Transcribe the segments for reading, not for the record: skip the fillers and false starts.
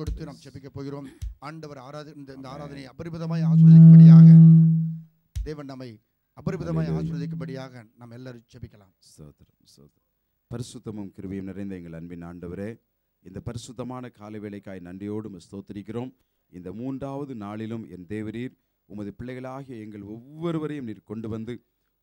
கொடுத்து நாம் ஜெபிக்க போகிறோம். ஆண்டவர் இந்த ஆராதனையை அபரிமிதமாய் ஆசீர்வதிக்கும்படியாக தேவன் நம்மை அபரிமிதமாய் ஆசீர்வதிக்கும்படியாக நாம் எல்லாரும் ஜெபிக்கலாம். பரிசுத்தமும் கிருபையும் நிறைந்த எங்கள் அன்பின் ஆண்டவரே, இந்த பரிசுத்தமான காலை வேளைக்காய் நன்றியோடு ஸ்தோத்திரிக்கிறோம். இந்த 3வது நாளிலும் என் தேவரீர் உமது பிள்ளைகளாகிய எங்கள் ஒவ்வொருவரையும் நீர் கொண்டு வந்து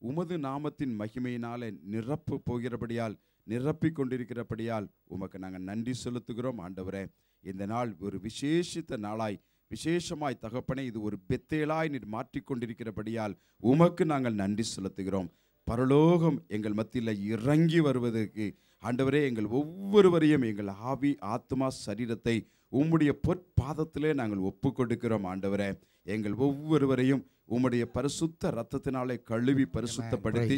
உமது நாமத்தின் மகிமையினாலே நிரப்பு போகிறபடியால் நிரப்பிக் கொண்டிருக்கிறபடியால் உமக்கு நாங்கள் நன்றி செலுத்துகிறோம். ஆண்டவரே, இந்த நாள் ஒரு விசேஷித்த நாளாய் விசேஷமாய் தகப்பனே இது ஒரு பெத்தேலாய் நீர் மாற்றிக்கொண்டிருக்கிறபடியால் உமக்கு நாங்கள் நன்றி செலுத்துகிறோம். பரலோகம் எங்கள் மத்தியில் இறங்கி வருவதற்கு ஆண்டவரே எங்கள் ஒவ்வொருவரையும் எங்கள் ஆவி ஆத்மா சரீரத்தை உம்முடைய பொற்பாதத்திலே நாங்கள் ஒப்பு கொடுக்கிறோம். ஆண்டவரே, எங்கள் ஒவ்வொருவரையும் உம்முடைய பரிசுத்த இரத்தத்தினாலே கழுவி பரிசுத்தப்படுத்தி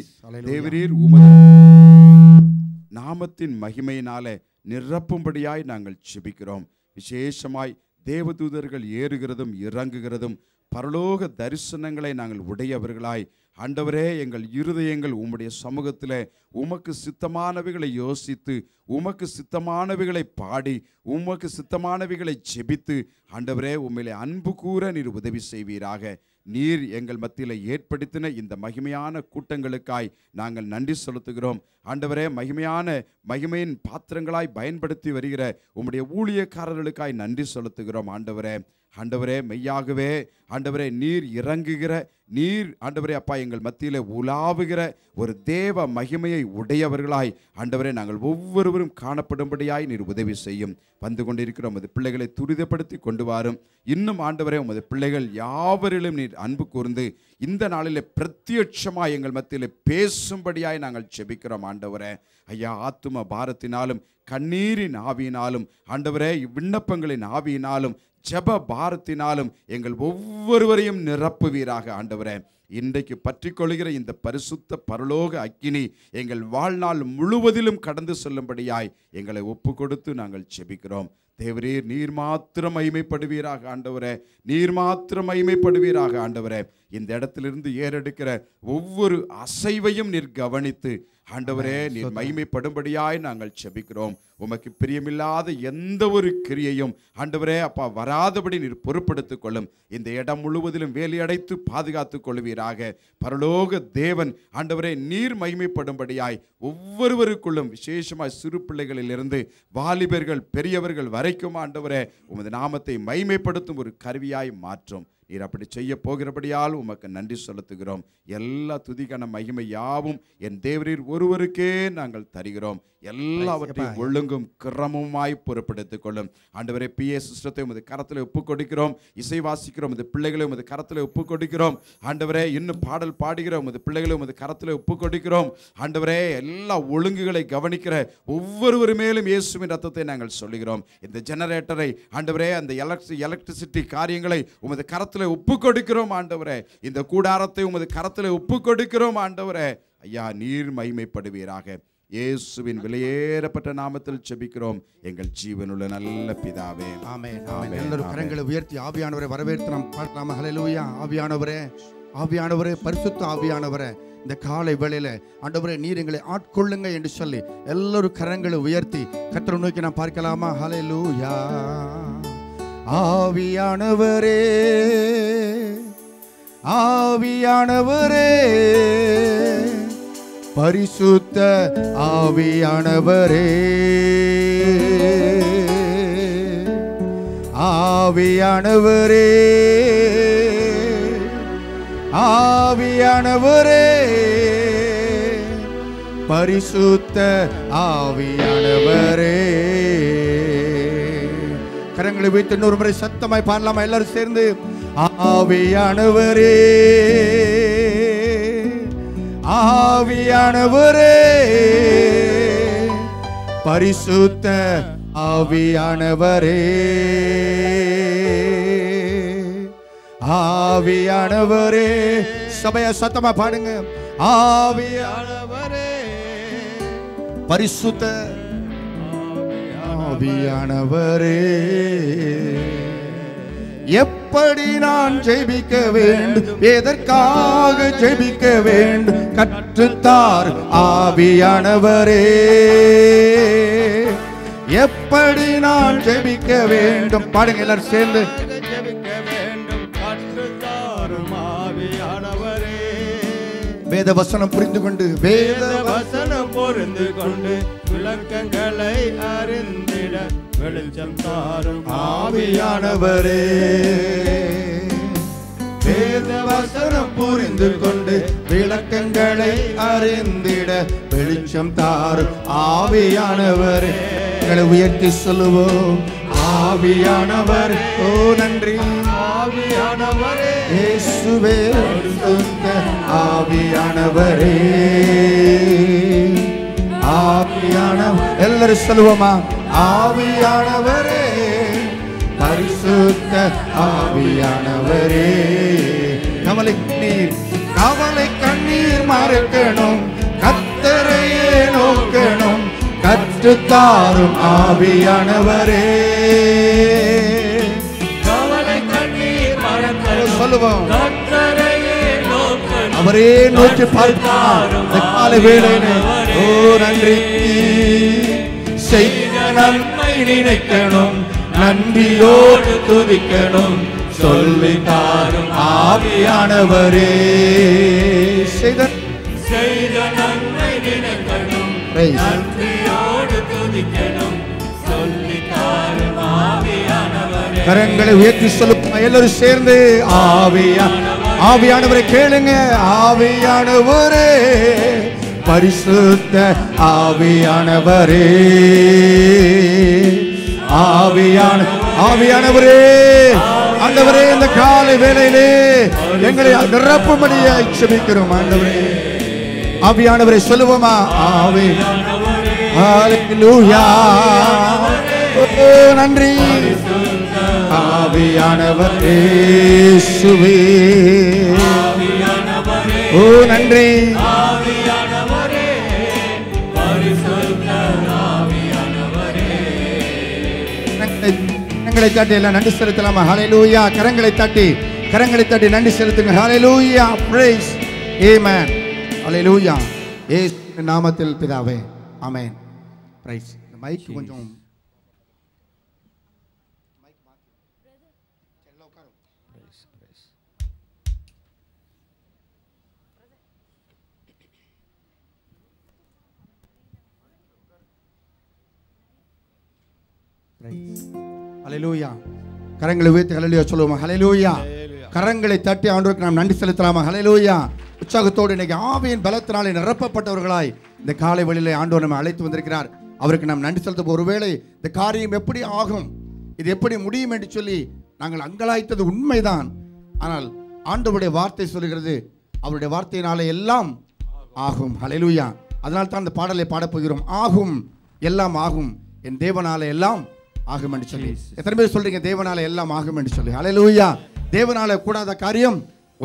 தேவரீர் உமது நாமத்தின் மகிமையினாலே நிரப்பும்படியாய் நாங்கள் ஜெபிக்கிறோம். விசேஷமாய் தேவதூதர்கள் ஏறுகிறதும் இறங்குகிறதும் பரலோக தரிசனங்களை நாங்கள் உடையவர்களாய் ஆண்டவரே எங்கள் இருதயங்கள் உம்முடைய சமூகத்தில் உமக்கு சித்தமானவைகளை யோசித்து உமக்கு சித்தமானவைகளை பாடி உமக்கு சித்தமானவைகளை ஜெபித்து ஆண்டவரே உம்மிலே அன்பு கூற நீர் உதவி செய்வீராக. நீர் எங்கள் மத்தியில் ஏற்படுத்தின இந்த மகிமையான கூட்டங்களுக்காய் நாங்கள் நன்றி செலுத்துகிறோம். ஆண்டவரே, மகிமையின் பாத்திரங்களாய் பயன்படுத்தி வருகிற உம்முடைய ஊழியக்காரர்களுக்காய் நன்றி செலுத்துகிறோம். ஆண்டவரே மெய்யாகவே ஆண்டவரே நீர் இறங்குகிற நீர் ஆண்டவரே அப்பா எங்கள் மத்தியில் உலாவுகிற ஒரு தேவ மகிமையை உடையவர்களாய் ஆண்டவரே நாங்கள் ஒவ்வொருவரும் காணப்படும்படியாய் நீர் உதவி செய்யும். வந்து கொண்டிருக்கிற உமது பிள்ளைகளை துரிதப்படுத்தி கொண்டு வாரும். இன்னும் ஆண்டவரே உமது பிள்ளைகள் யாவரிலும் நீர் அன்பு கூர்ந்து இந்த நாளிலே பிரத்யட்சமாய் எங்கள் மத்தியில் பேசும்படியாய் நாங்கள் ஜெபிக்கிறோம். ஆண்டவரே ஐயா, ஆத்தும பாரத்தினாலும் கண்ணீரின் ஆவியினாலும் ஆண்டவரே விண்ணப்பங்களின் ஆவியினாலும் ஜெப பாரத்தினாலும் எங்கள் ஒவ்வொருவரையும் நிரப்புவீராக. ஆண்டவரே, இன்றைக்கு பற்றி கொள்கிற இந்த பரிசுத்த பரலோக அக்கினி எங்கள் வாழ்நாள் முழுவதிலும் கடந்து செல்லும்படியாய் எங்களை ஒப்பு கொடுத்து நாங்கள் ஜெபிக்கிறோம். தேவரீர் நீர் மாத்திரம் மகிமைப்படுவீராக. ஆண்டவரே, நீர் மாத்திரம் மகிமைப்படுவீராக. ஆண்டவரே, இந்த இடத்திலிருந்து ஏறெடுக்கிற ஒவ்வொரு அசைவையும் நீர் கவனித்து ஆண்டவரே நீர் மகிமைப்படும்படியாய் நாங்கள் ஜெபிக்கிறோம். உமக்கு பிரியமில்லாத எந்த ஒரு கிரியையும் ஆண்டவரே அப்பா வராதபடி நீர் பொறுப்படுத்திக் கொள்ளும். இந்த இடம் முழுவதிலும் வேலியடைத்து பாதுகாத்துக் கொள்வீராக. பரலோக தேவன் ஆண்டவரே நீர் மகிமைப்படும்படியாய் ஒவ்வொருவருக்குள்ளும் விசேஷமாய் சிறு பிள்ளைகளிலிருந்து வாலிபர்கள் பெரியவர்கள் வரைக்கும் ஆண்டவரே உமது நாமத்தை மகிமைப்படுத்தும் ஒரு கருவியாய் மாற்றும். நீர் அப்படி செய்ய போகிறபடியால் உமக்கு நன்றி செலுத்துகிறோம். எல்லா துதிக்கான மகிமை யாவும் என் தேவரீர் ஒருவருக்கே நாங்கள் தருகிறோம். எல்லாவற்றையும் ஒழுங்கும் கிரமமாய் பொறுப்படுத்திக் கொள்ளும். ஆண்டவரே, PA சிஸ்டத்தை உமது கரத்தில் ஒப்பு கொடுக்கிறோம். இசை வாசிக்கிறோம் உமது பிள்ளைகளை உமது கரத்தில் ஒப்பு கொடுக்கிறோம். ஆண்டவரே, இன்னும் பாடல் பாடுகிற உமது பிள்ளைகளை உமது கரத்தில் ஒப்பு கொடுக்கிறோம். ஆண்டவரே, எல்லா ஒழுங்குகளை கவனிக்கிற ஒவ்வொருவர் மேலும் இயேசுவின் ரத்தத்தை நாங்கள் சொல்லுகிறோம். இந்த ஜெனரேட்டரை ஆண்டவரே அந்த எலக்ட்ரிசிட்டி காரியங்களை உமது கரத்தில் ஒப்பு கொடுக்கிறோம். ஆண்டவரே, இந்த கூடாரத்தை உமது கரத்தில் ஒப்பு கொடுக்கிறோம். ஆண்டவரே ஐயா, நீர் மகிமைப்படுவீராக. இயேசுவின் விலையேறப்பட்ட நாமத்தில் ஜெபிக்கிறோம் எங்கள் ஜீவனுள்ள நல்ல பிதாவே, ஆமென். எல்லாரும் கரங்களை உயர்த்தி ஆவியானவரை வரவேற்று நாம் பார்க்கலாம். ஹல்லேலூயா. ஆவியானவரே, பரிசுத்த ஆவியானவரே, இந்த காலை வேளையில ஆண்டவரே நீர் எங்களை ஆட்கொள்ளுங்க என்று சொல்லி எல்லாரும் கரங்களை உயர்த்தி கர்த்தரை நோக்கி நாம் பார்க்கலாமா? ஹல்லேலூயா. ஆவியானவரே, பரிசுத்த ஆவியானவரே, பரிசுத்த ஆவியானவரே. கரங்களை வைத்து இன்னொரு முறை சத்தமாய் பாடலாமா? எல்லாரும் சேர்ந்து ஆவியானவரே, பரிசுத்த ஆவியானவரே, சபையா சத்தமா பாடுங்க. ஆவியானவரே, பரிசுத்த ஆவியானவரே, எப்படி நான் ஜெபிக்க வேண்டும், எதற்காக ஜெபிக்க வேண்டும், கற்றுத்தார் ஆவியானவரே. எப்படி நான் ஜெபிக்க வேண்டும்? பாடுங்க எல்லாரும் சேர்ந்து. ஜெபிக்க வேண்டும் கற்றுத்தாரும் ஆவியானவரே. வேத வசனம் புரிந்து கொண்டு வேத வசனம் புரிந்து கொண்டு விளக்கங்களை அறிந்திட வெளிச்சம் தாரும் ஆவியானவரே. வேத வசனம் புரிந்து கொண்டு விளக்கங்களை அறிந்திட வெளிச்சம் தாரும் ஆவியானவரே. எங்களை உயர்த்தி சொல்லுவோம் ஆவியானவர். ஓ நன்றி ஆவியானவரே. இயேசுவே பரிசுத்த ஆவியானவரே. ஆவியானவர் எல்லாரும் சொல்லுவோமா? ஆவியானவரே பரிசுத்த ஆவியானவரே. கவலை கண்ணீர் மறக்கணும், கர்த்தரையே நோக்கணும், கற்றுத்தாரும் ஆவியானவரே. கவலை கண்ணீர் மறக்கணும், சொல்லுவோம் கர்த்தரையே நோக்கணும், அவரே நோக்கி பார்த்தார் காலை வேளையிலே. ஓ நன்றி. செய்த நன்மை நினைக்கணும், நன்றியோடு துதிக்கணும், சொல்லி தாரும் ஆவியானவரே. செய்த நன்மை நினைக்கணும், நன்றியோடு துதிக்கணும், சொல்லி தாரும் ஆவியானவரே. கரங்களை உயர்த்தி சொல்லுங்க எல்லாரும் சேர்ந்து. ஆவியானவரை கேளுங்க. ஆவியானவரே பரிசுத்த ஆவியானவரே. ஆவியானவரே ஆண்டவரே, இந்த காலை வேளையிலே எங்களை நிரப்பும்படியாய் ஜெபிக்கிறோம் ஆண்டவரே. ஆவியானவரை சொல்லுவோமா? ஹல்லேலூயா. ஓ நன்றி ஆவியானவரே. இயேசுவே ஓ நன்றி. கரங்களை தட்டி எல்லாம் நன்றி செலுத்தலாமா? ஹல்லேலூயா. கரங்களை தட்டி நன்றி செலுத்துங்க. ஹல்லேலூயா. பிரைஸ். ஆமென். ஹல்லேலூயா. இயேசுவின் நாமத்தில் பிதாவே. ஆமென். பிரைஸ். இந்த மைக் கொஞ்சம் ஹல்லேலூயா. கரங்களை உயர்த்தி ஹல்லேலூயா சொல்லுவோமா? ஹல்லேலூயா. கரங்களை தட்டி ஆண்டவருக்கு நாம் நன்றி செலுத்தலாமா? ஹல்லேலூயா. உற்சாகத்தோடு இன்னைக்கு ஆவியின் பலத்தினாலே நிரப்பப்பட்டவர்களாய் இந்த காலை வழியிலே ஆண்டவர் நம்மை அழைத்து வந்திருக்கிறார். அவருக்கு நாம் நன்றி செலுத்த ஒருவேளை இந்த காரியம் எப்படி ஆகும், இது எப்படி முடியும் என்று சொல்லி நாங்கள் அங்கலாய்த்தது உண்மைதான். ஆனால் ஆண்டவருடைய வார்த்தை சொல்லுகிறது, அவருடைய வார்த்தையினாலே எல்லாம் ஆகும். ஹல்லேலூயா. அதனால் தான் இந்த பாடலை பாடப்போகிறோம். ஆகும், எல்லாம் ஆகும், என் தேவனாலே எல்லாம் ஆகும் என்று சொல்லி. எத்தனை பேர் சொல்றீங்க தேவனால எல்லாம் ஆகும் என்று சொல்லி? ஹல்லேலூயா. தேவனால கூடாத காரியம்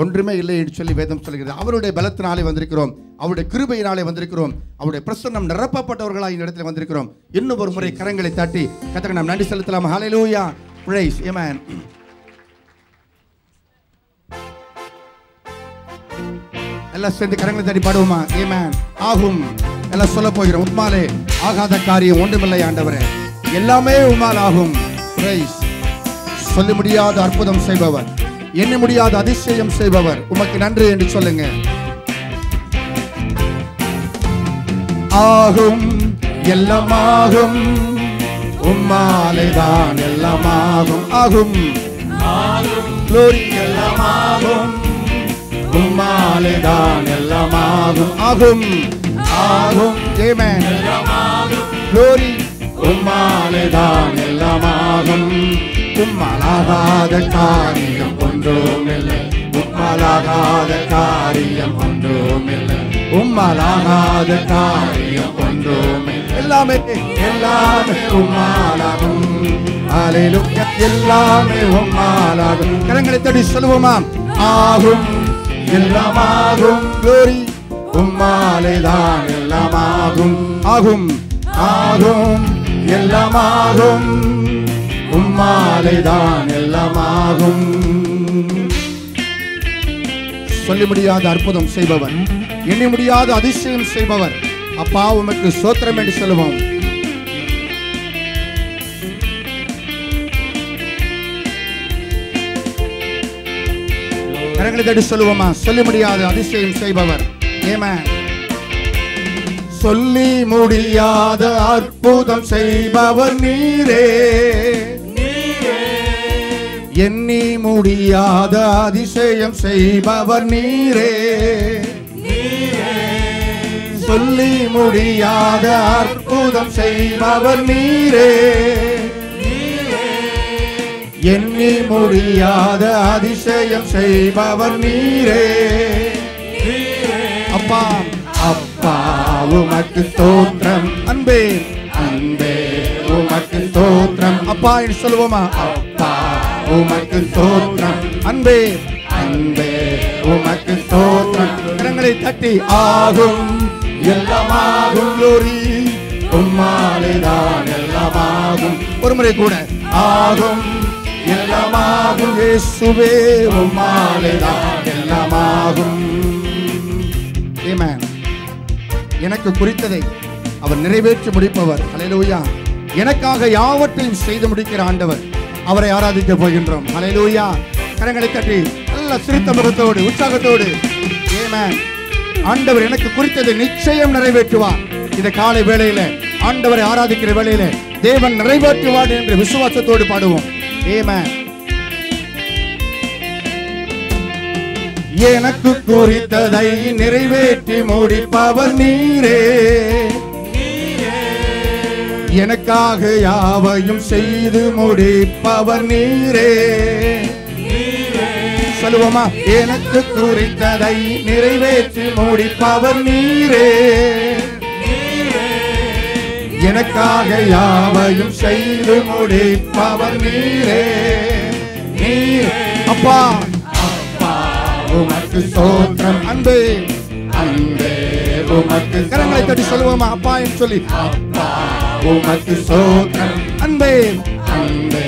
ஒன்றுமே இல்லை என்று சொல்லி வேதம் சொல்கிறது. அவருடைய பலத்தினாலே வந்திருக்கிறோம், அவருடைய கிருபையினாலே வந்திருக்கிறோம், அவருடைய பிரசன்னம் நிரப்பப்பட்டவர்களாக இந்த இடத்துல வந்திருக்கிறோம். இன்னும் ஒரு முறை கரங்களை தட்டி கர்த்தருக்கு நாம் நன்றி செலுத்தலாம். ஹல்லேலூயா. பிரைஸ். ஆமென். எல்லாம் சேர்ந்து கரங்களை தட்டி பாடுவோமா? ஆமென். ஆகும் எல்லாம் சொல்ல போகிறோம். உம்மாலே ஆகாத காரியம் ஒன்றுமில்லை ஆண்டவரே, எல்லாமே உம்மால் ஆகும். பிரைஸ். சொல்ல முடியாத அற்புதம் செய்பவர், எண்ண முடியாத அதிசயம் செய்பவர், உமக்கு நன்றி என்று சொல்லுங்க. ஆகும், எல்லாம் ஆகும், உம்மாலே தான் எல்லாம் ஆகும். ஆகும், glory எல்லாம் ஆகும், உம்மாலே தான் எல்லாம் ஆகும். ஆகும், ஆகும், ஆமென். glory உம்மாலே தான் எல்லாம் ஆகும். உம்மாலாகாத காரியம் ஒன்றுமில்லை, உம்மாலாகாத காரியம் ஒன்றுமில்லை, உம்மாலாகாத காரியம் ஒன்றுமில்லை. எல்லாமே எல்லாமே உம்மாலாகும். ஹல்லேலூயா. எல்லாமே உம்மாலாகும். கரங்களை தட்டி சொல்லுவோமா? ஆகும், எல்லாம் ஆகும். glory உம்மாலே தான் எல்லாம் ஆகும். ஆகும், ஆகும், எல்லாம் ஆகும், உம்மாலே தான் எல்லாம் ஆகும். சொல்ல முடியாத அற்புதம் செய்பவர், எண்ண முடியாத அதிசயம் செய்பவர், அப்பா உமக்கு ஸ்தோத்திரம் என்று சொல்லுவோம். கரங்களை தட்டி சொல்லுவோமா? சொல்ல முடியாது அதிசயம் செய்பவர். ஆமென். சொல்லி முடியாத அற்புதம் செய்பவர் நீரே, எண்ணி முடியாத அதிசயம் செய்பவர் நீரே, சொல்லி முடியாத அற்புதம் செய்பவர் நீரே, எண்ணி முடியாத அதிசயம் செய்பவர் நீரே. அப்பா அப்பா உமக்கு ஸ்தோத்திரம், அன்பே அன்பே உமக்கு ஸ்தோத்திரம். அப்பா என்று சொல்லுவோமா? அப்பா உமக்கு ஸ்தோத்திரம், அன்பே அன்பே உமக்கு ஸ்தோத்திரம். கரங்களை தட்டி ஆகும் எல்லாமாகும் glory உம்மாலேதான் எல்லாமாகும். ஒரு முறை கூட ஆகும் எல்லாமாகும் இயேசுவே உம்மாலேதான் எல்லாமாகும். ஆமென். எனக்கு குறித்ததை அவர் நிறைவேற்றி முடிப்பவர். ஹல்லேலூயா. எனக்காக யாவற்றையும் செய்து முடிக்கிற ஆண்டவர், அவரை ஆராதிக்க போகின்றோம். ஹல்லேலூயா. கரங்களை தட்டி நல்ல சிரித்த முகத்தோடு உற்சாகத்தோடு ஆமென். ஆண்டவர் எனக்கு குறித்ததை நிச்சயம் நிறைவேற்றுவார். இந்த காலை வேளையில ஆண்டவரை ஆராதிக்கிற வேளையில தேவன் நிறைவேற்றுவார் என்று விசுவாசத்தோடு பாடுவோம். ஆமென். எனக்கு குறித்ததை நிறைவேற்றி முடிப்பவர் நீரே, எனக்காக யாவையும் செய்து முடிப்பவர் நீரே. சொல்லுவோமா? எனக்கு குறித்ததை நிறைவேற்றி முடிப்பவர் நீரே, எனக்காக யாவையும் செய்து முடிப்பவர் நீரே. நீர் அப்பா உமக்கு ஸ்தோத்திரம், அன்பே அன்பே உமக்கு. கரங்களை தட்டி சொல்லுவோமா? அப்பா என்று சொல்லி அப்பா உமக்கு ஸ்தோத்திரம், அன்பே அன்பே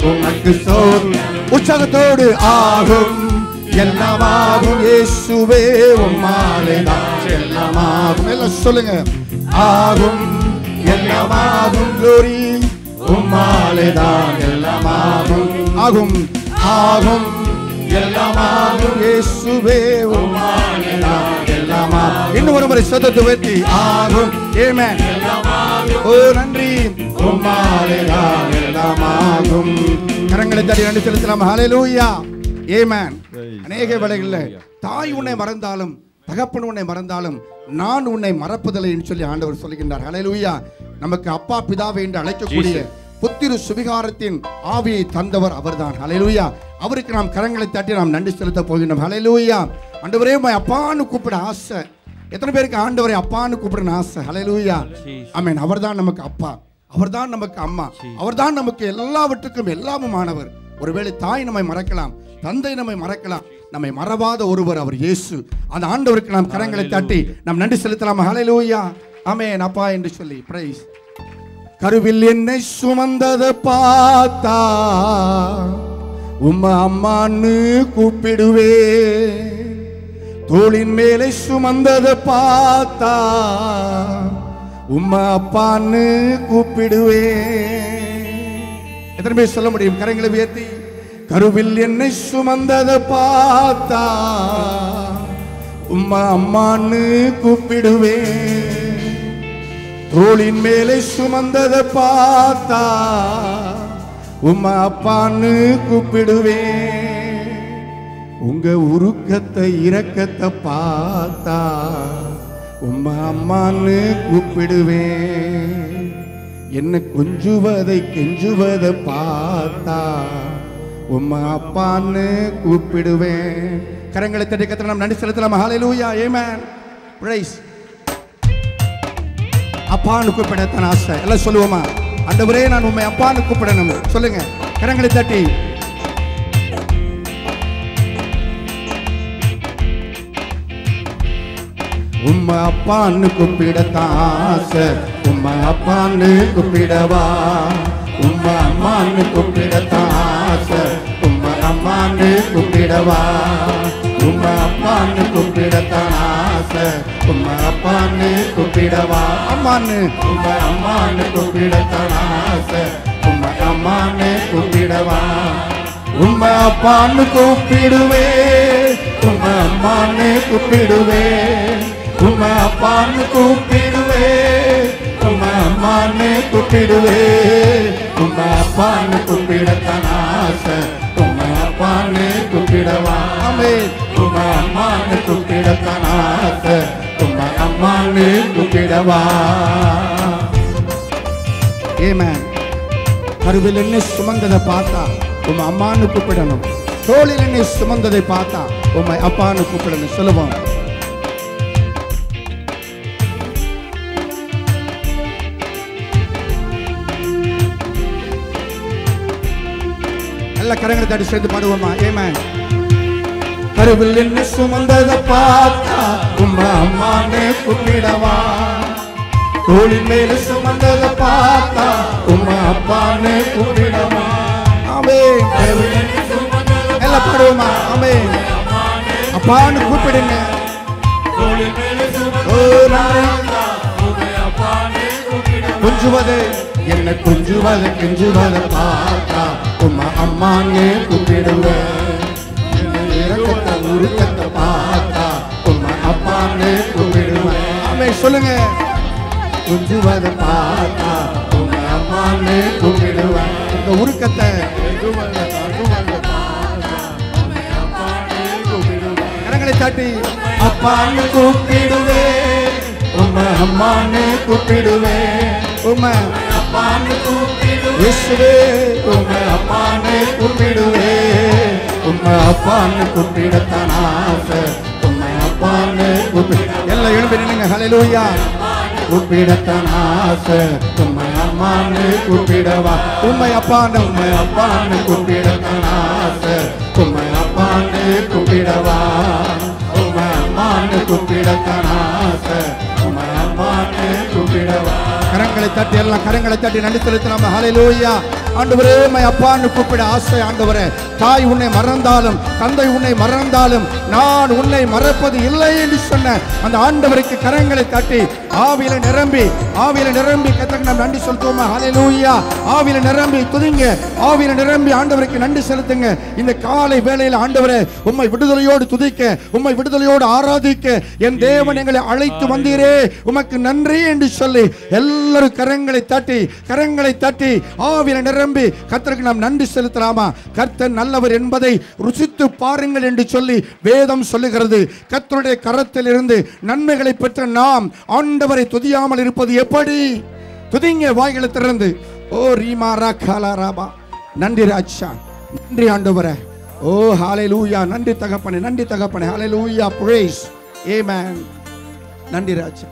உமக்கு ஸ்தோத்திரம். உற்சாகத்தோடு ஆகும் எல்லாமாகும் இயேசுவே உம்மாலேதான் எல்லாமாகும். எல்லாம் சொல்லுங்க. ஆகும் எல்லாமாகும் glory உம்மாலேதான் எல்லாமாகும். ஆகும் ஆகும் எல்லாமாகும் இயேசுவே உம்மாலேதான் எல்லாமாகும். இன்னும் ஒரு முறை சத்தத்தை உயர்த்தி ஆகும். ஆமென். ஓ நன்றி. உம்மாலேதான் எல்லாமாகும். கரங்களை தட்டி நன்றி செலுத்தலாம். ஹல்லேலூயா. ஆமென். அநேக வேளைகளில் தாய் உன்னை மறந்தாலும் தகப்பன் உன்னை மறந்தாலும் நான் உன்னை மறப்பதில்லை என்று சொல்லி ஆண்டவர் சொல்லுகின்றார். ஹல்லேலூயா. நமக்கு அப்பா பிதாவை என்று அழைக்கக்கூடிய புத்திரு சுவிகாரத்தின் ஆவியை தந்தவர் அவர்தான். ஹல்லேலூயா. அவருக்கு நாம் கரங்களை தட்டி நாம் நன்றி செலுத்த போகின்றோம். ஹல்லேலூயா. ஆண்டவரே உம்மை அப்பான்னு கூப்பிட ஆசை. எத்தனை பேருக்கு ஆண்டவரை அப்பான்னு கூப்பிடணும் ஆசை? ஹல்லேலூயா. ஆமென். அவர்தான் நமக்கு அப்பா, அவர்தான் நமக்கு அம்மா, அவர்தான் நமக்கு எல்லாவற்றுக்கும் எல்லாமுமானவர். ஒருவேளை தாய் நம்மை மறக்கலாம், தந்தை நம்மை மறக்கலாம், நம்மை மறவாத ஒருவர் அவர் இயேசு. அந்த ஆண்டவருக்கு நாம் கரங்களை தட்டி நாம் நன்றி செலுத்தலாம். ஹல்லேலூயா. ஆமென். அப்பா என்று சொல்லி பிரைஸ். கருவில் என்னை சுமந்ததை பார்த்தா உம்மா அம்மான்னு கூப்பிடுவே, தோளின் மேலே சுமந்ததை பார்த்தா உம்மா அப்பான்னு கூப்பிடுவே. எத்தனை பேர் சொல்ல முடியும்? கரங்களை உயர்த்தி. கருவில் என்னை சுமந்ததை பார்த்தா உம்மா அம்மான்னு கூப்பிடுவே, தோளின் மேலே சுமந்ததை பார்த்தா உம்மா அப்பான்னு கூப்பிடுவே. உங்க உருக்கத்தை இரக்கத்தை பார்த்தா உம்மா அம்மான்னு கூப்பிடுவே. என்ன கொஞ்சுவதை கெஞ்சுவதை பார்த்தா உம்மா அப்பான்னு கூப்பிடுவேன். கரங்களை தட்டி கர்த்தரை நாம் நன்றி செலுத்தலாம். ஹல்லேலூயா. ஆமென். பிரைஸ். அப்பான்னு கூப்பிடத்தான் ஆசை. எல்லாம் சொல்லுவோமா? ஆண்டவரே நான் உம்மை அப்பான்னு கூப்பிடணும். சொல்லுங்க. கரங்களை தட்டி. உம்மை அப்பான்னு கூப்பிடத்தான் ஆசை. உம்மை அப்பான்னு கூப்பிடவா, உம்மை அம்மான்னு கூப்பிடத்தான் ஆசை. உம்மை அம்மான்னு கூப்பிடவா, உம்மை அப்பான்னு கூப்பிடத்தான் ஆசை. உம்மை அப்பான்னு கூப்பிடவா, அம்மான்னு உம்மை அம்மான்னு கூப்பிடத்தான் ஆசை. உம்மை அம்மான்னு கூப்பிடவா, உம்மை அப்பான்னு கூப்பிடுவே. உம்மை அம்மான்னு கூப்பிடுவேன், உம்மை அப்பான்னு கூப்பிடுவேன், உம்மை அம்மான்னு கூப்பிடுவேன், உம்மை அப்பான்னு கூப்பிடத்தான் ஆசை, உம்மை அப்பான்னு கூப்பிடவா, உம்மை அம்மான்னு கூப்பிடத்தான் ஆசை, உம்மை அம்மான்னு கூப்பிடவா. ஆமென். கருவில் என்ன சுமந்ததை பார்த்தா உம்மை அம்மான்னு கூப்பிடணும், தோளில் என்ன சுமந்ததை பார்த்தா உம்மை அப்பான்னு கூப்பிடணும். சொல்லுவோம். நல்ல கரங்களை தட்டி சேர்ந்து பாடுவோமா? ஆமென். கருவில் என்ன சுமந்ததை பார்த்தா உம்மை அம்மான்னு கூப்பிடவா, தோளின் மேல சுமந்ததை பார்த்தா உம்மை அப்பான்னு கூப்பிடவா. ஆமென். எல்லாம் பாடுவோமா? ஆமென். அப்பான்னு கூப்பிடுங்க. கொஞ்சுவது என்ன கொஞ்சுவது கெஞ்சுவதை பார்த்தா உம்மை அம்மான்னு கூப்பிடுவேன், இறக்கத்தை உருக்கத்தை பார்த்தா உம்மை அப்பான்னு கூப்பிடுவேன். ஆமென். சொல்லுங்க. கொஞ்சுவதை பார்த்தா உம்மை அம்மான்னு கூப்பிடுவேன், இந்த உருக்கத்தை கரங்களை தாட்டி அப்பான்னு கூப்பிடுவேன், உம்மை அம்மான்னு கூப்பிடுவேன், உம்மை அப்பான்னு கூப்பிடுவேன், இயேசுவே உம்மை அப்பான்னு கூப்பிடுவேன், உம்மை அப்பான்னு கூப்பிடத்தான் ஆசை, உம்மை அப்பான்னு கூப்பிடு. எல்லாம் எழுப்பி நின்னுங்க. ஹல்லேலூயா. கூப்பிடத்தான் ஆசை, உம்மை அம்மான்னு கூப்பிடவா, உம்மை அப்பான்னு கூப்பிடத்தான் ஆசை, உம்மை அப்பான்னு கூப்பிடவா, உம்மை அம்மான்னு கூப்பிடத்தான் ஆசை, உம்மை அம்மான்னு கூப்பிடவா. கரங்களை தட்டி எல்லாம் கரங்களை தட்டி நன்றி செலுத்தலாம். ஹல்லேலூயா. ஆண்டவரே உம்மை அப்பான்னு கூப்பிட ஆசை. ஆண்டவரே, தாய் உன்னை மறந்தாலும் தந்தை உன்னை மறந்தாலும் நான் உன்னை மறப்பது இல்லை என்று சொன்ன அந்த ஆண்டவருக்கு கரங்களை தட்டி ஆவியில நிரம்பி கர்த்தருக்கு நாம் நன்றி செலுத்துவோமா? ஹல்லேலூயா. ஆவியில நிரம்பி துதிங்க, ஆவியில நிரம்பி ஆண்டவருக்கு நன்றி செலுத்துங்க. இந்த காலை வேளையில் ஆண்டவரே உம்மை விடுதலையோடு துதிக்க, உம்மை விடுதலையோடு ஆராதிக்க என் தேவன் எங்களை அழைத்து வந்தீரே, உமக்கு நன்றி என்று சொல்லி எல்லாரும் கரங்களை தட்டி ஆவியில நிரம்பி கர்த்தருக்கு நாம் நன்றி செலுத்தலாமா? கர்த்தர் நல்லவர் என்பதை ருசித்து பாருங்கள் என்று சொல்லி வேதம் சொல்லுகிறது. கர்த்தருடைய கரத்தில் இருந்து நன்மைகளை பெற்ற நாம் ஆண்டவரை துதியாமல் இருப்பது எப்படி? துதிங்க வாய்களை திறந்து. ஓ ரீமாரா காலாராபா. நன்றி ராஜா, நன்றி ஆண்டவரே. ஓ ஹல்லேலூயா. நன்றி தகப்பனே. ஹல்லேலூயா. பிரைஸ். ஆமென். நன்றி ராஜா.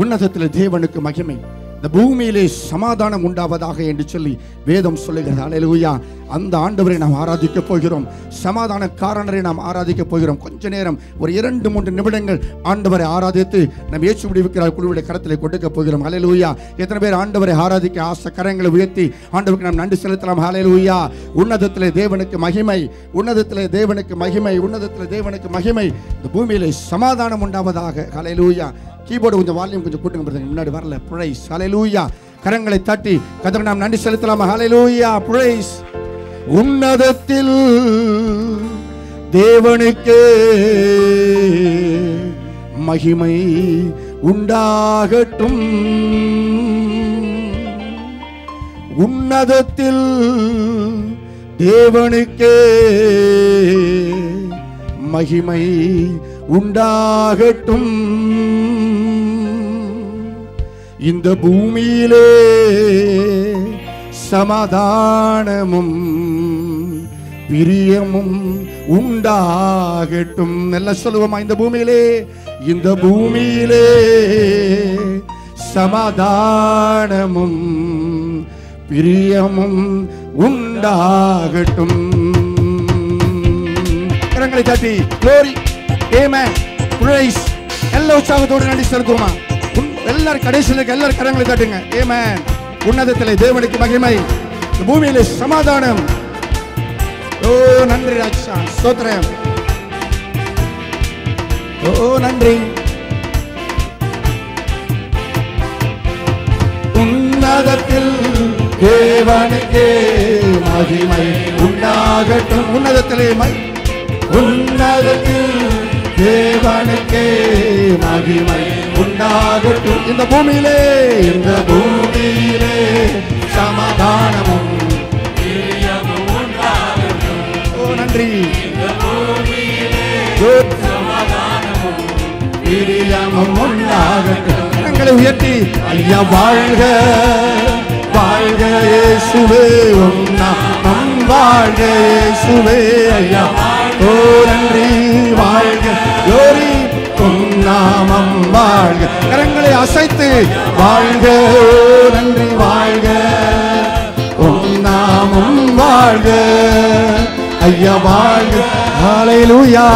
உன்னதத்தில் தேவனுக்கு மகிமை, இந்த பூமியிலே சமாதானம் உண்டாவதாக என்று சொல்லி வேதம் சொல்லுகிறது. ஹல்லேலூயா. அந்த ஆண்டவரை நாம் ஆராதிக்க போகிறோம், சமாதானக்காரனரை நாம் ஆராதிக்க போகிறோம். கொஞ்ச நேரம் ஒரு 2-3 நிமிடங்கள் ஆண்டவரை ஆராதித்து நம் இயேசு விடுவிக்கிறார் குழுவுடைய கரத்தில் கொடுக்க போகிறோம். ஹல்லேலூயா. எத்தனை பேர் ஆண்டவரை ஆராதிக்க ஆசை? கரங்களை உயர்த்தி ஆண்டவருக்கு நாம் நன்றி செலுத்தலாம். ஹல்லேலூயா. உன்னதத்திலே தேவனுக்கு மகிமை, உன்னதத்திலே தேவனுக்கு மகிமை, இந்த பூமியிலே சமாதானம் உண்டாவதாக. ஹல்லேலூயா. கீபோர்டு கொஞ்சம் வால்யூம் கொஞ்சம் கூட்டுங்க, முன்னாடி வரல. பிரைஸ். ஹல்லேலூயா. கரங்களை தட்டி கர்த்தருக்கு நாம் நன்றி செலுத்தலாம். ஹல்லேலூயா. பிரைஸ். உன்னதத்தில் தேவனுக்கு மகிமை உண்டாகட்டும், உன்னதத்தில் தேவனுக்கு மகிமை உண்டாகட்டும், இந்த பூமியிலே சமாதானமும் பிரியமும் உண்டாகட்டும். எல்லாம் சொல்லுவோமா? இந்த பூமியிலே சமாதானமும் பிரியமும் உண்டாகட்டும். கரங்களை தட்டி glory, amen, praise. எல்லா உற்சாகத்தோடு நன்றி செலுத்துவோமா? எல்லாரும் கடைசியில் எல்லாரும் கரங்களை தட்டுங்க. ஆமென். உன்னதத்திலே தேவனுக்கு மகிமை, பூமியிலே சமாதானம். ஓ நன்றி ராஜா, ஸ்தோத்திரம். ஓ நன்றி. உன்னதத்தில் தேவனுக்கு மகிமை உண்டாகட்டும். உன்னதத்திலே உன்னதத்தில் தேவனுக்கே மகிமை உண்டாகட்டும். இந்த பூமியிலே சமாதானமும் பிரியமும் உண்டாகட்டும். ஓ நன்றி. இந்த பூமியிலே சமாதானமும் பிரியமும் உண்டாகட்டும். கரங்களை உயர்த்தி ஐயா வாழ்க வாழ்க இயேசுவே உம் நாமம் வாழ்க இயேசுவே ஐயா. ஓ நன்றி வாழ்க யோரி உம் நாமம் வாழ்க. கரங்களை அசைத்து வாழ்க ஓ நன்றி வாழ்க உம் நாமம் வாழ்க ஐயா வாழ்க. ஹல்லேலூயா.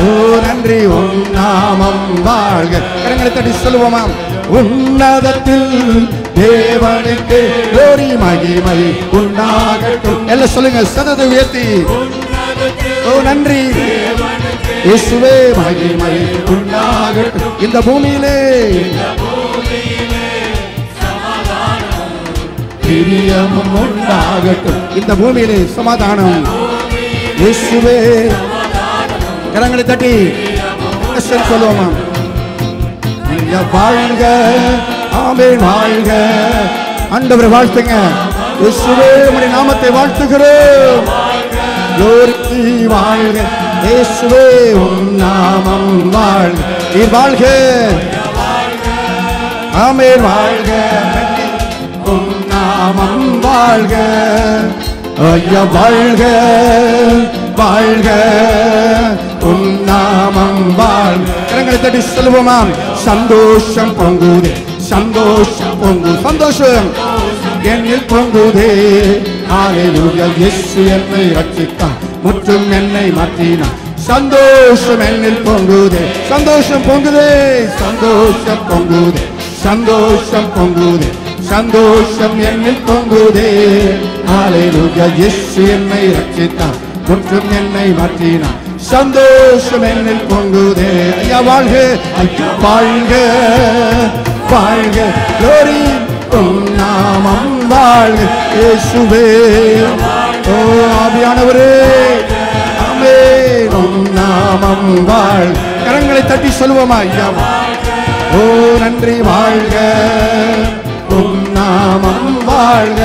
ஓ நன்றி உம் நாமம் வாழ்க. கரங்களை தட்டி சொல்லுவோமா? உன்னதத்தில் தேவனுக்கு glory மகிமை உண்டாகட்டும். எல்லாம் சொல்லுங்க சத்தத்தை உயர்த்தி. ஓ நன்றி இயேசுவே மகிமை உண்டாகட்டும். இந்த பூமியிலே பிரியமும் உண்டாகட்டும். இந்த பூமியிலே சமாதானம் இயேசுவே. கரங்களை தட்டி சொல்லுவோமா? வாழ்க ஆமென் வாழ்க. ஆண்டவரை வாழ்த்துங்க. இயேசுவே உம்முடைய நாமத்தை வாழ்த்துகிறோம். glory வாழ்க இயேசுவே உம் நாமம் வாழ்க. நீர் வாழ்க ஆமென் வாழ்க உம் நாமம் வாழ்க ஐயா வாழ்க வாழ்க உம் நாமம் வாழ்க. கரங்களை தட்டி சொல்லுவோமா? சந்தோஷம் பொங்குதே சந்தோஷம் பொங்கு சந்தோஷம் என்னில் பொங்குதே. ஹல்லேலூயா. இயேசு என்னை ரட்சித்தார் முற்றும் என்னை மாற்றினார். சந்தோஷம் என்னில் பொங்குதே சந்தோஷம் பொங்குதே சந்தோஷம் பொங்குதே சந்தோஷம் பொங்குதே சந்தோஷம் என்னில் பொங்குதே. ஹல்லேலூயா. இயேசு என்னை ரட்சித்தார் முற்றும் என்னை மாற்றினார். சந்தோஷம் என்னில் பொங்குதே. ஐயா வாழ்க ஐயா வாழ்க வாழ்க glory உம் நாமம் வாழ்க இயேசுவே. ஓ ஆவியானவரே ஆமென் உம் நாமம் வாழ்க. கரங்களை தட்டி சொல்லுவோமா? ஐயா ஓ நன்றி வாழ்க உம் நாமம் வாழ்க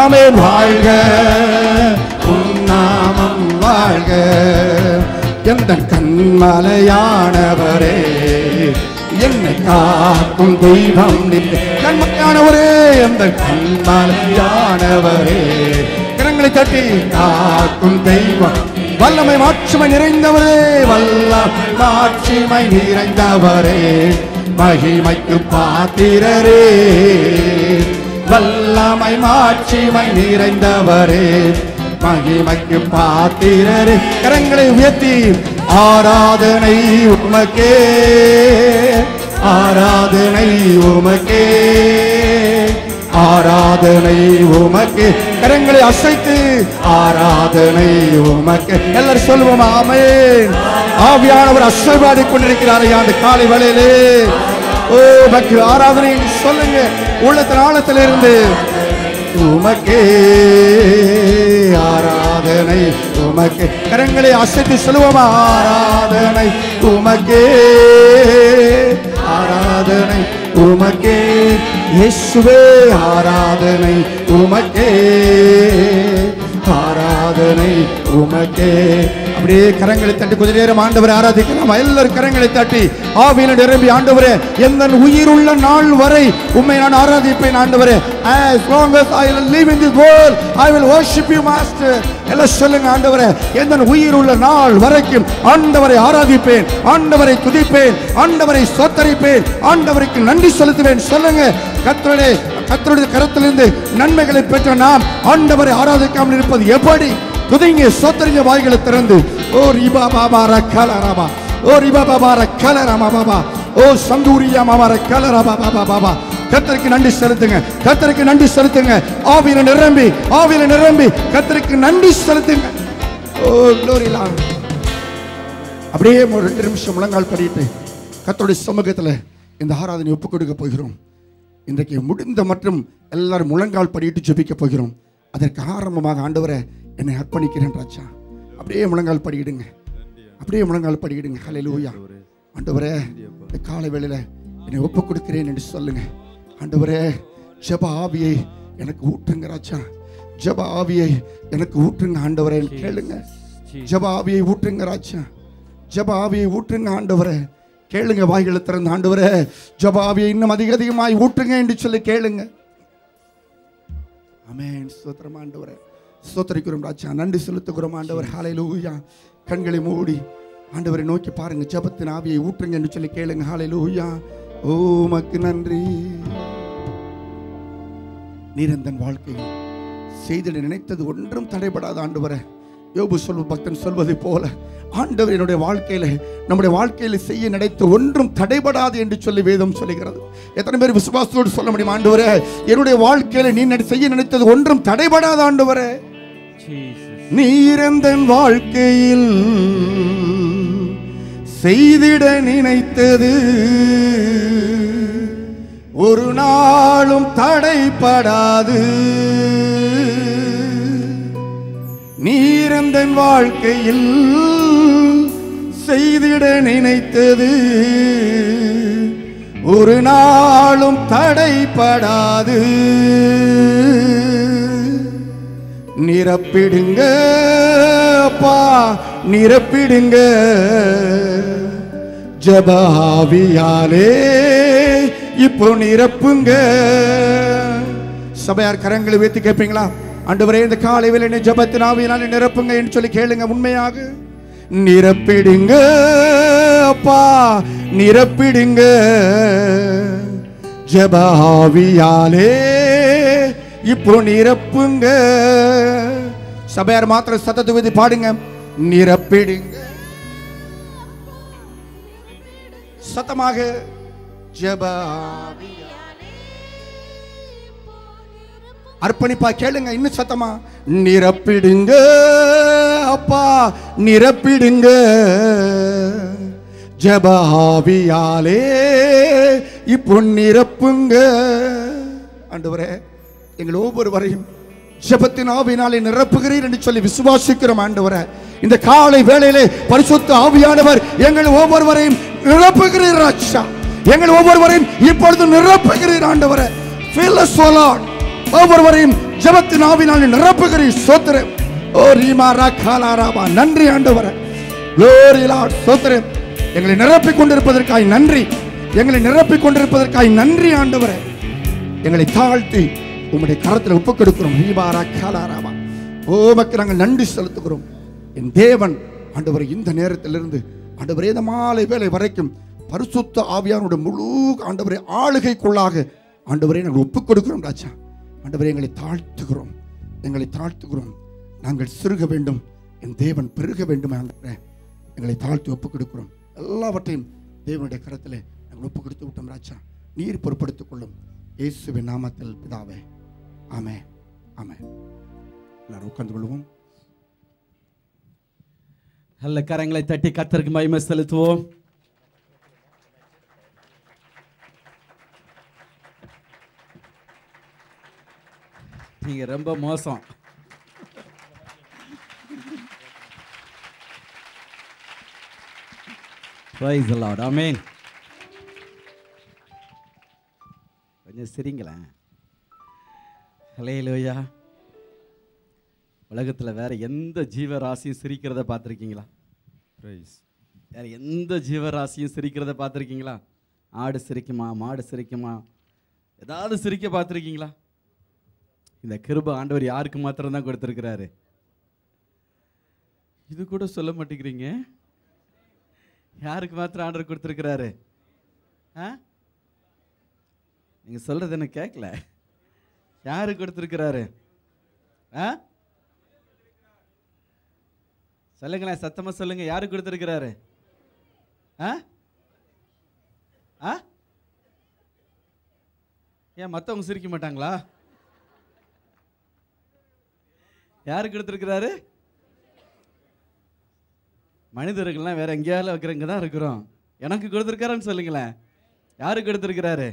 ஆமென் வாழ்க உம் நாமம் வாழ்க. எந்த கண்மலையானவரே என்னை காக்கும் தெய்வம் நின்று. கண்மலையானவரே எந்த கண்மலையானவரே கரங்களை தட்டி காக்கும் தெய்வம். வல்லமை மாட்சிமை நிறைந்தவரே வல்லமை மாட்சிமை நிறைந்தவரே மகிமைக்கு பாத்திரரே வல்லமை மாட்சிமை நிறைந்தவரே மகிமைக்கு பாத்திரரே. கரங்களை உயர்த்தி ஆராதனை உமக்கே ஆராதனை உமக்கே ஆராதனை உமக்கே. கரங்களை அசைத்து ஆராதனை உமக்கே. எல்லாரும் சொல்லுவோம் ஆமென். ஆவியானவர் அசைவாடி கொண்டிருக்கிறார் அந்த காலை வேளையிலே. ஓ பக்தி ஆராதனை சொல்லுங்க உள்ளத்தின் ஆழத்திலிருந்து. உமக்கே ஆராதனை உமக்கே. கரங்களை அசைத்து சொல்லுவோமா? ஆராதனை உமக்கே ஆராதனை உமக்கே இயேசுவே ஆராதனை உமக்கே ஆராதனை உமக்கே. அப்படியே கரங்களை தட்டி கொஞ்ச நேரம் ஆண்டவரை ஆராதிக்கலாம். எல்லாரும் கரங்களை தட்டி ஆவியில நிரம்பி ஆண்டவரே எந்த உயிருள்ள நாள் வரை உம்மை நான் ஆராதிப்பேன் ஆண்டவரே. as long as I live in this world I will worship you master. எல்லாம் சொல்லுங்க ஆண்டவரே எந்த உயிருள்ள நாள் வரைக்கும் ஆண்டவரை ஆராதிப்பேன் ஆண்டவரை துதிப்பேன் ஆண்டவரை ஸ்தோத்திரிப்பேன் ஆண்டவருக்கு நன்றி செலுத்துவேன். சொல்லுங்க கர்த்தருடைய கரத்திலிருந்து நன்மைகளை பெற்ற நாம் ஆண்டவரை ஆராதிக்காமல் இருப்பது எப்படி? துதிங்க ஸ்தோத்திரிங்க வாய்களை திறந்து. ஓ ரிபா பாபா ரக்கலரபா ஓ ரிபா பாபா ரக்கலரமா பாபா ஓ சந்தூரியா மாமா ரக்கலரபா பாபா பாபா. கர்த்தருக்கு நன்றி செலுத்துங்க கர்த்தருக்கு நன்றி செலுத்துங்க. ஆவியில நிரம்பி கர்த்தருக்கு நன்றி செலுத்துங்க. ஓ glory Lord. அப்படியே ஒரு 2 நிமிஷம் முழங்கால் படிட்டு கர்த்தருடைய சமூகத்தில் இந்த ஆராதனை ஒப்புக் கொடுக்க போகிறோம். இன்றைக்கு முடிந்த மற்றும் எல்லாரும் முழங்கால் படிட்டு ஜெபிக்க போகிறோம். அதற்கு ஆரம்பமாக ஆண்டவரே என்னை அர்ப்பணிக்கிறேன் ராஜா. அப்படியே முழங்கால் படிக்கிடுங்க, அப்படியே முழங்கால் படிக்கிடுங்க. ஹல்லேலூயா. ஆண்டவரே, இந்த காலை வேளையில என்னை ஒப்பு கொடுக்கிறேன் என்று சொல்லுங்க. ஆண்டவரே, ஜெப ஆவியை எனக்கு ஊற்றுங்க ராஜா. ஜெப ஆவியை எனக்கு ஊற்றுங்க ஆண்டவரே கேளுங்க. ஜெப ஆவியை ஊற்றுங்க ராஜா. ஜெப ஆவியை ஊற்றுங்க ஆண்டவரே கேளுங்க. வாய்களை திறந்து ஆண்டவரே ஜெப ஆவியை இன்னும் அதிகமாய் ஊற்றுங்க என்று சொல்லி கேளுங்க. ஆமென். ஸ்தோத்திரம் ஆண்டவரே. ஸ்தோத்திரிக்கிறோம் ராஜா. நன்றி செலுத்துகிறோம் ஆண்டவர். ஹல்லேலூயா. கண்களை மூடி ஆண்டவரை நோக்கி பாருங்க. ஜெபத்தின் ஆவியை ஊற்றுங்க என்று சொல்லி கேளுங்க. ஹல்லேலூயா. ஓ உமக்கு நன்றி. நீர் என் வாழ்க்கையில் செய்திட நினைத்தது ஒன்றும் தடைபடாத ஆண்டவரே. யோபு பக்தன் சொல்வதை போல ஆண்டவர் என்னுடைய வாழ்க்கையில நம்முடைய வாழ்க்கையில செய்ய நினைத்த ஒன்றும் தடைபடாது என்று சொல்லி வேதம் சொல்லுகிறது. எத்தனை பேர் விசுவாசத்தோடு சொல்ல முடியும்? ஆண்டவரே, என்னுடைய வாழ்க்கையில நீ செய்ய நினைத்தது ஒன்றும் தடைபடாத ஆண்டவரே. நீர் என் வாழ்க்கையில் செய்திட நினைத்தது ஒரு நாளும் தடைபடாது. நீர் என் வாழ்க்கையில் செய்திட நினைத்தது ஒரு நாளும் தடைபடாது. நிரப்பிடுங்க அப்பா, நிரப்பிடுங்க ஜெப ஆவியாலே இப்போ நிரப்புங்க. சபையார் கரங்களை உயர்த்தி கேட்பீங்களா? ஆண்டவரே, இந்த காலை வேளை ஜெபத்தின் ஆவியினாலே நிரப்புங்க என்று சொல்லி கேளுங்க. உண்மையாக நிரப்பிடுங்க அப்பா, நிரப்பிடுங்க ஜெப ஆவியாலே இப்போ நிரப்புங்க. சபையார் மாத்திர சத்தத்தை ஊதி பாடுங்க. நிரப்பிடுங்க சத்தமாக ஜெப ஆவியாலே. அர்ப்பணிப்பா கேளுங்க இன்னும் சத்தமா. நிரப்பிடுங்க அப்பா, நிரப்பிடுங்க ஜெப ஆவியாலே இப்போ நிரப்புங்க. ஆண்டவரே, எங்கள் ஒவ்வொருவரையும் ஜெபத்தின் ஆவியினாலே நிரப்புகிறீர் என்று சொல்லி விசுவாசிக்கிறோம். ஆண்டவரே, இந்த காலை வேளையிலே பரிசுத்த ஆவியானவர் எங்கள் ஒவ்வொருவரையும் நிரப்புகிறீர் ராஜா. எங்கள் ஒவ்வொருவரையும் இப்பொழுது நிரப்புகிறீர் ஆண்டவரே. fill us O Lord. ஒவ்வொருவரையும் ஜெபத்தின் ஆவியினாலே நிரப்புகிறீர். ஸ்தோத்திரம். ஓ ரீமா ரகாலாராபா. நன்றி ஆண்டவரே. glory Lord. ஸ்தோத்திரம். எங்களை நிரப்பிக் கொண்டிருப்பதற்காய் நன்றி. எங்களை நிரப்பிக் கொண்டிருப்பதற்காய் நன்றி ஆண்டவரே. எங்களை தாழ்த்தி உம்முடைய கரத்தில் ஒப்புக் கொடுக்கிறோம். ஓமக்கு நாங்கள் நன்றி செலுத்துகிறோம். என் தேவன் ஆண்டவரை இந்த நேரத்திலிருந்து ஆண்டவரே இந்த மாலை வேளை வரைக்கும் பரிசுத்த ஆவியானுடைய முழு ஆண்டவரை ஆளுகைக்குள்ளாக ஆண்டவரை நாங்கள் ஒப்புக் கொடுக்கிறோம் ராஜா. ஆண்டவரை எங்களை தாழ்த்துகிறோம், எங்களை தாழ்த்துகிறோம். நாங்கள் சிறுக வேண்டும், என் தேவன் பெருக வேண்டும். ஆண்டவரே, எங்களை தாழ்த்தி ஒப்புக் கொடுக்கிறோம். எல்லாவற்றையும் தேவனுடைய கரத்தில் நாங்கள் ஒப்புக் கொடுத்து விட்டோம் ராஜா. நீர் பொறுப்படுத்திக் கொள்ளும். இயேசுவின் நாமத்தில் பிதாவே, ஆமென், ஆமென். எல்லாரும் உட்கார்ந்து கொள்வோம். நல்ல கரங்களை தட்டி கர்த்தருக்கு மகிமை செலுத்துவோம். நீங்க ரொம்ப மோசம். Praise the Lord. Amen. கொஞ்சம் சிரிங்களேன். ஹல்லேலூயா. உலகத்தில் வேற எந்த ஜீவராசியும் சிரிக்கிறத பார்த்துருக்கீங்களா? வேற எந்த ஜீவராசியும் சிரிக்கிறத பார்த்துருக்கீங்களா? ஆடு சிரிக்குமா, மாடு சிரிக்குமா, ஏதாவது சிரிக்க பார்த்துருக்கீங்களா? இந்த கிருபை ஆண்டவர் யாருக்கு மாத்திரம்தான் கொடுத்துருக்கிறாரு. இது கூட சொல்ல மாட்டேங்கிறீங்க. யாருக்கு மாத்திரம் ஆண்டவர் கொடுத்துருக்கிறாரு? நீங்க சொல்றது எனக்கு கேட்கல. யாருக்கு கொடுத்துருக்கிறாரு? சொல்லுங்களேன், சத்தமா சொல்லுங்க. யாருக்கு கொடுத்துருக்கிறாரு? ஏன் மற்றவங்க சிரிக்க மாட்டாங்களா? யாருக்கு கொடுத்துருக்கிறாரு? மனிதர்கள்லாம் வேற எங்கேயாவது வைக்கிறவங்க தான் இருக்கிறோம். எனக்கு கொடுத்துருக்காருன்னு சொல்லுங்களேன். யாருக்கு கொடுத்துருக்கிறாரு?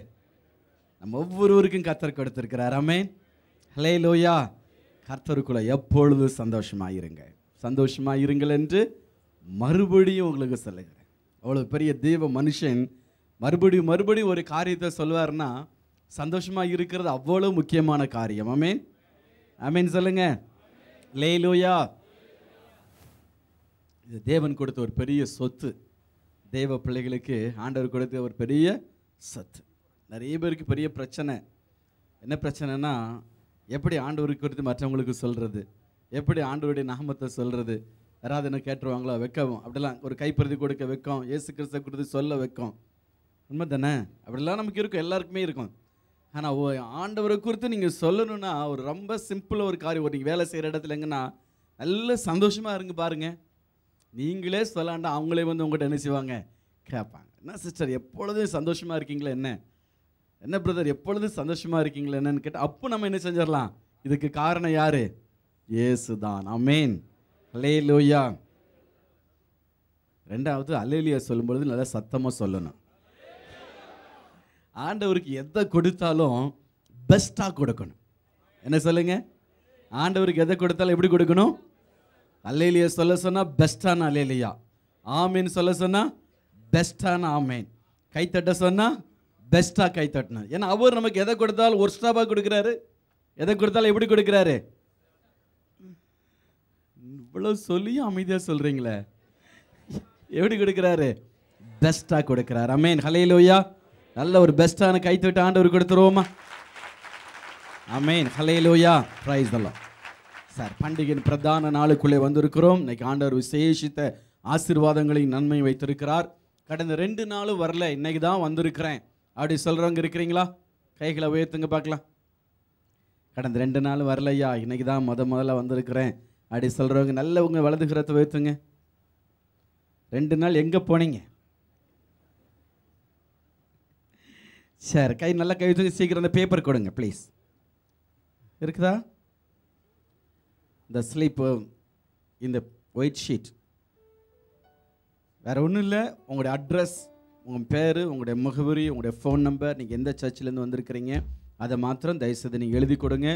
நம்ம ஒவ்வொருவருக்கும் கர்த்தர் கொடுத்துருக்கிறார். ஆமென். ஹல்லேலூயா. கர்த்தருக்குள்ள எப்பொழுதும் சந்தோஷமாயிருங்க, சந்தோஷமாயிருங்கள் என்று மறுபடியும் உங்களுக்கு சொல்லுகிறேன். அவ்வளோ பெரிய தேவ மனுஷன் மறுபடியும் ஒரு காரியத்தை சொல்வார்னா சந்தோஷமாக இருக்கிறது அவ்வளோ முக்கியமான காரியம். ஆமென், ஆமென் சொல்லுங்க. அல்லேலூயா. இது தேவன் கொடுத்த ஒரு பெரிய சொத்து. தேவ பிள்ளைகளுக்கு ஆண்டவர் கொடுத்த ஒரு பெரிய சொத்து. நிறைய பேருக்கு பெரிய பிரச்சனை. என்ன பிரச்சனைனா, எப்படி ஆண்டவருக்கு குறித்து மற்றவங்களுக்கு சொல்கிறது, எப்படி ஆண்டவருடைய நாமத்தை சொல்கிறது. யாராவது என்ன கேட்டுருவாங்களோ வைக்கவும், அப்படிலாம் ஒரு கைப்பிரதி கொடுக்க வைக்கும், இயேசு கிறிஸ்துவை குறித்து சொல்ல வைக்கும். உண்மை தானே? அப்படிலாம் நமக்கு இருக்கும், எல்லாருக்குமே இருக்கும். ஆனால் ஆண்டவரை குறித்து நீங்கள் சொல்லணும்னா ஒரு ரொம்ப சிம்பிளாக ஒரு காரியம். நீங்கள் வேலை செய்கிற இடத்துல எங்கன்னா நல்ல சந்தோஷமாக இருங்க பாருங்கள். நீங்களே சொல்லாண்டா அவங்களே வந்து உங்கள்கிட்ட என்ன செய்வாங்க, கேட்பாங்க. என்ன சிஸ்டர் எப்பொழுதும் சந்தோஷமாக இருக்கீங்களா, என்ன பிரதர் எப்பொழுதும் சந்தோஷமாக இருக்கீங்களா என்னன்னு கேட்டால் அப்போ நம்ம என்ன செஞ்சிடலாம், இதுக்கு காரணம் யார்? இயேசு தான். ஆமென், அல்லேலூயா. ரெண்டாவது அல்லேலூயா சொல்லும்பொழுது நல்லா சத்தமாக சொல்லணும். ஆண்டவருக்கு எதை கொடுத்தாலும் பெஸ்ட்டாக கொடுக்கணும். என்ன சொல்லுங்க? ஆண்டவருக்கு எதை கொடுத்தாலும் எப்படி கொடுக்கணும்? அல்லேலூயா சொல்ல சொன்னால் பெஸ்ட்டான அல்லேலூயா, ஆமேன் சொல்ல சொன்னால் பெஸ்ட்டான ஆமேன், கைத்தட்ட சொன்னால் பெஸ்ட்டாக கைத்தட்டணும். ஏன்னா அவர் நமக்கு எதை கொடுத்தாலும் ஒரு ஸ்டாப்பாக கொடுக்குறாரு. எதை கொடுத்தாலும் எப்படி கொடுக்குறாரு? இவ்வளோ சொல்லியும் அமைதியாக சொல்கிறீங்களே, எப்படி கொடுக்குறாரு? பெஸ்ட்டாக கொடுக்குறாரு. ஆமேன், ஹல்லேலூயா. நல்ல ஒரு பெஸ்ட்டான கைத்தட்ட ஆண்டவர் கொடுத்துருவோமா? ஆமேன், ஹல்லேலூயா, பிரைஸ் தி லார்ட். சார், பண்டிகையின் பிரதான நாளுக்குள்ளே வந்திருக்கிறோம். இன்னைக்கு ஆண்டவர் விசேஷித்த ஆசீர்வாதங்களையும் நன்மை வைத்திருக்கிறார். கடந்த 2 நாளும் வரல, இன்னைக்கு தான் வந்திருக்கிறேன் அப்படி சொல்கிறவங்க இருக்கிறீங்களா? கைகளை உயர்த்துங்க பார்க்கலாம். கடந்த 2 நாள் வரலையா, இன்னைக்கு தான் முதல்ல வந்திருக்கிறேன் அப்படி சொல்கிறவங்க நல்லவங்க வலதுகிறத உயர்த்துங்க. 2 நாள் எங்கே போனீங்க? சரி, கை நல்லா கை வச்சு சீக்கிரம் அந்த பேப்பர் கொடுங்க ப்ளீஸ். இருக்குதா? இந்த ஸ்லீப்பு, இந்த ஒயிட் ஷீட், வேறு ஒன்றும் இல்லை. உங்களுடைய அட்ரஸ், உங்கள் பேர், உங்களுடைய முகவரி, உங்களுடைய ஃபோன் நம்பர், நீங்கள் எந்த சர்ச்சிலேருந்து வந்திருக்கிறீங்க அதை மாத்திரம் தயவுசெய்து நீங்கள் எழுதி கொடுங்க.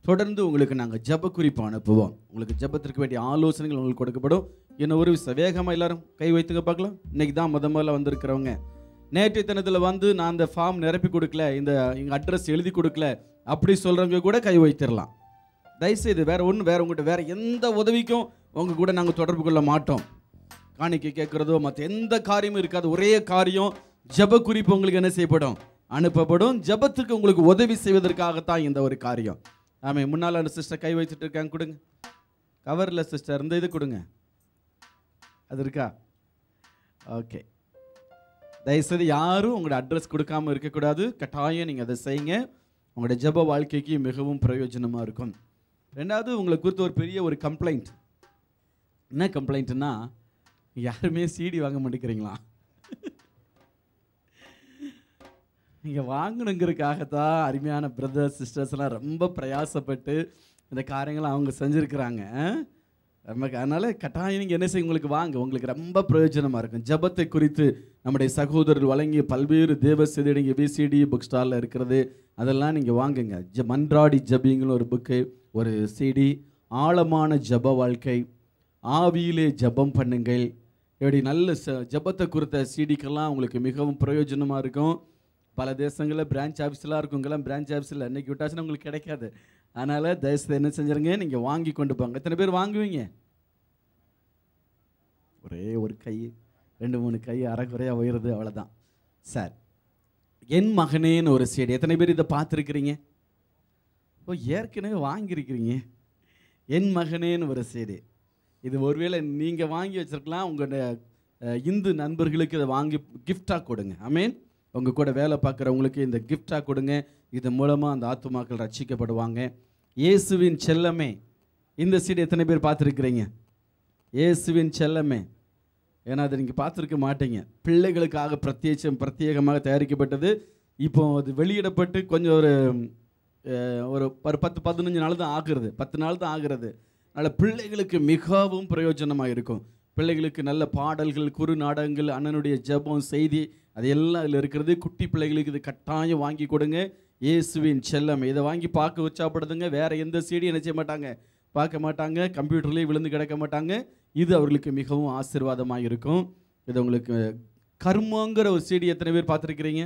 தொடர்ந்து உங்களுக்கு நாங்கள் ஜெப குறிப்பு அனுப்புவோம். உங்களுக்கு ஜெபத்திற்கு வேண்டிய ஆலோசனைகள் உங்களுக்கு கொடுக்கப்படும். இன்னும் ஒரு விஷயம், வேகமாக எல்லாரும் கை வைத்துங்க பார்க்கலாம். இன்றைக்கி தான் முதல்ல வந்திருக்கிறவங்க, நேற்றைய தினத்தில் வந்து நான் அந்த ஃபார்ம் நிரப்பி கொடுக்கல, எங்கள் அட்ரஸ் எழுதி கொடுக்கல அப்படி சொல்கிறவங்க கூட கை வைத்திடலாம். தயவுசெய்து வேறு உங்கள்கிட்ட வேறு எந்த உதவிக்கும் உங்கள் கூட நாங்கள் தொடர்பு கொள்ள மாட்டோம். காணிக்கை கேட்குறதோ மற்ற எந்த காரியமும் இருக்காது. ஒரே காரியம், ஜெப குறிப்பு உங்களுக்கு என்ன செய்யப்படும், அனுப்பப்படும். ஜெபத்துக்கு உங்களுக்கு உதவி செய்வதற்காகத்தான் இந்த ஒரு காரியம். ஆமாம், முன்னால் அந்த சிஸ்டர் கை வச்சுட்டு இருக்காங்க, கொடுங்க. கவரில் சிஸ்டர் இந்த இது கொடுங்க, அது இருக்கா? ஓகே. தயவுசெய்து யாரும் உங்களோட அட்ரஸ் கொடுக்காமல் இருக்கக்கூடாது. கட்டாயம் நீங்கள் அதை செய்யுங்க. உங்களோட ஜெப வாழ்க்கைக்கு மிகவும் பிரயோஜனமாக இருக்கும். ரெண்டாவது, உங்களை குறித்து ஒரு பெரிய ஒரு கம்ப்ளைண்ட். என்ன கம்ப்ளைண்ட்னா, யாருமே சிடி வாங்க மாட்டேங்கிறீங்களா? நீங்கள் வாங்கணுங்கிறதுக்காகத்தான் அருமையான பிரதர்ஸ் சிஸ்டர்ஸ்லாம் ரொம்ப பிரயாசப்பட்டு இந்த காரியங்களை அவங்க செஞ்சுருக்கிறாங்க. நமக்கு அதனால் கட்டாயம் நீங்கள் என்ன செய்ய, உங்களுக்கு வாங்க, உங்களுக்கு ரொம்ப பிரயோஜனமாக இருக்கும். ஜெபத்தை குறித்து நம்முடைய சகோதரர் வழங்கிய பல்வேறு தேவ செய்தியடங்கிய விசிடி புக் ஸ்டாலில் இருக்கிறது, அதெல்லாம் நீங்கள் வாங்குங்க. மன்றாடி ஜபிங்களும் ஒரு புக்கு, ஒரு சிடி, ஆழமான ஜப வாழ்க்கை, ஆவியிலே ஜபம் பண்ணுங்கள், இப்படி நல்ல ஜபத்தை குறித்த சிடிக்கெல்லாம் உங்களுக்கு மிகவும் பிரயோஜனமாக இருக்கும். பல தேசங்களில் பிரான்ச் ஆஃபீஸ்லாம் இருக்கும், இங்கெல்லாம் பிரான்ச் ஆஃபீஸில் இன்றைக்கி விட்டாச்சுன்னா உங்களுக்கு கிடைக்காது. அதனால் தயவுசெய்து என்ன செஞ்சுருங்க, நீங்கள் வாங்கி கொண்டு போங்க. எத்தனை பேர் வாங்குவீங்க? ஒரே ஒரு கை, 2-3 கை அரைக்குறையாக உயருது, அவ்வளோதான். சார், என் மகனேன்னு ஒரு சிடி, எத்தனை பேர் இதை பார்த்துருக்கிறீங்க? ஓ, ஏற்கனவே வாங்கியிருக்கிறீங்க. என் மகனேன்னு ஒரு சிடி, இது ஒருவேளை நீங்கள் வாங்கி வச்சுருக்கலாம். உங்களுடைய இந்து நண்பர்களுக்கு இதை வாங்கி கிஃப்டாக கொடுங்க. ஆமீன். உங்கள் கூட வேலை பார்க்குறவங்களுக்கு இந்த கிஃப்டாக கொடுங்க. இது மூலமாக அந்த ஆத்துமாக்கள் ரட்சிக்கப்படுவாங்க. இயேசுவின் செல்லமே, இந்த சிடி எத்தனை பேர் பார்த்துருக்கிறீங்க? இயேசுவின் செல்லமே, ஏன்னா அதை நீங்கள் பார்த்துருக்க மாட்டீங்க. பிள்ளைகளுக்காக பிரத்யேகமாக தயாரிக்கப்பட்டது. இப்போ அது வெளியிடப்பட்டு கொஞ்சம் ஒரு 10-15 நாள் தான் ஆகுறது, 10 நாள் தான் ஆகிறது. அதனால் பிள்ளைகளுக்கு மிகவும் பிரயோஜனமாக இருக்கும். பிள்ளைகளுக்கு நல்ல பாடல்கள், குறு நாடகங்கள், அண்ணனுடைய ஜெபம், செய்தி, அது எல்லாம் அதில் இருக்கிறது. குட்டி பிள்ளைகளுக்கு இது கட்டாயம் வாங்கி கொடுங்க. இயேசுவின் செல்லம். இதை வாங்கி பார்க்க உற்சாகப்படுத்துங்க. வேறு எந்த சீடி என்ன செய்ய மாட்டாங்க, பார்க்க மாட்டாங்க. கம்ப்யூட்டர்லேயே விழுந்து கிடக்க மாட்டாங்க. இது அவர்களுக்கு மிகவும் ஆசீர்வாதமாக இருக்கும். இது உங்களுக்கு கர்மங்கிற ஒரு சீடி எத்தனை பேர் பார்த்துருக்கிறீங்க?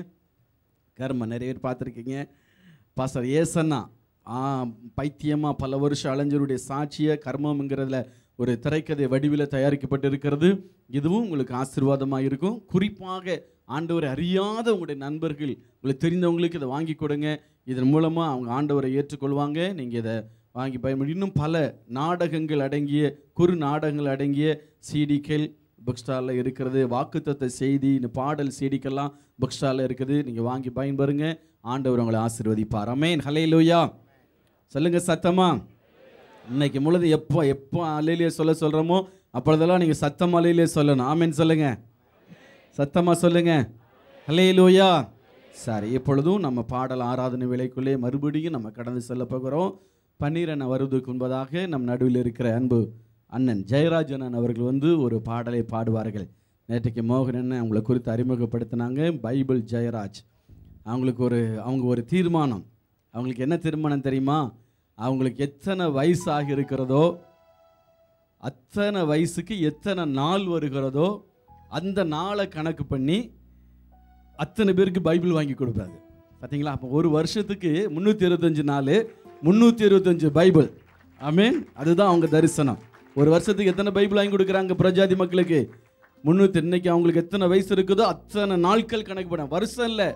கர்மம் நிறைய பேர் பார்த்துருக்கீங்க. பாஸ்டர் ஏசன்னா பைத்தியமாக பல வருஷம் அலைஞருடைய சாட்சியை கர்மம்ங்கிறதுல ஒரு திரைக்கதை வடிவில் தயாரிக்கப்பட்டு இருக்கிறது. இதுவும் உங்களுக்கு ஆசீர்வாதமாக இருக்கும். குறிப்பாக ஆண்டவரை அறியாத உங்களுடைய நண்பர்கள், உங்களுக்கு தெரிந்தவங்களுக்கு இதை வாங்கி கொடுங்க. இதன் மூலமாக அவங்க ஆண்டவரை ஏற்றுக்கொள்வாங்க. நீங்கள் இதை வாங்கி பயன்படுத்தி இன்னும் பல நாடகங்கள் அடங்கிய குறு நாடகங்கள் அடங்கிய சீடிக்கள் புக் ஸ்டாலில் இருக்கிறது. வாக்குத்தத்த செய்தி, இந்த பாடல் சீடிக்கெல்லாம் புக் ஸ்டாலில் இருக்குது. நீங்கள் வாங்கி பயன்பெறுங்க. ஆண்டவர் உங்களை ஆசீர்வதிப்பார். ஆமென். ஹல்லேலூயா. சொல்லுங்க சத்தமா. இன்னைக்கு முழுது எப்போ அல்லேலூயா சொல்கிறோமோ அப்பொழுதெல்லாம் நீங்கள் சத்தம் அல்லேலூயா சொல்லணும். ஆமென் சொல்லுங்க, சத்தமாக சொல்லுங்க. ஹல்லேலூயா. சரி, இப்பொழுதும் நம்ம பாடல் ஆராதனை வேளைக்குள்ளே மறுபடியும் நம்ம கடந்து செல்ல போகிறோம். 12 வருவதற்கு முன்பதாக நம் நடுவில் இருக்கிற அன்பு அண்ணன் ஜெயராஜன் அவர்கள் ஒரு பாடலை பாடுவார்கள். நேற்றைக்கு மோகன் அண்ணன் அவங்களை குறித்து அறிமுகப்படுத்தினாங்க. பைபிள் ஜெயராஜ் அவங்க ஒரு தீர்மானம். அவங்களுக்கு என்ன தீர்மானம் தெரியுமா? அவங்களுக்கு எத்தனை வயசு ஆகி இருக்கிறதோ அத்தனை வயசுக்கு எத்தனை நாள் வருகிறதோ அந்த நாளை கணக்கு பண்ணி அத்தனை பேருக்கு பைபிள் வாங்கி கொடுப்பாரு. பார்த்தீங்களா? அப்போ ஒரு வருஷத்துக்கு 325 நாள் 325 பைபிள். ஆமென். அதுதான் அவங்க தரிசனம். ஒரு வருஷத்துக்கு எத்தனை பைபிள் வாங்கி கொடுக்குறாங்க பிரஜாதி மக்களுக்கு? 300. இன்னைக்கு அவங்களுக்கு எத்தனை வயசு இருக்குதோ அத்தனை நாட்கள் கணக்கு பண்ண, வருஷம் இல்லை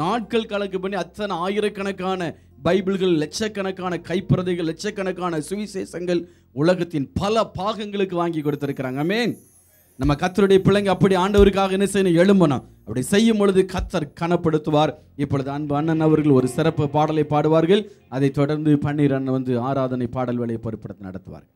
நாட்கள் கணக்கு பண்ணி அத்தனை ஆயிரக்கணக்கான பைபிள்கள், லட்சக்கணக்கான கைப்பிரதிகள், லட்சக்கணக்கான சுவிசேஷங்கள் உலகத்தின் பல பாகங்களுக்கு வாங்கி கொடுத்திருக்கிறாங்க. ஆமென். நம்ம கர்த்தருடைய பிள்ளைங்க அப்படி ஆண்டவருக்காக என்ன செய்யணும்? எழும்பணும். அப்படி செய்யும் பொழுது கர்த்தர் கனப்படுத்துவார். இப்பொழுது அன்பு அண்ணன் அவர்கள் ஒரு சிறப்பு பாடலை பாடுவார்கள். அதை தொடர்ந்து 12 ஆராதனை பாடல் வேலையை பொறுப்படுத்தி நடத்துவார்கள்.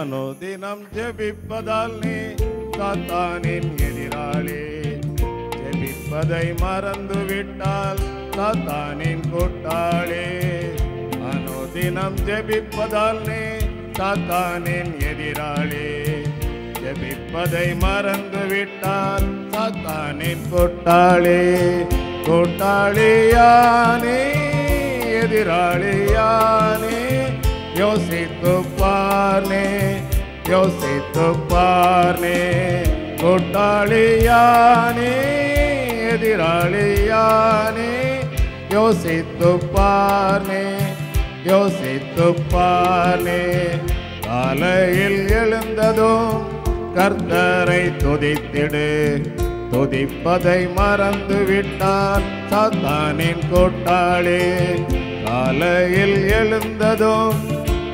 அனுதினம் ஜெபிப்பதால் நீ சாத்தானின் எதிராளி. ஜெபிப்பதை மறந்து விட்டால் சாத்தானின் கூட்டாளி. அனுதினம் ஜெபிப்பதால் நீ சாத்தானின் எதிராளி. ஜெபிப்பதை மறந்து விட்டால் சாத்தானின் கூட்டாளி. கூட்டாளியானே எதிராளியானே யோசித்து பார்னே, யோசித்து பார்னே. கூட்டாளியானே எதிராளியானே யோசித்து பார்னே, யோசித்து பார்னே. காலையில் எழுந்ததும் கர்த்தரை துதித்திடு. துதிப்பதை மறந்து விட்டால் சாத்தானின் கூட்டாளி. காலையில் எழுந்ததும்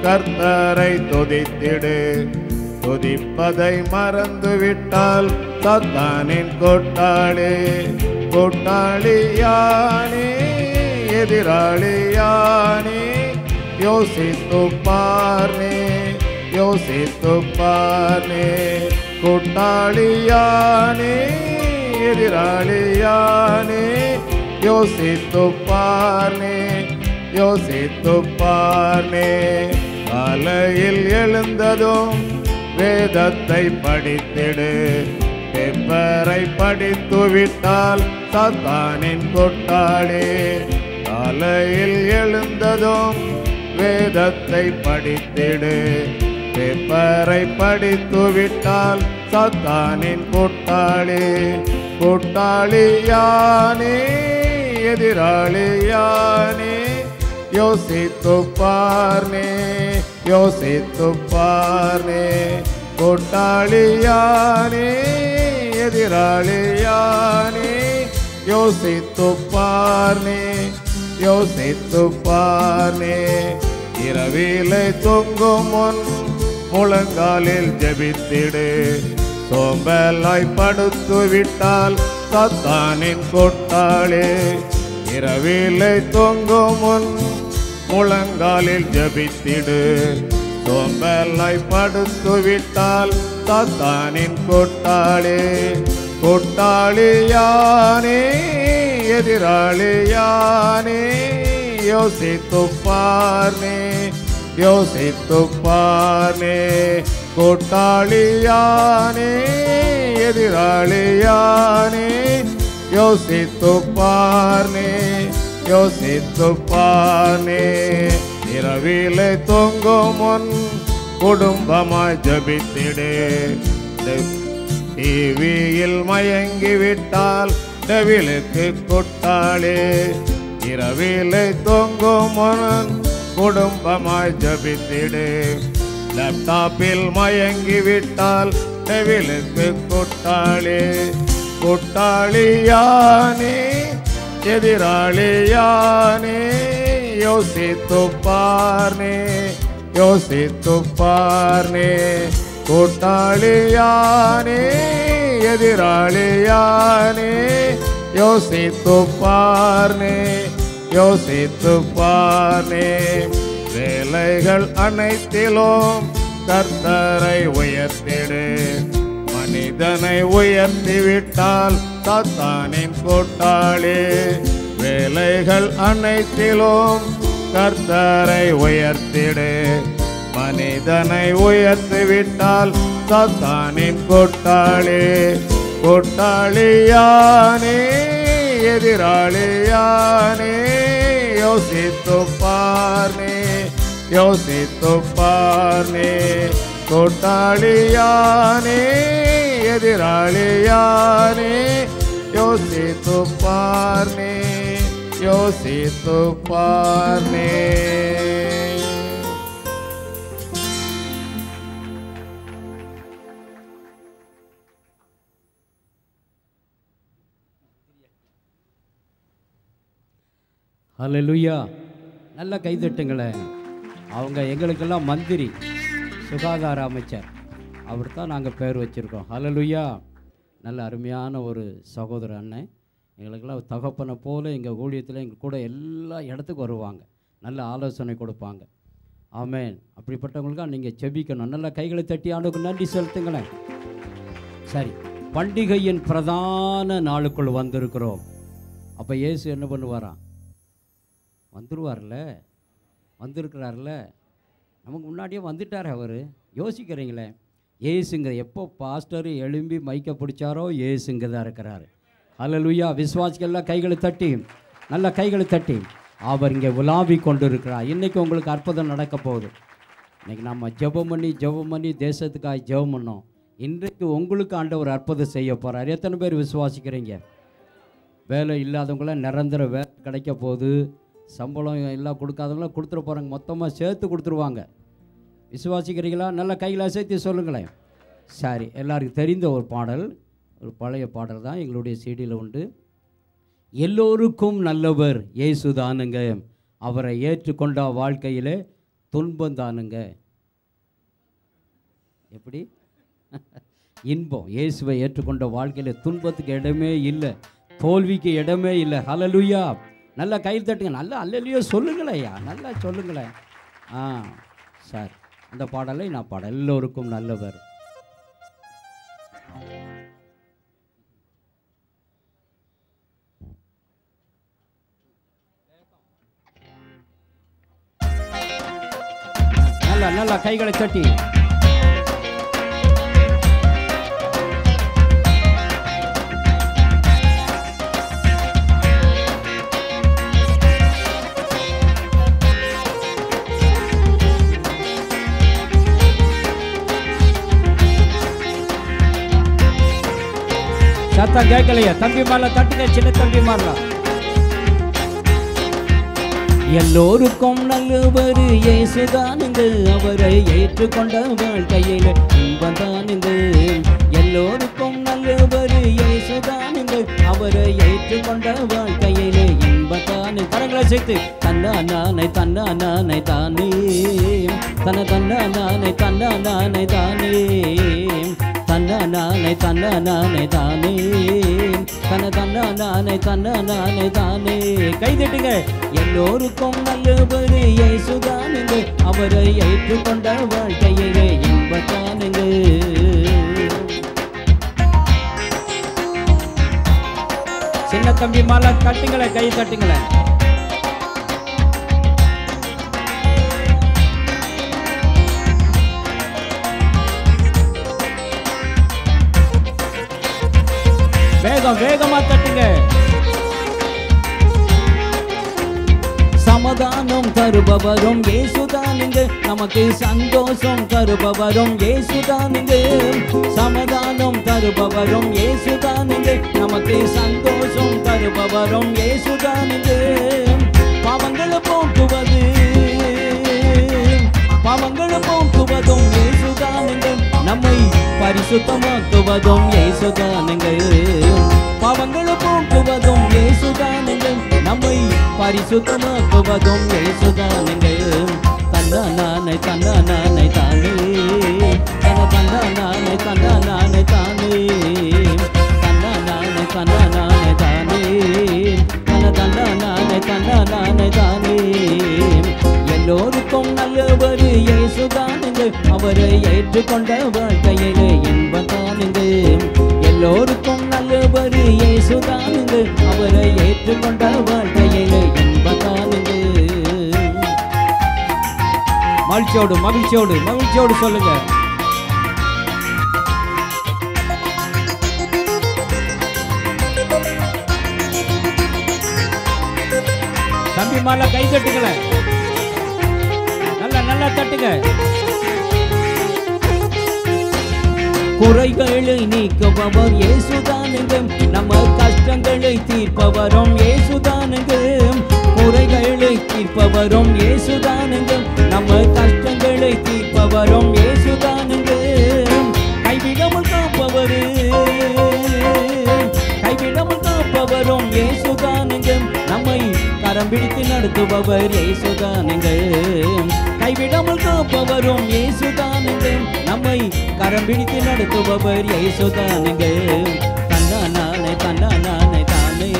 கர்த்தரை துதித்திடு. துதிப்பதை மறந்து விட்டால் சாத்தானின் கூட்டாளி. கூட்டாளியானே எதிராளியானே யோசித்து பார்னே, யோசித்து பார்னே. கூட்டாளியானே எதிராளியானே யோசித்து பார்னே, யோசித்து பார்னே. காலையில் எழுந்ததும் வேதத்தை படித்திடு. பேப்பரை படித்து விட்டால் சாத்தானின் கூட்டாளி. காலையில் எழுந்ததும் வேதத்தை படித்திடு. பேப்பரை படித்து விட்டால் சாத்தானின் கூட்டாளி. கூட்டாளியானே எதிராளியானே யோசித்து பார்னே, யோசித்து பார்னே. கூட்டாளியானே எதிராளியானே யோசித்து பார்னே, யோசித்து பார்னே. இரவிலே தூங்கும் முன் முழங்காலில் ஜெபித்திடு. சோம்பலாய் படுத்து விட்டால் சாத்தானின் கூட்டாளி. இரவிலே தூங்கும் முன் முழங்காலில் ஜெபித்திடு. சோம்பலை படுத்து விட்டால் சாத்தானின் கூட்டாளி கூட்டாளியானே எதிராளியானே யோசித்துப் பார்னே யோசித்துப் பார்னே கூட்டாளியானே எதிராளியானே யோசித்துப் பார்னே யோசித்துப் பார்னே இரவிலே தொங்கும் முன் குடும்பமாய் ஜபித்திடே டிவியில் மயங்கி விட்டால் டெவிலுக்கு கொட்டாளே இரவிலே தொங்கும் முன் குடும்பமாய் ஜபித்திடே லேப்டாப்பில் மயங்கி விட்டால் டெவிலுக்கு கொட்டாளே கொட்டாளியானே எதிராளியானே யோசித்துப் பார்னே யோசித்துப் பார்னே கூட்டாளியானே எதிராளியானே யோசித்துப் பார்னே யோசித்துப் பார்னே வேலைகள் அனைத்திலும் கர்த்தரை உயர்த்திடு மனிதனை உயர்த்திவிட்டால் சாத்தானின் கூட்டாளி வேலைகள் அனைத்திலும் கர்த்தரை உயர்த்திடு மனிதனை உயர்த்திவிட்டால் சாத்தானின் கூட்டாளி கூட்டாளியானே எதிராளியானே யோசித்துப் பார்னே யோசித்துப் பார்னே கூட்டாளியானே எதிராளியானே யோசித்துப் பார்னே யோசித்துப் பார்னே. ஹல்லேலூயா. நல்ல கைதட்டுங்களேன். அவங்க எங்களுக்கெல்லாம் மந்திரி, சுகாதார அமைச்சர், அவர் தான் நாங்கள் பேர் வச்சுருக்கோம். ஹல்லேலூயா. நல்ல அருமையான ஒரு சகோதர அண்ணன். எங்களுக்கெல்லாம் தகப்பனை போல் எங்கள் ஊழியத்தில் எங்கள் கூட எல்லா இடத்துக்கும் வருவாங்க, நல்ல ஆலோசனை கொடுப்பாங்க. ஆமேன். அப்படிப்பட்டவங்களுக்காக நீங்கள் செபிக்கணும். நல்ல கைகளை தட்டி ஆண்டுக்கு நன்றி செலுத்துங்களேன். சரி, பண்டிகையின் பிரதான நாளுக்குள் வந்திருக்கிறோம். அப்போ இயேசு என்ன பண்ணுவாராம்? வந்துடுவார்ல, வந்திருக்கிறார்ல, நமக்கு முன்னாடியே வந்துட்டார் அவர். யோசிக்கிறீங்களே, இயேசுங்க எப்போ பாஸ்டர் எழும்பி மைக்க பிடிச்சாரோ இயேசுங்க தான் இருக்கிறார். ஹல்லேலூயா. விசுவாசிகள்லாம் கைகளை தட்டி, நல்ல கைகளை தட்டி, அவர் இங்கே உலாவி கொண்டு இருக்கிறார். இன்றைக்கி உங்களுக்கு அற்புதம் நடக்க போகுது. இன்றைக்கி நம்ம ஜெபம் பண்ணி தேசத்துக்காக ஜெபம் பண்ணோம். இன்றைக்கு உங்களுக்கு ஆண்டவர் அற்புதம் செய்ய போகிறார். எத்தனை பேர் விசுவாசிக்கிறீங்க? வேலை இல்லாதவங்களாம் நிரந்தர வேலை கிடைக்க போகுது. சம்பளம் எல்லாம் கொடுக்காதவங்களாம் கொடுத்துட போகிறாங்க, மொத்தமாக சேர்த்து கொடுத்துருவாங்க. விசுவாசிக்கிறீங்களா? நல்ல கையில் சேர்த்து சொல்லுங்களேன். சரி, எல்லாருக்கும் தெரிந்த ஒரு பாடல், ஒரு பழைய பாடல் தான், எங்களுடைய சீடியில் உண்டு. எல்லோருக்கும் நல்லவர் இயேசு தானுங்க, அவரை ஏற்றுக்கொண்ட வாழ்க்கையில் துன்பம் தானுங்க. எப்படி? இன்பம். இயேசுவை ஏற்றுக்கொண்ட வாழ்க்கையில் துன்பத்துக்கு இடமே இல்லை, தோல்விக்கு இடமே இல்லை. ஹல்லேலூயா. நல்லா கையில் தட்டுங்க. நல்லா அல்லேலூயா சொல்லுங்களேயா, நல்லா சொல்லுங்களேன். சார், அந்த பாடலை நான் பாட. எல்லோருக்கும் நல்லவர். நல்லா நல்லா கைகளை தட்டி. சத்தம் கேட்கலையா? தம்பி மாறலாம் தட்டுங்க, சின்ன தம்பி மாறலாம். எல்லோருக்கும் நல்லவர் இயேசுதானுங்க, அவரை ஏற்றுக்கொண்ட வாழ்க்கையில் இன்பம் தானுங்க. எல்லோருக்கும் நல்லவர் இயேசுதானுங்க, அவரை ஏற்றுக்கொண்ட வாழ்க்கையில் இன்பம் தானு. கரங்களை சேர்த்து தன்னா நானை தானே, தன்ன தன்னா நானை தானே, தன்னா நானை தானே, தன்ன தன்னா நானை தானே. கைதட்டுங்க. எல்லோருக்கும் நல்லவர் இயேசுதானுங்க, அவரை ஏற்றுக்கொண்ட வாழ்க்கையிலே இன்பத்தானுங்க. சின்ன தம்பி மாலை தட்டுங்களேன், கை தட்டுங்களேன். வேகமா தட்டுங்க. சமாதானம் தருபவரும் இயேசுதானுங்க, நமக்கு சந்தோஷம் தருபவரும் இயேசுதானுங்க. சமாதானம் தருபவரும் இயேசுதானுங்க, நமக்கு சந்தோஷம் தருபவரும் இயேசுதானுங்க. பாவங்களை போக்குவது போக்குவதும் இயேசுதானுங்க, நம்மை பரிசுத்தமாக்குவதும் இயேசுதானுங்க. பாவங்களை போக்குவதும் இயேசுதானுங்க, நம்மை பரிசுத்தமாக்குவதும் இயேசுதானுங்க. தன்னானே தன்னானே தானே, தன்னானே தன்னானே தானே, தன்னானே தன்னானே தானே, தன்னானே தன்னானே தானே. எல்லோருக்கும் நல்லவர் இயேசுதானுங்க, அவரை ஏற்றுக்கொண்ட வாழ்க்கையிலே இன்பத்தானுங்க. எல்லோருக்கும் நல்லவர் இயேசுதானுங்க, அவரை ஏற்றுக்கொண்ட வாழ்க்கையிலே இன்பத்தானுங்க. மகிழ்ச்சியோடு மகிழ்ச்சியோடு மகிழ்ச்சியோடு சொல்லுங்க. தம்பி மாலை கை தட்டுங்கள, நல்லா தட்டுங்க. குறைகளை நீக்குபவர் இயேசுதானுங்க, நம்ம கஷ்டங்களை தீர்ப்பவரும் இயேசுதானுங்க. குறைகளை தீர்ப்பவரும் இயேசுதானுங்க, நம்ம கஷ்டங்களை தீர்ப்பவரும் இயேசுதானுங்க. கைவிடாமல் காப்பவரு காப்பவரும் இயேசுதானுங்க, நம்மை கரம் பிடித்து நடத்துபவர் இயேசுதானுங்க. கைவிடாமல் காப்பவரும் இயேசுதானுங்க, நம்மை கரம் பிடித்து நடத்துபவர் இயேசுதானுங்க. தன்னானே தன்னானே தானே,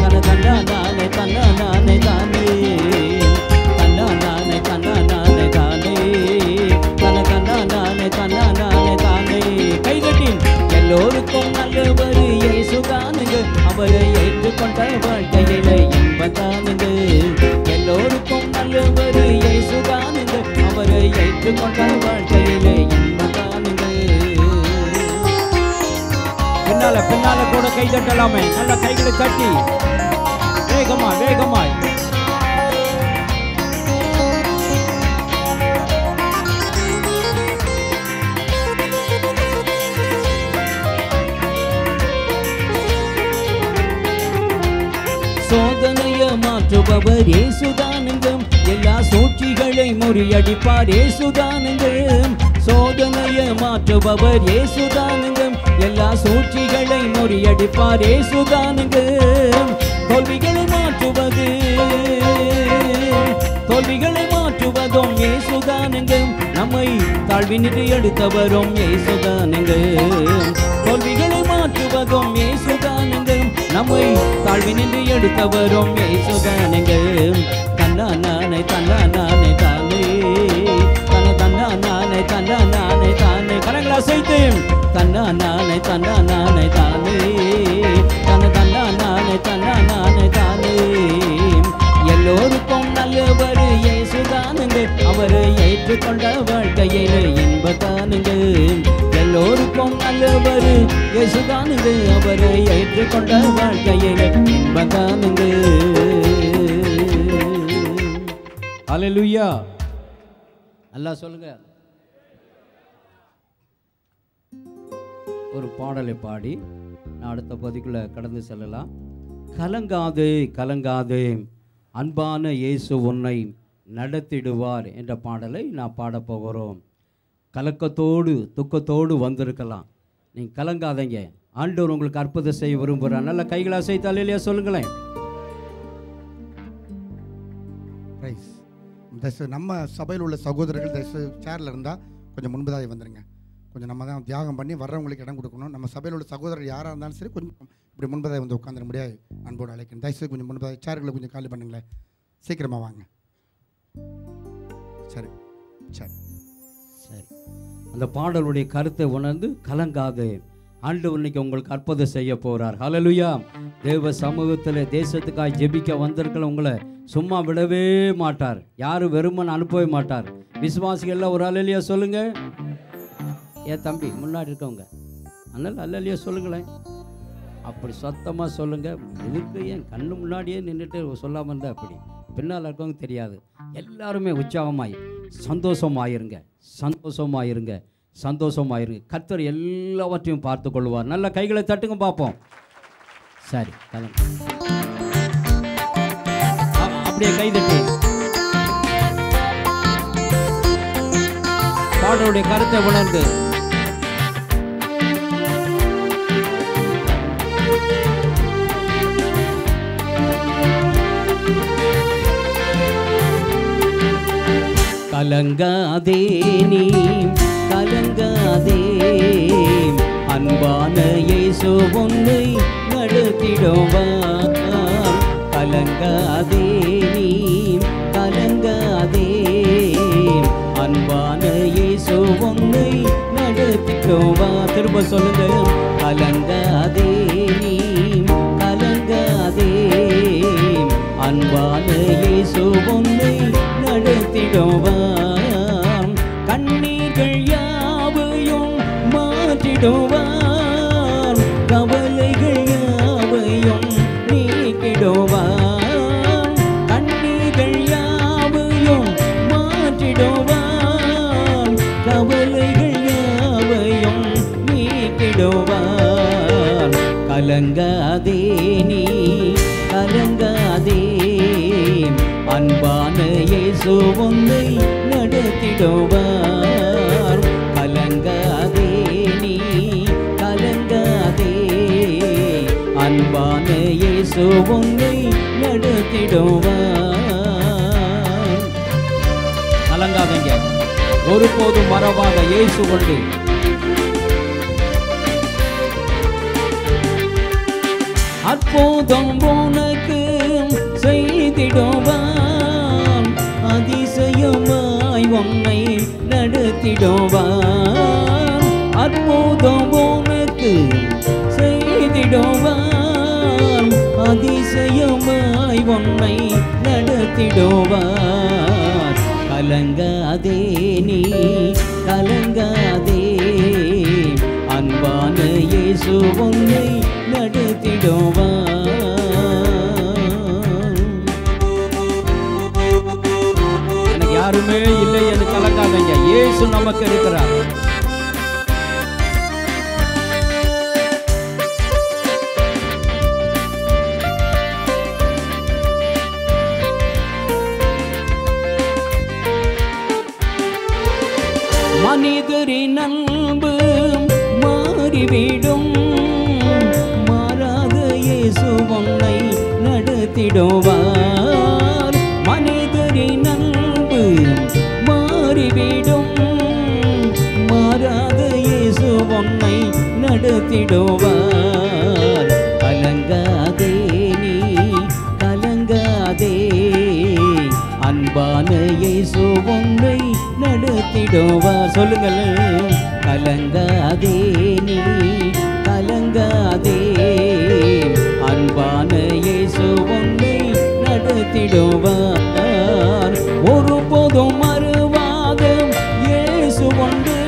தன்னானே தன்னானே தானே, தன்னானே தன்னானே தானே, தன்னானே தன்னானே தானே. கைதட்டி எல்லோருக்கும் நல்லவர் இயேசுதானுங்க, அவரை ஏற்றுக்கொண்ட வாழ்க்கையிலே இன்பத்தானுங்க. எல்லோருக்கும் நல்லவர் இயேசுதானுங்க, அவரை ஏற்றுக்கொண்ட வாழ்க்கையிலே இன்பத்தானுங்க. பின்னால கூட கை தட்டலாமே, நல்ல கைகளை தட்டி வேகமாய் சோதனைய மாற்றுபவர் இயேசுதானுங்க, எல்லா சூழ்ச்சிகளை முறியடிப்பார் இயேசுதானுங்க. சோதனைய மாற்றுபவர் இயேசுதானுங்க, எல்லா சூழ்ச்சிகளை முறியடிப்பார் இயேசுதானுங்க. தோல்விகளை மாற்றுவதும் இயேசுதானுங்க, நம்மை தாழ்வினிட்டு எடுத்தவரும் இயேசுதானுங்க. தோல்விகளை மாற்றுவதும் இயேசுதானுங்க, நம்மை தாழ்வினிட்டு எடுத்தவரும் இயேசுதானுங்க. தன்னானே தன்னானே தானே, தன்னானே தன்னானே தானே. கரங்களை அசைத்து தன்னானே தன்னானே தானே, தன்னானே தன்னானே தானே. எல்லோருக்கும் நல்லவர் இயேசுதானுங்க, அவரை ஏற்றுக்கொண்ட வாழ்க்கையிலே இன்பத்தானுங்க. எல்லோருக்கும் நல்லவர் இயேசுதானுங்க, அவரை ஏற்றுக்கொண்ட வாழ்க்கையிலே இன்பத்தானுங்க. ஹல்லேலூயா. நல்லா சொல்லுங்க. ஒரு பாடலை பாடி நான் அடுத்த பகுதிக்குள்ள கடந்து செல்லலாம். கலங்காதே கலங்காதே, அன்பான இயேசு உன்னை நடத்திடுவார் என்ற பாடலை நான் பாடப் போகிறோம். கலக்கத்தோடு துக்கத்தோடு வந்திருக்கலாம், நீங்கள் கலங்காதீங்க, ஆண்டவர் உங்களுக்கு அற்புதம் செய்ய விரும்புகிறார். நல்ல கைகளை அசைத்தால் இல்லையா சொல்லுங்களேன். நம்ம சபையில் உள்ள சகோதரர்கள் சேர்ல இருந்தால் கொஞ்சம் முன்பதாக வந்துடுங்க. கொஞ்சம் நம்ம தான் தியாகம் பண்ணி வர்றவங்களுக்கு இடம் கொடுக்கணும். நம்ம சபையில் உள்ள சகோதரர் யாராக இருந்தாலும் சரி கொஞ்சம் இப்படி முன்பதை வந்து உட்காந்துட முடியாது. அன்போடு அழைக்கணும். தயவுசெய்து கொஞ்சம் முன்பதை சேர்களை கொஞ்சம் காலி பண்ணுங்களேன். சீக்கிரமாக வாங்க. சரி சரி சரி. அந்த பாடலுடைய கருத்தை உணர்ந்து கலங்காது. ஆண்டவர் இன்னைக்கு உங்களுக்கு அற்புதம் செய்ய போகிறார். ஹல்லேலூயா. தேவ சமூகத்தில் தேசத்துக்காக ஜெபிக்க வந்திருக்கிற உங்களை சும்மா விடவே மாட்டார். யாரும் வெறுமன் அனுப்பவே மாட்டார். விசுவாசிகள்லாம் ஒரு ஹல்லேலூயா சொல்லுங்க. ஏன் தம்பி முன்னாடி இருக்கவங்க அதனால் ஹல்லேலூயா சொல்லுங்களேன். அப்படி சத்தமாக சொல்லுங்கள். எதுக்கு என் கண்ணு முன்னாடியே நின்றுட்டு சொல்லாமல் இருந்தால் அப்படி பின்னால் இருக்கவங்க தெரியாது. எல்லாருமே உற்சாகமாய் சந்தோஷமாயிருங்க, சந்தோஷமாயிருங்க, சந்தோஷமாயிருங்க. கர்த்தர் எல்லாவற்றையும் பார்த்து கொள்வார். நல்ல கைகளை தட்டுங்க பார்ப்போம். சரி கலங்க. அப்படியே கை தட்டி பாடலுடைய கருத்தை உணர்ந்து கலங்காதே நீ கலங்காதே, அன்பான இயேசு உன்னை நடத்திடுவார். கலங்காதே நீ கலங்காதே, அன்பான இயேசு உன்னை நடத்திடுவார். திரும்ப சொல்லுங்க. கலங்காதே நீ கலங்காதே, அன்பான இயேசு உன்னை நடத்திடுவார். கண்ணீர்கள் யாவையும் மாற்றிடுவார், கவலைகள் யாவையும் நீக்கிடுவார். கண்ணீர்கள் யாவையும் மாற்றிடுவார், கவலைகள் யாவையும் நீக்கிடுவார். கலங்காதே நீ கலங்காதே, அன்பான இயேசு உன்னை நடத்திடுவார். கலங்காதே நீ கலங்காதே, அன்பான இயேசு உன்னை நடத்திடுவார். கலங்காதீங்க. ஒருபோதும் மறவாத இயேசு உண்டு. அற்புதம் உனக்கு செய்திடுவான், அதிசயமாய் உன்னை நடத்திடுவான். அற்புதம் உனக்கு செய்திடுவான், அதிசயமாய் உன்னை நடத்திடுவார். கலங்காதே நீ கலங்காதே, அன்பான இயேசு உன்னை நடத்திடுவார். எனக்கு யாருமே இல்லை என்று கலங்காதீங்க. இயேசு நமக்கு இருக்கிறார். மனிதரின் அன்பு மாறிவிடும், மாறாத இயேசு உன்னை நடத்திடுவார். மனிதரின் அன்பு மாறிவிடும், மாறாத இயேசு உன்னை நடத்திடுவார். கலங்காதே நீ கலங்காதே, அன்பான இயேசு உன்னை நடத்திடுவார். சொல்லுங்கள். கலங்காதே நீ கலங்காதே, அன்பான இயேசு உன்னை நடத்திடுவார். ஒருபோதும் மறுவாத இயேசு உண்டு,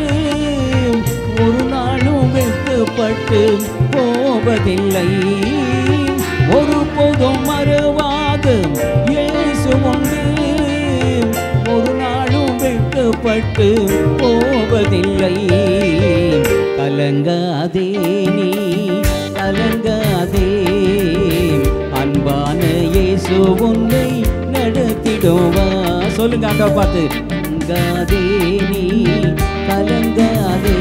ஒரு நாளும் வெட்கப்பட்டு போவதில்லை. ஒருபோதும் மறுவாத இயேசு உண்டு, ஒரு நாளும் வெட்கப்பட்டு போவதில்லை. கலங்காதே நீ கலங்காதே, அன்பான இயேசு உன்னை நடத்திடுவார். சொல்லுங்க ஆண்டவரை பார்த்து. கலங்காதே நீ கலங்காதே,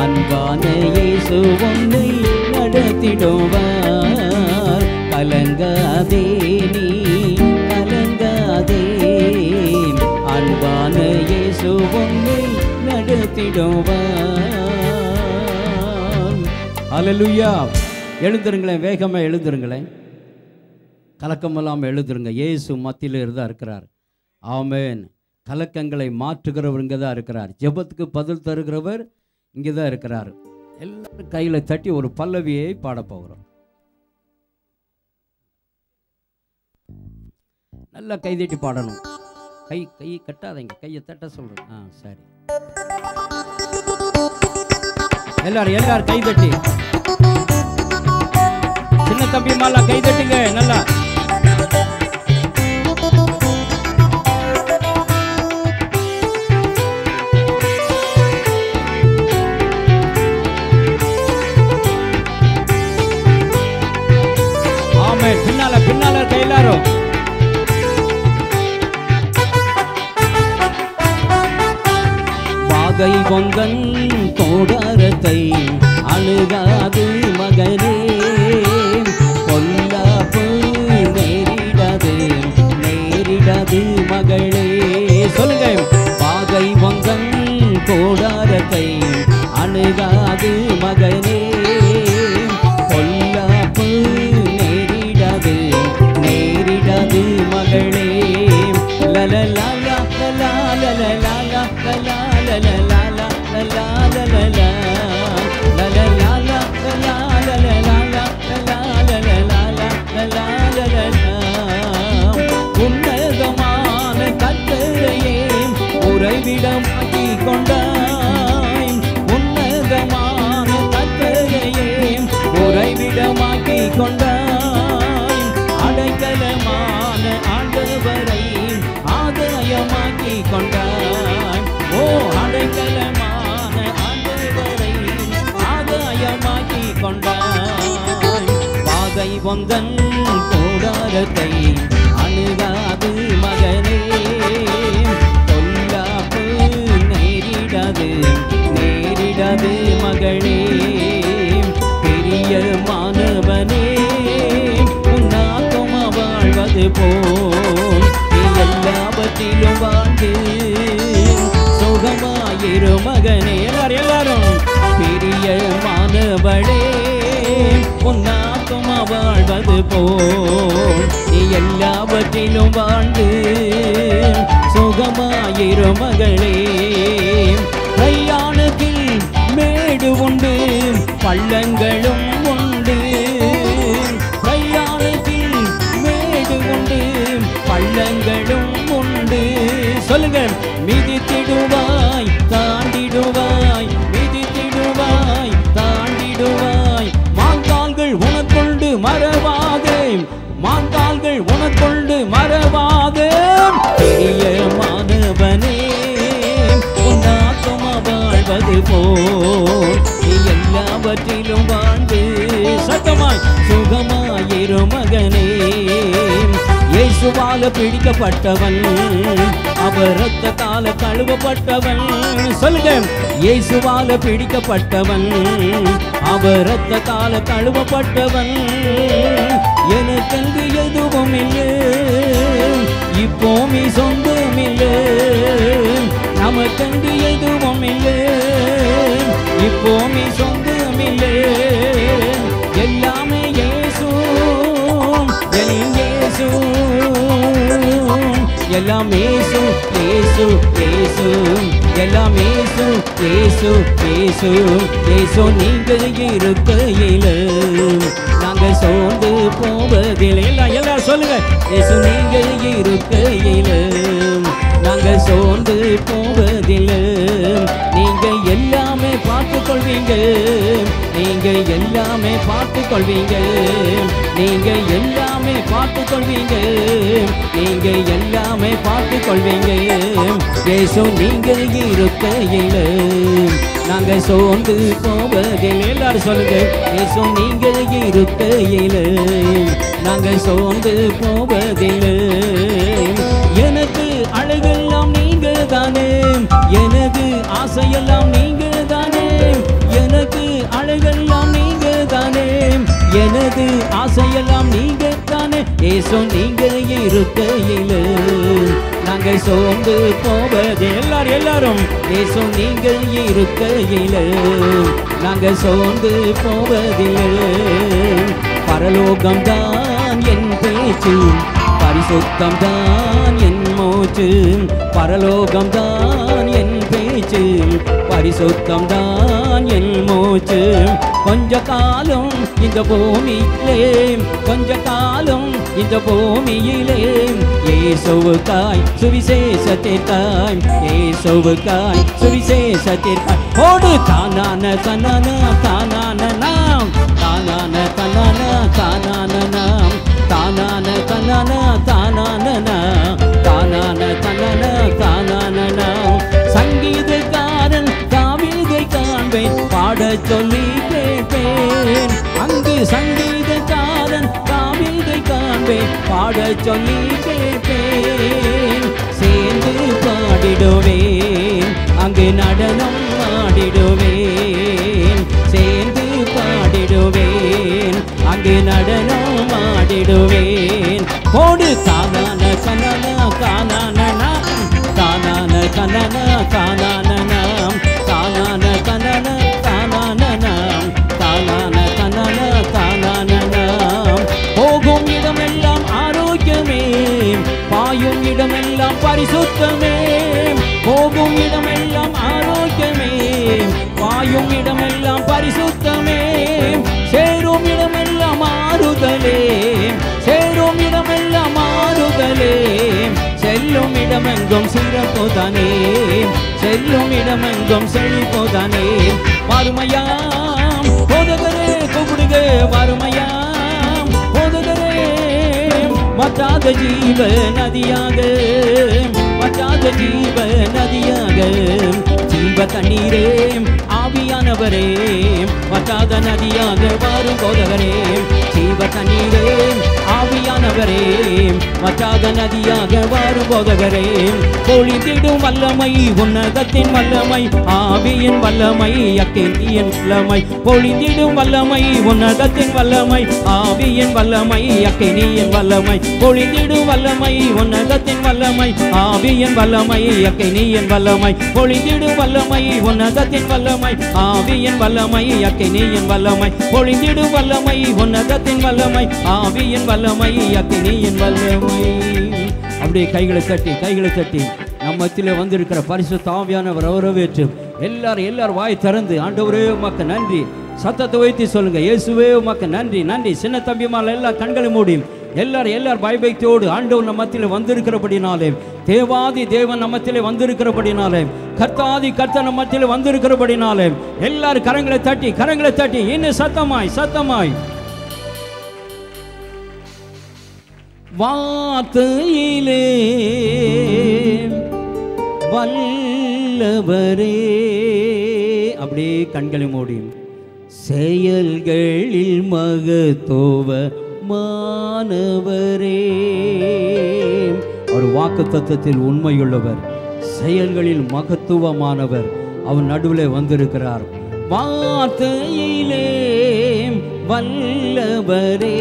அன்பான இயேசு உன்னை நடத்திடுவார். கலங்காதே நீ கலங்காதே, அன்பான இயேசு உன்னை நடத்திடுவார். ஹல்லேலூயா. எழுந்திருங்களேன், வேகமாக எழுந்திருங்களேன், கலக்கமெல்லாம் எழுந்திருங்க. இயேசு மத்தியில் தான் இருக்கிறார். ஆமென். கலக்கங்களை மாற்றுகிறவர் இங்கே தான் இருக்கிறார். ஜெபத்துக்கு பதில் தருகிறவர் இங்கே தான் இருக்கிறார். எல்லாரும் கையில் தட்டி ஒரு பல்லவியை பாட போகிறோம். நல்லா கை தட்டி பாடணும். கை கட்டாதீங்க, கையை தட்ட சொல்றேன். சரி, எல்லாரும் கை தட்டி, சின்ன தம்பி மாலா கை தட்டுங்க நல்லா. ஆமென். பின்னால கை எல்லாரும். வாகை கொங்கன் கோடாரத்தை அணுகாது மகனே, பொல்லாப்பு நேரிடாது மகளே. சொல்லுங்க. வாகை கொங்கன் கோடாரத்தை அணுகாது மகனே, பொல்லாப்பு நேரிடாது மகளே. லலலா லலலா லலலா உன்னதமான கர்த்தரையே உறைவிடமாக்கி கொண்டாய், உன்னதமான கர்த்தரையே உறைவிடமாக்கி கொண்டாய், அடைக்கலமான ஆண்டவரை ஆதாயமாக்கி கொண்டாய். ஓ, அடைக்கலமான ஆண்டவரை ஆதாயமாக்கி கொண்டாய். வாகை கொங்கன் கோடாரத்தை அணுகாது மகனே, பொல்லாப்பு நேரிடாது மகளே. பெரிய மாணவனே, உன்னாத்மா வாழ்வது போல் நீ எல்லாவற்றிலும் வாழ்ந்து சுகமாயிரு மகனே. எல்லாரும் பெரிய மாணவனே, உன்னாத்மா வாழ்வது போல் நீ எல்லாவற்றிலும் வாழ்ந்து சுகமாயிரு மகளே. பிரயாணத்தில் மேடு உண்டு, பள்ளங்களும் உண்டு, பிரயாணத்தில் மேடு உண்டு, பள்ளங்களும் உண்டு. சொல்லுங்க. மிதித்திடுவாய் தாண்டிடுவாய், மிதித்திடுவாய் தாண்டிடுவாய், மாங்கால்கள் உனக்கொண்டு மறவாதே, மாங்கால்கள் உனக்கொண்டு மறவாதே. பெரிய மாணவனே, உன்னாத்மா வாழ்வது போல் நீ எல்லாவற்றிலும் வாழ்ந்து சத்தமாய் சுகமாயிரு மகனே. இயேசுவால பிடிக்கப்பட்டவன், அவர் இரத்தத்தால கழுவப்பட்டவன். சொல்லுங்க. இயேசுவால பிடிக்கப்பட்டவன், அவர் இரத்தத்தால கழுவப்பட்டவன். எனக்கென்று எதுவும் இல்லை, இப்போ நீ சொந்தம் இல்லை, நமக்கென்று எதுவும் இல்லை, இப்போ நீ சொந்தம் இல்லை. எல்லாமே இயேசு, இயேசு, எல்லாம் இயேசு, இயேசு, இயேசு, எல்லாம் இயேசு, இயேசு, இயேசு, இயேசு. நீங்க இருக்கையில நாங்க சோர்ந்து போவதில்லை. எல்லாரும் சொல்லுங்க. இயேசு நீங்க இருக்கையில நாங்க சோர்ந்து போவதில்லை. நீங்க எல்லாமே பார்த்துக் கொள்வீங்க, நீங்க எல்லாமே பார்த்துக் கொள்வீங்க, நீங்க எல்லாமே பார்த்துக் கொள்வீங்க, நீங்க எல்லாமே பார்த்துக் கொள்வீங்க. இயேசு நீங்க இருக்கையில நாங்க சோர்ந்து போவதில்லை. எல்லாரும் சொல்லுங்க. இயேசு நீங்க இருக்கையில நாங்க சோர்ந்து போவதில்லை. எனக்கு அழகெல்லாம் நீங்க தானே, எனது ஆசையெல்லாம் நீங்க தானே, எனக்கு அழகெல்லாம் நீங்க தானே, எனது ஆசையெல்லாம் நீங்க தானே. இயேசு நீங்க இருக்கையில நாங்கள் சோர்ந்து போவது எல்லாரும் இயேசு நீங்கள் இருக்கையிலே நாங்கள் சோர்ந்து போவதில்லை. பரலோகம் தான் என் பேச்சு, பரிசுத்தம் தான் என் மூச்சு. பரலோகம் தான் என் பேச்சு, பரிசுத்தம் தான் என் மூச்சு. கொஞ்ச காலம் இந்த பூமியிலே, கொஞ்ச காலம் இந்த பூமியிலே இயேசுவுக்காய் சுவிசேஷத்திற்காய், இயேசுவுக்காய் சுவிசேஷத்திற்காய். ஓடு தானான தனான தானான நாம், தானான தனான தானான நாம், தானான தனான தானான நாம், தானான தனான தானான நாம். சங்கீதக்காரன் தாவீதை காண்பேன், பாடச் சொல்லி கேட்பேன். அங்கு சங்கீதக்காரன் தாவீதை காண்பேன், பாடச் சொல்லி கேட்பேன். சேர்ந்து பாடிடுவேன், அங்கு நடனம் ஆடிடுவேன். சேர்ந்து பாடிடுவேன், அங்கு நடனம் ஆடிடுவேன். போடு தானான கனன கானான நாம், தானான கனன கானான நாம், தானான கனன கானான நாம், தானான கனன கானான நாம். போகும் இடமெல்லாம் ஆரோக்கியமே, பாயும் இடமெல்லாம் பரிசுத்தமே. போகும் இடமெல்லாம் ஆரோக்கியமே, பாயும் இடமெல்லாம் பரிசுத்தமே. சேரும் இடமெல்லாம் ஆறுதலே, சேரும் இடமெல்லாம் ஆறுதலே. செல்லும் இடமெங்கும் சிறப்புதானே, செல்லும் இடமெங்கும் செழிப்புதானே. வறுமையாம் போதகரே கூப்பிடுங்க, வறுமையாம் போதகரே. வற்றாத ஜீவ நதியாக, வற்றாத ஜீவ நதியாக. ஜீவ தண்ணீரே ஆவியானவரே, வற்றாத நதியாக வரும் போதகரே. ஜீவ தண்ணீரே ஆவியானவரே, வற்றாத நதியாக வரும் போதகரே. பொழிந்திடும் வல்லமை உன்னதத்தின் வல்லமை, ஆவியின் வல்லமை அக்கினியின் வல்லமை. பொழிந்திடும் வல்லமை உன்னதத்தின் வல்லமை, ஆவியின் வல்லமை அக்கினியின் வல்லமை. பொழிந்திடும் வல்லமை உன்னதத்தின் வல்லமை, ஆவியின் வல்லமை அக்கினியின் வல்லமை. பொழிந்திடும் வல்லமை உன்னதத்தின் வல்லமை, ஆவியின் வல்லமை அக்கினியின் வல்லமை. பொழிந்திடும் வல்லமை உன்னதத்தின் வல்லமை, ஆவியின் வல்லமை அக்கினியின் வல்லமை. அப்படியே கைகளை தட்டி, கைகளை தட்டி நம்மத்திலே வந்திருக்கிற பரிசுத்த ஆவியானவர் வரவேற்று எல்லாரும் வாய் திறந்து ஆண்டவரே உமக்கு நன்றி சத்தத்தை உயர்த்தி சொல்லுங்க. இயேசுவே உமக்கு நன்றி நன்றி. சின்ன தம்பிமால் எல்லா கண்களை மூடி எல்லாரும் பயபக்தியோடு ஆண்டவர் நம்மத்திலே வந்திருக்கிறபடினாலே, தேவாதி தேவன் நம்மத்திலே வந்திருக்கிறபடினாலே, கர்த்தாதி கர்த்தர் நம்மத்திலே வந்திருக்கிறபடினாலே எல்லாரும் கரங்களை தட்டி இன்னும் சத்தமாய் வார்த்தையிலே வல்லவரே. அப்படியே கண்களை மூடி செயல்களில் மகத்துவ மானவரே. ஒரு வாக்கு தத்தத்தில் உண்மையுள்ளவர், செயல்களில் மகத்துவமானவர். அவர் நடுவில் வந்திருக்கிறார். வார்த்தையிலே வல்லவரே,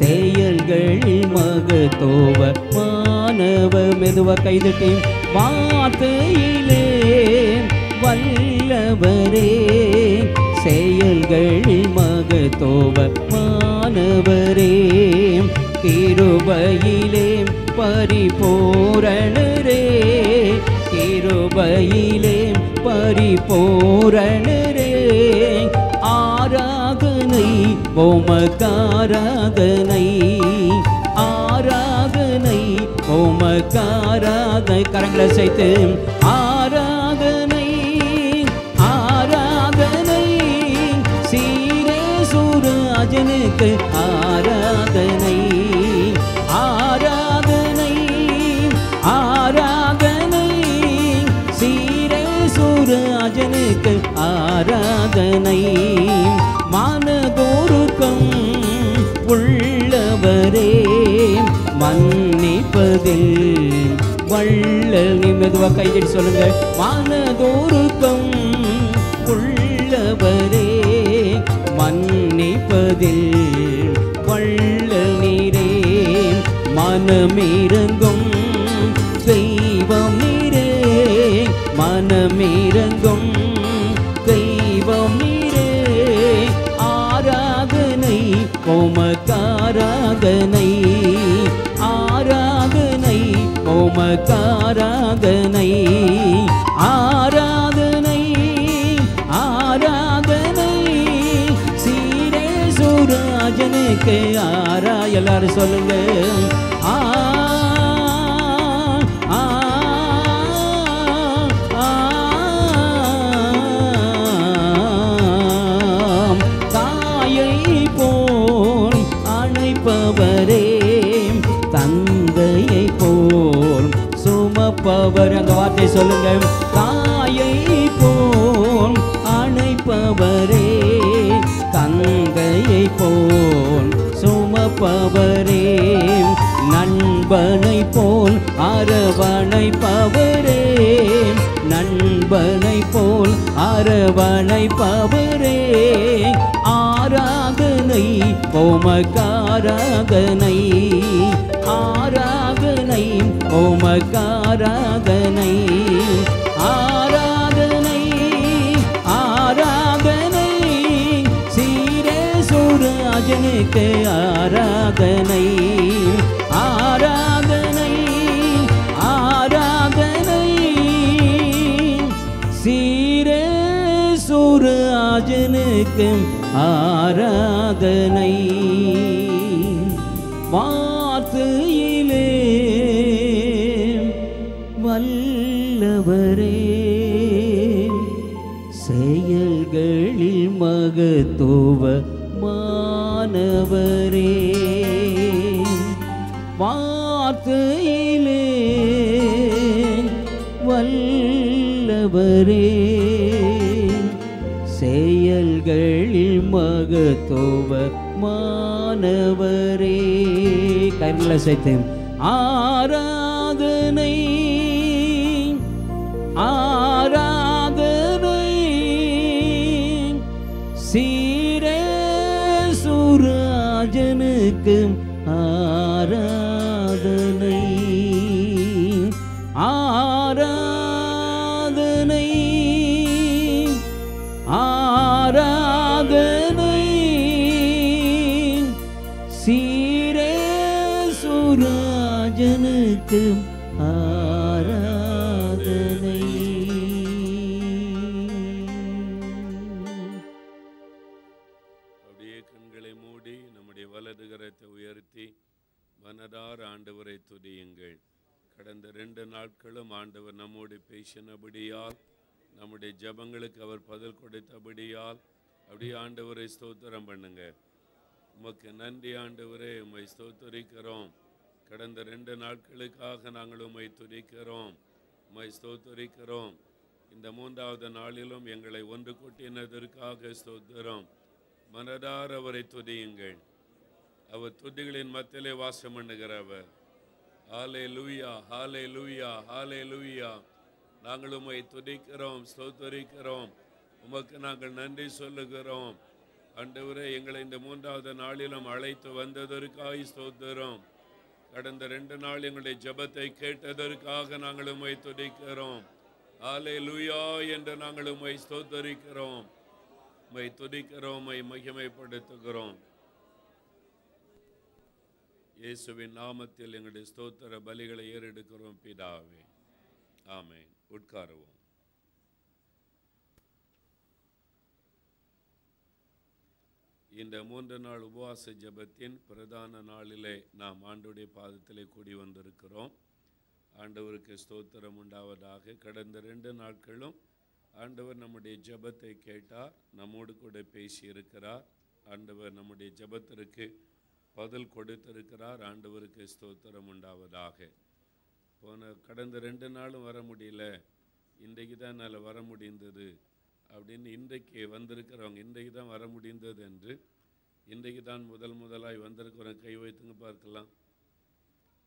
செயல்களில் மகத்துவமானவர். மெதுவா கைதட்டி வார்த்தையிலே வல்லவரே, செயல்களில் மகத்துவமானவரே. கிருபையிலே பரிபூரணரே, கிருபையிலே பரிபூரணரே. ஆராதனை உமக்காராதனை, ஆராதனை உமக்காராதனை. கரங்களை சேர்த்து ஆராதனை ஆராதனை. சீரேசுராஜனுக்கு ஆராதனை ஆராதனை ஆராதனை. சீரேசுராஜனுக்கு ஆராதனை. மனதோருக்கம் உள்ளவரே, மன்னிப்பதில் வள்ளல். மெதுவாக கைதட்டி சொல்லுங்க. மனதோருக்கம் உள்ளவரே, மன்னிப்பதில் வள்ளல் நீரே. மனமிரங்கும் மனமிரங்கும் தெய்வம் நீரே. ஆராதனை உமக்காராதனை, ஆராதனை உமக்காராதனை, ஆராதனை ஆராதனை சீரேசுராஜனுக்கு எல்லாரும் சொல்லுங்க. தாயை போல் அணைப்பவரே, தந்தையை போல் சுமப்பவர். அந்த வார்த்தை சொல்லுங்க. தாயை போல் அணைப்பவரே, தந்தையை போல் சுமப்பவரே, நண்பனை போல் அரவணைப்பவரே, நண்பனை போல் அரவணைப்பவரே. ஆராதனை உமக்காராதனை, ஆராதனை உமக்காராதனை, ஆராதனை ஆராதனை சீரேசுராஜனுக்கு ஆராதனை, ஆராதனை ஆராதனை சீரேசுராஜனுக்கு ஆராதனை. வார்த்தையிலே வல்லவரே, செயல்களில் மகத்துவமானவரே, வார்த்தையிலே வல்லவரே, செயல்களில் மகத்துவமானவரே. கைகளை சேர்த்து ஆராதனை ஆராதனை சீரேசுராஜனுக்கு ஆராதனை, ஆராதனை ஆராதனை சீரேசுராஜனுக்கு ஆராதனை. அப்படியே கண்களை மூடி நம்முடைய வலது கரத்தை உயர்த்தி மனதார ஆண்டவரை துதியுங்கள். கடந்த 2 நாட்களும் ஆண்டவர் நம்மோடு பேசினபடியால், நம்முடைய ஜெபங்களுக்கு அவர் பதில் கொடுத்தபடியால் அப்படியே ஆண்டவரை ஸ்தோத்திரம் பண்ணுங்க. உமக்கு நன்றி ஆண்டவரே, உம்மை ஸ்தோத்தரிக்கிறோம். கடந்த 2 நாட்களுக்காக நாங்கள் உம்மை துதிக்கிறோம், உம்மை ஸ்தோத்தரிக்கிறோம். இந்த 3வது நாளிலும் எங்களை ஒன்று கூட்டினதற்காக ஸ்தோத்திரம். மனதார அவரை துதியுங்கள். அவர் துதிகளின் மத்தியிலே வாசம் பண்ணுகிறவர். ஹல்லேலூயா, ஹல்லேலூயா, ஹல்லேலூயா. நாங்கள் உம்மை துதிக்கிறோம், ஸ்தோத்தரிக்கிறோம். உமக்கு நாங்கள் நன்றி சொல்லுகிறோம். ஆண்டவரே, எங்களை இந்த 3வது நாளிலும் அழைத்து வந்ததற்காக ஸ்தோத்திரம். கடந்த 2 நாள் எங்களுடைய ஜெபத்தை கேட்டதற்காக நாங்கள் உம்மை துதிக்கிறோம். ஹல்லேலூயா என்று நாங்கள் உம்மை ஸ்தோத்தரிக்கிறோம், உம்மை துதிக்கிறோம், உம்மை மகிமைப்படுத்துகிறோம். இயேசுவின் நாமத்தில் எங்களுடைய ஸ்தோத்திர பலிகளை ஏறெடுக்கிறோம் பிதாவே, ஆமென். உட்காருவோம். இந்த 3 நாள் உபவாச ஜெபத்தின் பிரதான நாளிலே நாம் ஆண்டவருடைய பாதத்திலே கூடி வந்திருக்கிறோம். ஆண்டவருக்கு ஸ்தோத்திரம் உண்டாவதாக. கடந்த 2 நாட்களும் ஆண்டவர் நம்முடைய ஜெபத்தை கேட்டார், நம்மோடு கூட பேசியிருக்கிறார். ஆண்டவர் நம்முடைய ஜெபத்திற்கு பதில் கொடுத்திருக்கிறார். ஆண்டவருக்கு ஸ்தோத்திரம் உண்டாவதாக. கடந்த 2 நாளும் வர முடியல, இன்றைக்கு தான் என்னால் வர முடிந்தது அப்படின்னு இன்றைக்கு வந்திருக்கிறவங்க, இன்றைக்கு தான் வர முடிந்தது என்று, இன்றைக்கு தான் முதலாய் வந்திருக்கிறவங்க கை வைத்துங்க பார்க்கலாம்.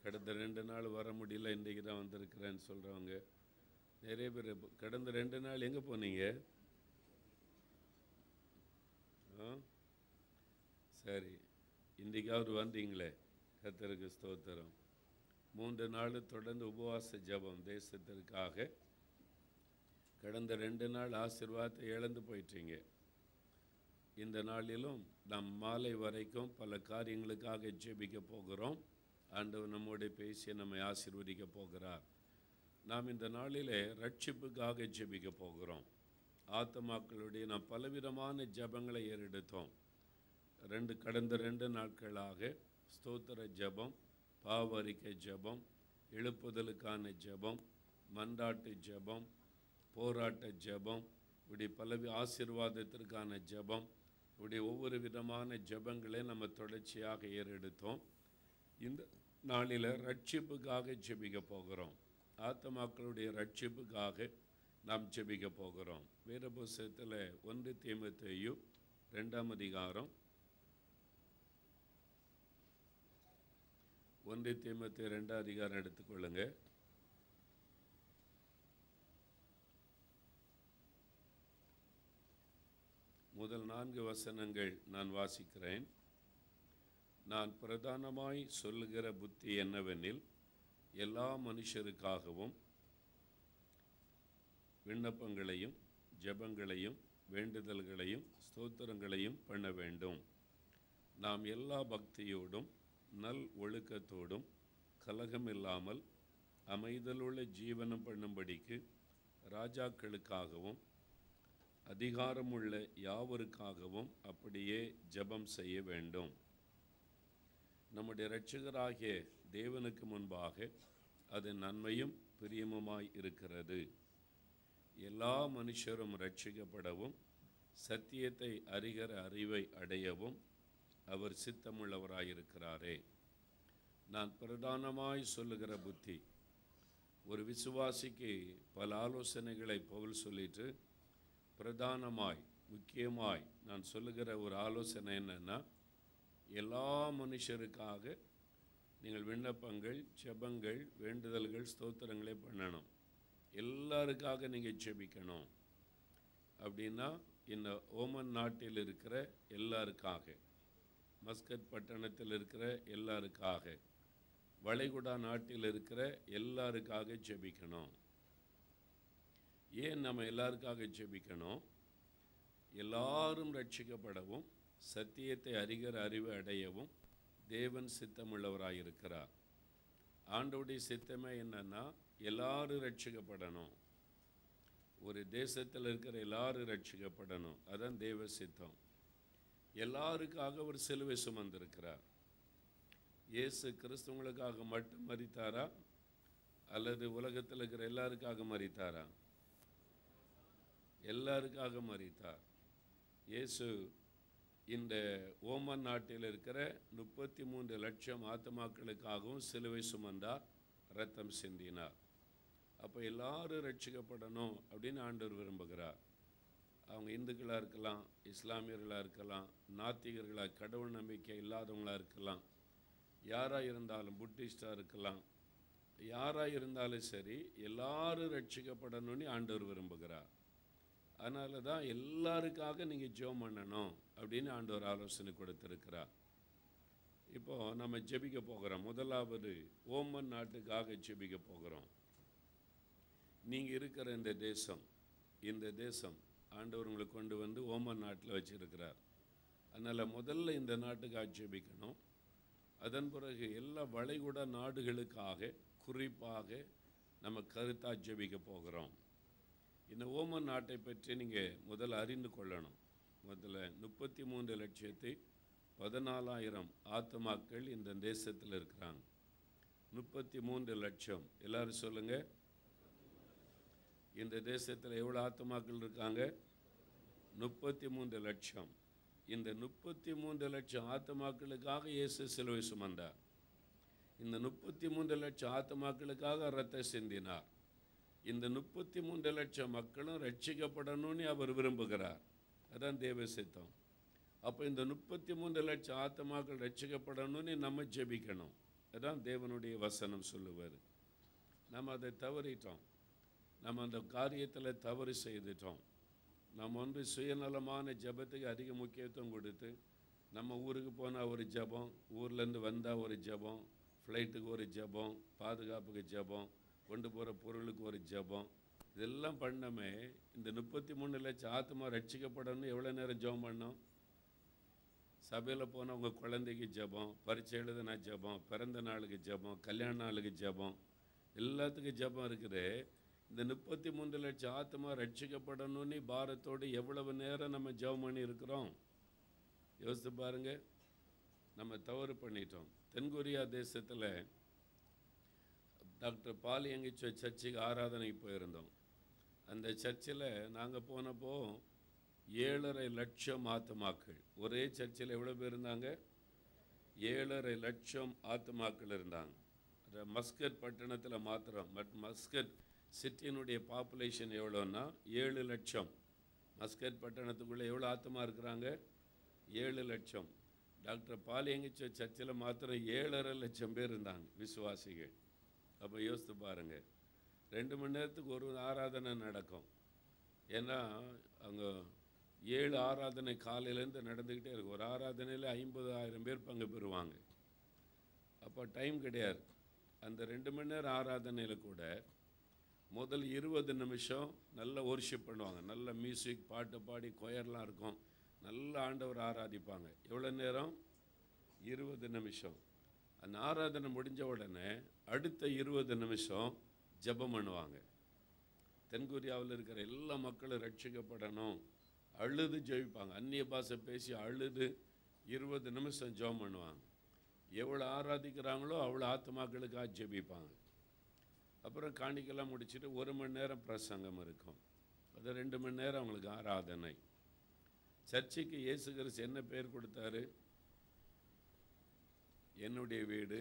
கடந்த 2 நாள் வர முடியல, இன்றைக்கு தான் வந்திருக்கிறேன்னு சொல்கிறவங்க நிறைய பேர். கடந்த 2 நாள் எங்கே போனீங்க? சரி, இன்றைக்காவது வந்தீங்களே, கர்த்தருக்கு ஸ்தோத்திரம். 3 நாள் தொடர்ந்து உபவாச ஜெபம் தேசத்திற்காக. கடந்த 2 நாள் ஆசீர்வாதத்தை இழந்து போயிட்டீங்க. இந்த நாளிலும் நாம் மாலை வரைக்கும் பல காரியங்களுக்காக ஜெபிக்க போகிறோம். ஆண்டவர் நம்மோடு பேசி நம்மை ஆசீர்வதிக்க போகிறார். நாம் இந்த நாளிலே ரட்சிப்புக்காக ஜெபிக்க போகிறோம். ஆத்துமாக்களுடைய நாம் பலவிதமான ஜெபங்களை ஏறெடுத்தோம். கடந்த 2 நாட்களாக ஸ்தோத்திர ஜெபம், பாவரிக்கை ஜெபம், எழுப்புதலுக்கான ஜெபம், மன்றாட்டு ஜெபம், போராட்ட ஜெபம், இப்படி பல ஆசீர்வாதத்திற்கான ஜெபம், இப்படி ஒவ்வொரு விதமான ஜெபங்களை நம்ம தொடர்ச்சியாக ஏறெடுத்தோம். இந்த நாளில் ரட்சிப்புக்காக ஜெபிக்க போகிறோம். ஆத்துமாக்களுடைய ரட்சிப்புக்காக நாம் ஜெபிக்க போகிறோம். வேத புஸ்தகத்தில் 1 தீமோத்தேயு 2ஆம் அதிகாரம் 1 தீமோத்தேயு 2ஆம் அதிகாரம் எடுத்துக்கொள்ளுங்க. முதல் 4 வசனங்கள் நான் வாசிக்கிறேன். நான் பிரதானமாய் சொல்லுகிற புத்தி என்னவெனில், எல்லா மனுஷருக்காகவும் விண்ணப்பங்களையும் ஜெபங்களையும் வேண்டுதல்களையும் ஸ்தோத்திரங்களையும் பண்ண வேண்டும். நாம் எல்லா பக்தியோடும் நல் ஒழுக்கத்தோடும் கலகமில்லாமல் அமைதலுள்ள ஜீவனம் பண்ணும்படிக்கு ராஜாக்களுக்காகவும் அதிகாரமுள்ள யாவருக்காகவும் அப்படியே ஜெபம் செய்ய வேண்டும். நம்முடைய இரட்சகராகிய தேவனுக்கு முன்பாக அது நன்மையும் பிரியமுமாய் இருக்கிறது. எல்லா மனுஷரும் ரட்சிக்கப்படவும் சத்தியத்தை அறிகிற அறிவை அடையவும் அவர் சித்தமுள்ளவராயிருக்கிறாரே. நான் பிரதானமாய் சொல்லுகிற புத்தி. ஒரு விசுவாசிக்கு பல ஆலோசனைகளை பவுல் சொல்லிட்டு, பிரதானமாய் முக்கியமாய் நான் சொல்லுகிற ஒரு ஆலோசனை என்னன்னா, எல்லா மனுஷருக்காக நீங்கள் விண்ணப்பங்கள் ஜெபங்கள் வேண்டுதல்கள் ஸ்தோத்திரங்களே பண்ணணும். எல்லாருக்காக நீங்கள் ஜெபிக்கணும். அப்படின்னா இந்த ஓமன் நாட்டில் இருக்கிற எல்லாருக்காக, மஸ்கட் பட்டணத்தில் இருக்கிற எல்லாருக்காக, வளைகுடா நாட்டில் இருக்கிற எல்லாருக்காக ஜெபிக்கணும். ஏன் நம்ம எல்லாருக்காக ஜெபிக்கணும்? எல்லாரும் ரட்சிக்கப்படவும் சத்தியத்தை அறிகிற அறிவை அடையவும் தேவன் சித்தமுள்ளவராயிருக்கிறார். ஆண்டவருடைய சித்தமே என்னன்னா, எல்லாரும் ரட்சிக்கப்படணும். ஒரு தேசத்தில் இருக்கிற எல்லாரும் ரட்சிக்கப்படணும். அதான் தேவ சித்தம். எல்லாருக்காக ஒரு சிலுவை சுமந்திருக்கிறார். இயேசு கிறிஸ்துவங்களுக்காக மட்டும் மரித்தாரா அல்லது உலகத்தில் இருக்கிற எல்லாருக்காக மரித்தாரா? எல்லாருக்காக மரித்தார். இயேசு இந்த ஓமன் நாட்டில் இருக்கிற 33 லட்சம் ஆத்துமாக்களுக்காகவும் சிலுவை சுமந்தார், இரத்தம் சிந்தினார். அப்போ எல்லாரும் ரட்சிக்கப்படணும் அப்படின்னு ஆண்டவர் விரும்புகிறார். அவங்க இந்துக்களாக இருக்கலாம், இஸ்லாமியர்களாக இருக்கலாம், நாத்திகர்களாக கடவுள் நம்பிக்கை இல்லாதவங்களாக இருக்கலாம், யாராக இருந்தாலும் புத்திஸ்டாக இருக்கலாம், யாராக இருந்தாலும் சரி, எல்லாரும் ரட்சிக்கப்படணும்னு ஆண்டவர் விரும்புகிறார். அதனால தான் எல்லாருக்காக நீங்கள் ஜெபம் பண்ணணும் அப்படின்னு ஆண்டவர் ஆலோசனை கொடுத்துருக்கிறார். இப்போது நம்ம ஜெபிக்க போகிறோம். முதலாவது ஓமன் நாட்டுக்காக ஜெபிக்க போகிறோம். நீங்கள் இருக்கிற இந்த தேசம் ஆண்டவர் உங்களை கொண்டு வந்து ஓமன் நாட்டில் வச்சுருக்கிறார். அதனால் முதல்ல இந்த நாட்டுக்காக ஜெபிக்கணும். அதன் பிறகு எல்லா வளைகுடா நாடுகளுக்காக குறிப்பாக நம்ம கருத்தாக ஜெபிக்க போகிறோம். இந்த ஓமன் நாட்டை பற்றி நீங்கள் முதல்ல அறிந்து கொள்ளணும். முதல்ல 33,14,000 ஆத்துமாக்கள் இந்த தேசத்தில் இருக்கிறாங்க. 33 லட்சம். எல்லாரும் சொல்லுங்கள். இந்த தேசத்தில் எவ்வளோ ஆத்துமாக்கள் இருக்காங்க? 33 லட்சம். இந்த 33 லட்சம் ஆத்துமாக்களுக்காக இயேசு சிலுவை சுமந்தார். இந்த 33 லட்சம் ஆத்துமாக்களுக்காக இரத்தம் சிந்தினார். இந்த 33 லட்சம் மக்களும் ரட்சிக்கப்படணும்னு அவர் விரும்புகிறார். அதான் தேவ சித்தம். அப்போ இந்த 33 லட்சம் ஆத்துமாக்கள் ரட்சிக்கப்படணும்னு நம்ம ஜெபிக்கணும். அதான் தேவனுடைய வசனம் சொல்லுவார். நம்ம அதை தவறிட்டோம். நம்ம அந்த காரியத்தில் தவறு செய்துட்டோம். நம்ம சுயநலமான ஜெபத்துக்கு அதிக முக்கியத்துவம் கொடுத்து, நம்ம ஊருக்கு போனால் ஒரு ஜெபம், ஊர்லேருந்து வந்தால் ஒரு ஜெபம், ஃப்ளைட்டுக்கு ஒரு ஜெபம், பாதுகாப்புக்கு ஜெபம், கொண்டு போகிற பொருளுக்கு ஒரு ஜெபம், இதெல்லாம் பண்ணமே இந்த 33 லட்சம் ஆத்மா ரட்சிக்கப்படணும். எவ்வளோ நேரம் ஜெபம் பண்ணோம்? சபையில் போனால் உங்கள் குழந்தைக்கு ஜெபம், பரீட்சை எழுதுனா ஜெபம், பிறந்த நாளுக்கு ஜெபம், கல்யாண நாளுக்கு ஜெபம், எல்லாத்துக்கும் ஜெபம் இருக்குது. இந்த 33 லட்சம் ஆத்மா ரட்சிக்கப்படணும்னு பாரத்தோடு எவ்வளவு நேரம் நம்ம ஜெபம் பண்ணி இருக்கிறோம்? யோசித்து பாருங்கள். நம்ம தவறு பண்ணிட்டோம். தென்கொரியா தேசத்தில் டாக்டர் பால் யங்கிச்சோ சர்ச்சுக்கு ஆராதனைக்கு போயிருந்தோம். அந்த சர்ச்சில் நாங்கள் போனப்போ 7.5 லட்சம் ஆத்துமாக்கள். ஒரே சர்ச்சில் எவ்வளோ பேர் இருந்தாங்க? 7.5 லட்சம் ஆத்துமாக்கள் இருந்தாங்க. மஸ்கட் பட்டணத்தில் மாத்திரம். மஸ்கட் சிட்டியினுடைய பாப்புலேஷன் எவ்வளோன்னா 7 லட்சம். மஸ்கட் பட்டணத்துக்குள்ளே எவ்வளோ ஆத்மா இருக்கிறாங்க? 7 லட்சம். டாக்டர் பால் யங்கிச்சோ சர்ச்சில் மாத்திரம் 7.5 லட்சம் பேர் இருந்தாங்க விசுவாசிகள். அப்போ யோசித்து பாருங்கள். 2 மணி நேரத்துக்கு ஒரு ஆராதனை நடக்கும். ஏன்னா அங்கே 7 ஆராதனை காலையிலேருந்து நடந்துக்கிட்டே இருக்கும். ஒரு ஆராதனையில் 50,000 பேர் பங்கு பெறுவாங்க. அப்போ டைம் கிடையாது. அந்த 2 மணி நேரம் ஆராதனையில் கூட முதல் 20 நிமிஷம் நல்ல ஒர்ஷிப் பண்ணுவாங்க. நல்ல மியூசிக், பாட்டு பாடி, கொயர்லாம் இருக்கும். நல்ல ஆண்டவர் ஆராதிப்பாங்க. எவ்வளோ நேரம்? 20 நிமிஷம். அந்த ஆராதனை முடிஞ்ச உடனே அடுத்த 20 நிமிஷம் ஜெபம் பண்ணுவாங்க. தென்கொரியாவில் இருக்கிற எல்லா மக்களும் ரட்சிக்கப்படணும், அழுது ஜெபிப்பாங்க. அந்நிய பாஷை பேசி அழுது 20 நிமிஷம் ஜெபம் பண்ணுவாங்க. எவ்வளோ ஆராதிக்கிறாங்களோ அவ்வளோ ஆத்மாக்களுக்காக ஜெபிப்பாங்க. அப்புறம் காணிக்கெல்லாம் முடிச்சுட்டு 1 மணி நேரம் பிரசங்கம் இருக்கும். அது 2 மணி நேரம் அவங்களுக்கு ஆராதனை. சர்ச்சுக்கு இயேசு கிறிஸ்து என்ன பேர் கொடுத்தாரு? என்னுடைய வீடு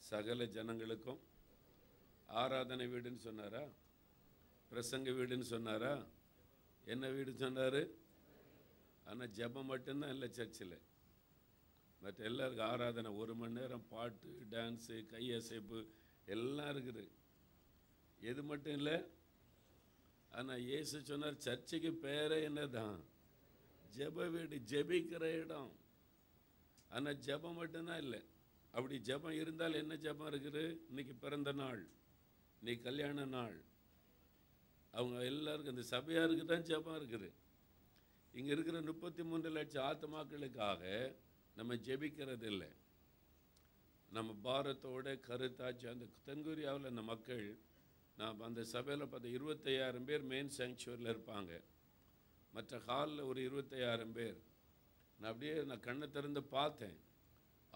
சகல ஜனங்களுக்கும் ஆராதனை வீடுன்னு சொன்னாரா? பிரசங்க வீடுன்னு சொன்னாரா? என்ன வீடு சொன்னார்? ஆனால் ஜெபம் மட்டும்தான் இல்லை சர்ச்சில். மற்ற எல்லாருக்கும் ஆராதனை 1 மணி நேரம், பாட்டு, டான்ஸு, கையசைப்பு எல்லாம் இருக்குது. எது மட்டும் இல்லை. ஆனால் இயேசு சொன்னார் சர்ச்சுக்கு பேரே என்ன தான்? ஜெப வீடு, ஜெபிக்கிற இடம். ஆனால் ஜெபம் மட்டும்தான் இல்லை. அப்படி ஜெபம் இருந்தால் என்ன ஜெபம் இருக்குது? இன்றைக்கி பிறந்த நாள், இன்னைக்கு கல்யாண நாள், அவங்க எல்லாருக்கும் இந்த சபையாருக்கு தான் ஜெபம் இருக்குது. இங்கே இருக்கிற 33 லட்சம் ஆத்மாக்களுக்காக நம்ம ஜெபிக்கிறது இல்லை. நம்ம பாரத்தோட கருத்தாச்சு. அந்த தென்கொரியாவில் அந்த மக்கள், நான் அந்த சபையில் பார்த்த 25,000 பேர் மெயின் சாங்சுவரியில் இருப்பாங்க. மற்ற ஹாலில் ஒரு 25,000 பேர். நான் கண்ணை திறந்து பார்த்தேன்.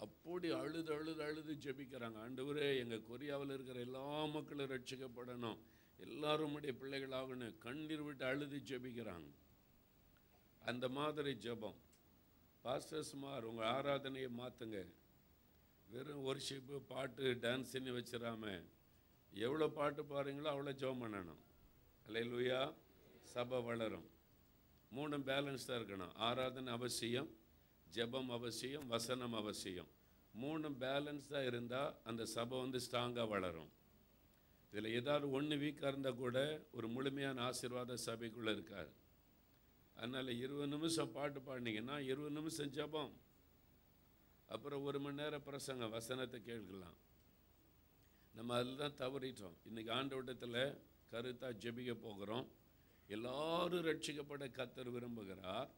அப்படி அழுது அழுது அழுது ஜெபிக்கிறாங்க. ஆண்டவரே, எங்கள் கொரியாவில் இருக்கிற எல்லா மக்களும் ரட்சிக்கப்படணும், எல்லாரும் உம்முடைய பிள்ளைகளாகணும், கண்ணீர் விட்டு அழுது ஜெபிக்கிறாங்க. அந்த மாதிரி ஜெபம். பாஸ்டர்ஸ்மார், உங்கள் ஆராதனையை மாற்றுங்க. வெறும் ஒர்ஷிப்பு, பாட்டு, டான்ஸுன்னு வச்சிடாம எவ்வளோ பாட்டு பாருங்களோ அவ்வளோ ஜெபம் பண்ணணும். அல்லேலூயா. சபை வளரும். 3 பேலன்ஸ்டாக இருக்கணும். ஆராதனை அவசியம், ஜெபம் அவசியம், வசனம் அவசியம். 3 பேலன்ஸ்டாக இருந்தால் அந்த சபை ஸ்ட்ராங்காக வளரும். இதில் ஏதாவது ஒன்று வீக்காக இருந்தால் கூட ஒரு முழுமையான ஆசீர்வாத சபைக்குள்ளே இருக்காது. அதனால் 20 நிமிஷம் பாட்டு பாடினீங்கன்னா 20 நிமிஷம் ஜெபம், அப்புறம் 1 மணி நேரம் பிரசங்கம், வசனத்தை கேட்கலாம். நம்ம அதில் தான் தவறிட்டோம். இன்றைக்கி ஆண்டவட்டத்தில் கருத்தாக ஜெபிக்க போகிறோம். எல்லாரும் ரட்சிக்கப்பட கர்த்தர் விரும்புகிறார்.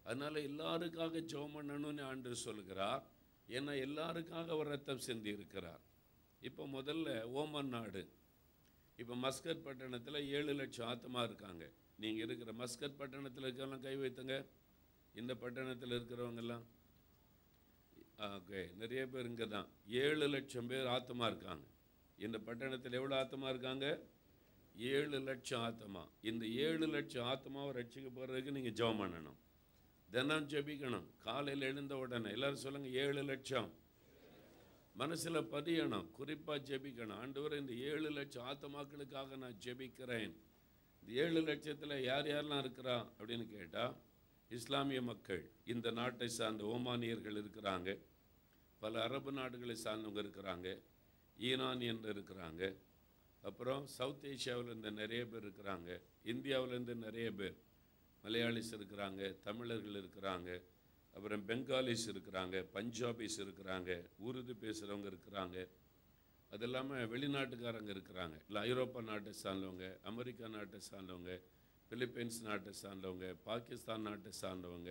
அதனால் எல்லாருக்காக ஜெபம் பண்ணணும்னு ஆண்டவர் சொல்கிறார். ஏன்னா எல்லாருக்காக அவர் ரத்தம் சிந்தி இருக்கிறார். இப்போ முதல்ல ஓமன் நாடு, இப்போ மஸ்கட் பட்டணத்தில் 7 லட்சம் ஆத்மா இருக்காங்க. நீங்கள் இருக்கிற மஸ்கட் பட்டணத்தில் இருக்கிறவங்களாம் கை வைத்துங்க. இந்த பட்டணத்தில் இருக்கிறவங்கெல்லாம் ஓகே, நிறைய பேர் இங்கே தான். 7 லட்சம் பேர் ஆத்மா இருக்காங்க. இந்த பட்டணத்தில் எவ்வளோ ஆத்மா இருக்காங்க? 7 லட்சம் ஆத்மா. இந்த 7 லட்சம் ஆத்மாவை ரட்சிக்கப்படுறதுக்கு நீங்கள் ஜெபம் பண்ணணும். தினம் ஜெபிக்கணும். காலையில் எழுந்த உடனே எல்லோரும் சொல்லுங்கள், 7 லட்சம். மனசில் பதியணும், குறிப்பாக ஜெபிக்கணும். ஆண்டவரே, இந்த 7 லட்சம் ஆத்மாக்களுக்காக நான் ஜெபிக்கிறேன். இந்த 7 லட்சத்தில் யார் யாரெல்லாம் இருக்கிறா அப்படின்னு கேட்டால், இஸ்லாமிய மக்கள், இந்த நாட்டை சார்ந்த ஓமானியர்கள் இருக்கிறாங்க, பல அரபு நாடுகளை சார்ந்தவங்க இருக்கிறாங்க, ஈரானியன் இருக்கிறாங்க, அப்புறம் சவுத் ஏஷியாவிலேருந்து நிறைய பேர் இருக்கிறாங்க, இந்தியாவிலேருந்து நிறைய பேர், மலையாளிஸ் இருக்கிறாங்க, தமிழர்கள் இருக்கிறாங்க, அப்புறம் பெங்காலிஸ் இருக்கிறாங்க, பஞ்சாபிஸ் இருக்கிறாங்க, உருது பேசுகிறவங்க இருக்கிறாங்க, அது இல்லாமல் வெளிநாட்டுக்காரங்க இருக்கிறாங்க, இல்லை ஐரோப்பா நாட்டை சார்ந்தவங்க, அமெரிக்கா நாட்டை சார்ந்தவங்க, பிலிப்பைன்ஸ் நாட்டை சார்ந்தவங்க, பாகிஸ்தான் நாட்டை சார்ந்தவங்க,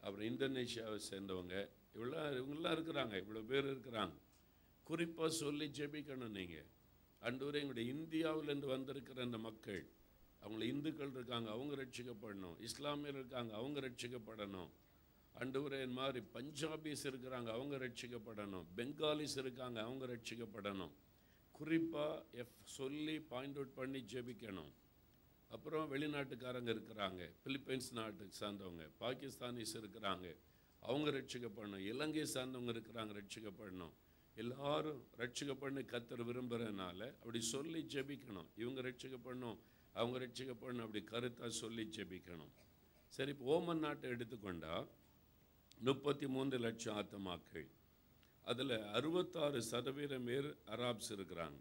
அப்புறம் இந்தோனேஷியாவை சேர்ந்தவங்க, இவங்கெல்லாம் இருக்கிறாங்க. இவ்வளோ பேர் இருக்கிறாங்க. குறிப்பாக சொல்லி ஜெபிக்கணும். நீங்கள் ஆண்டவரே, எங்களுடைய இந்தியாவிலேருந்து வந்திருக்கிற அந்த மக்கள், அவங்கள இந்துக்கள் இருக்காங்க, அவங்க ரட்சிக்கப்படணும். இஸ்லாமியர் இருக்காங்க, அவங்க ரட்சிக்கப்படணும். ஆண்டவரே, இந்த மாதிரி பஞ்சாபிஸ் இருக்கிறாங்க, அவங்க ரட்சிக்கப்படணும். பெங்காலிஸ் இருக்காங்க, அவங்க ரட்சிக்கப்படணும். குறிப்பாக சொல்லி பாயிண்ட் அவுட் பண்ணி ஜெபிக்கணும். அப்புறம் வெளிநாட்டுக்காரங்க இருக்கிறாங்க, பிலிப்பைன்ஸ் நாட்டுக்கு சார்ந்தவங்க, பாகிஸ்தானிஸ் இருக்கிறாங்க, அவங்க ரட்சிக்கப்படணும். இலங்கை சார்ந்தவங்க இருக்கிறாங்க, ரட்சிக்கப்படணும். எல்லாரும் ரட்சிக்கப்படணும் கர்த்தர் விரும்புகிறதுனால அப்படி சொல்லி ஜெபிக்கணும். இவங்க ரட்சிக்கப்படணும், அவங்க ரட்சிக்கப்படணும், அப்படி கருத்தாக சொல்லி ஜெபிக்கணும். சரி, இப்போ ஓமன் நாட்டை எடுத்துக்கொண்டா 33 லட்சம் ஆத்துமாக்கள், அதில் 66% பேர் அராப்ஸ் இருக்கிறாங்க.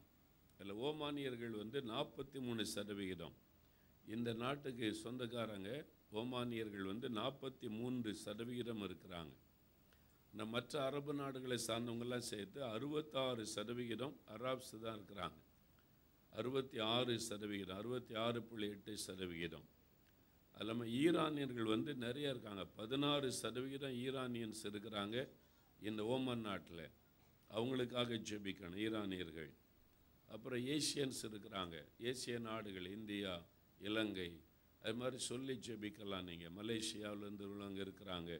அதில் ஓமானியர்கள் 43%. இந்த நாட்டுக்கு சொந்தக்காரங்க ஓமானியர்கள் 43% இருக்கிறாங்க. இந்த மற்ற அரபு நாடுகளை சார்ந்தவங்கெல்லாம் சேர்த்து 66% அராப்ஸ் தான் இருக்கிறாங்க. 66%, 66.8%. அது இல்லாமல் ஈரானியர்கள் நிறைய இருக்காங்க. 16% ஈரானியன்ஸ் இருக்கிறாங்க இந்த ஓமன் நாட்டில். அவங்களுக்காக ஜெபிக்கணும் ஈரானியர்கள். அப்புறம் ஏசியன்ஸ் இருக்கிறாங்க, ஏசிய நாடுகள், இந்தியா, இலங்கை, அது மாதிரி சொல்லி ஜெபிக்கலாம். நீங்கள் மலேசியாவிலேருந்து உள்ளவங்க இருக்கிறாங்க,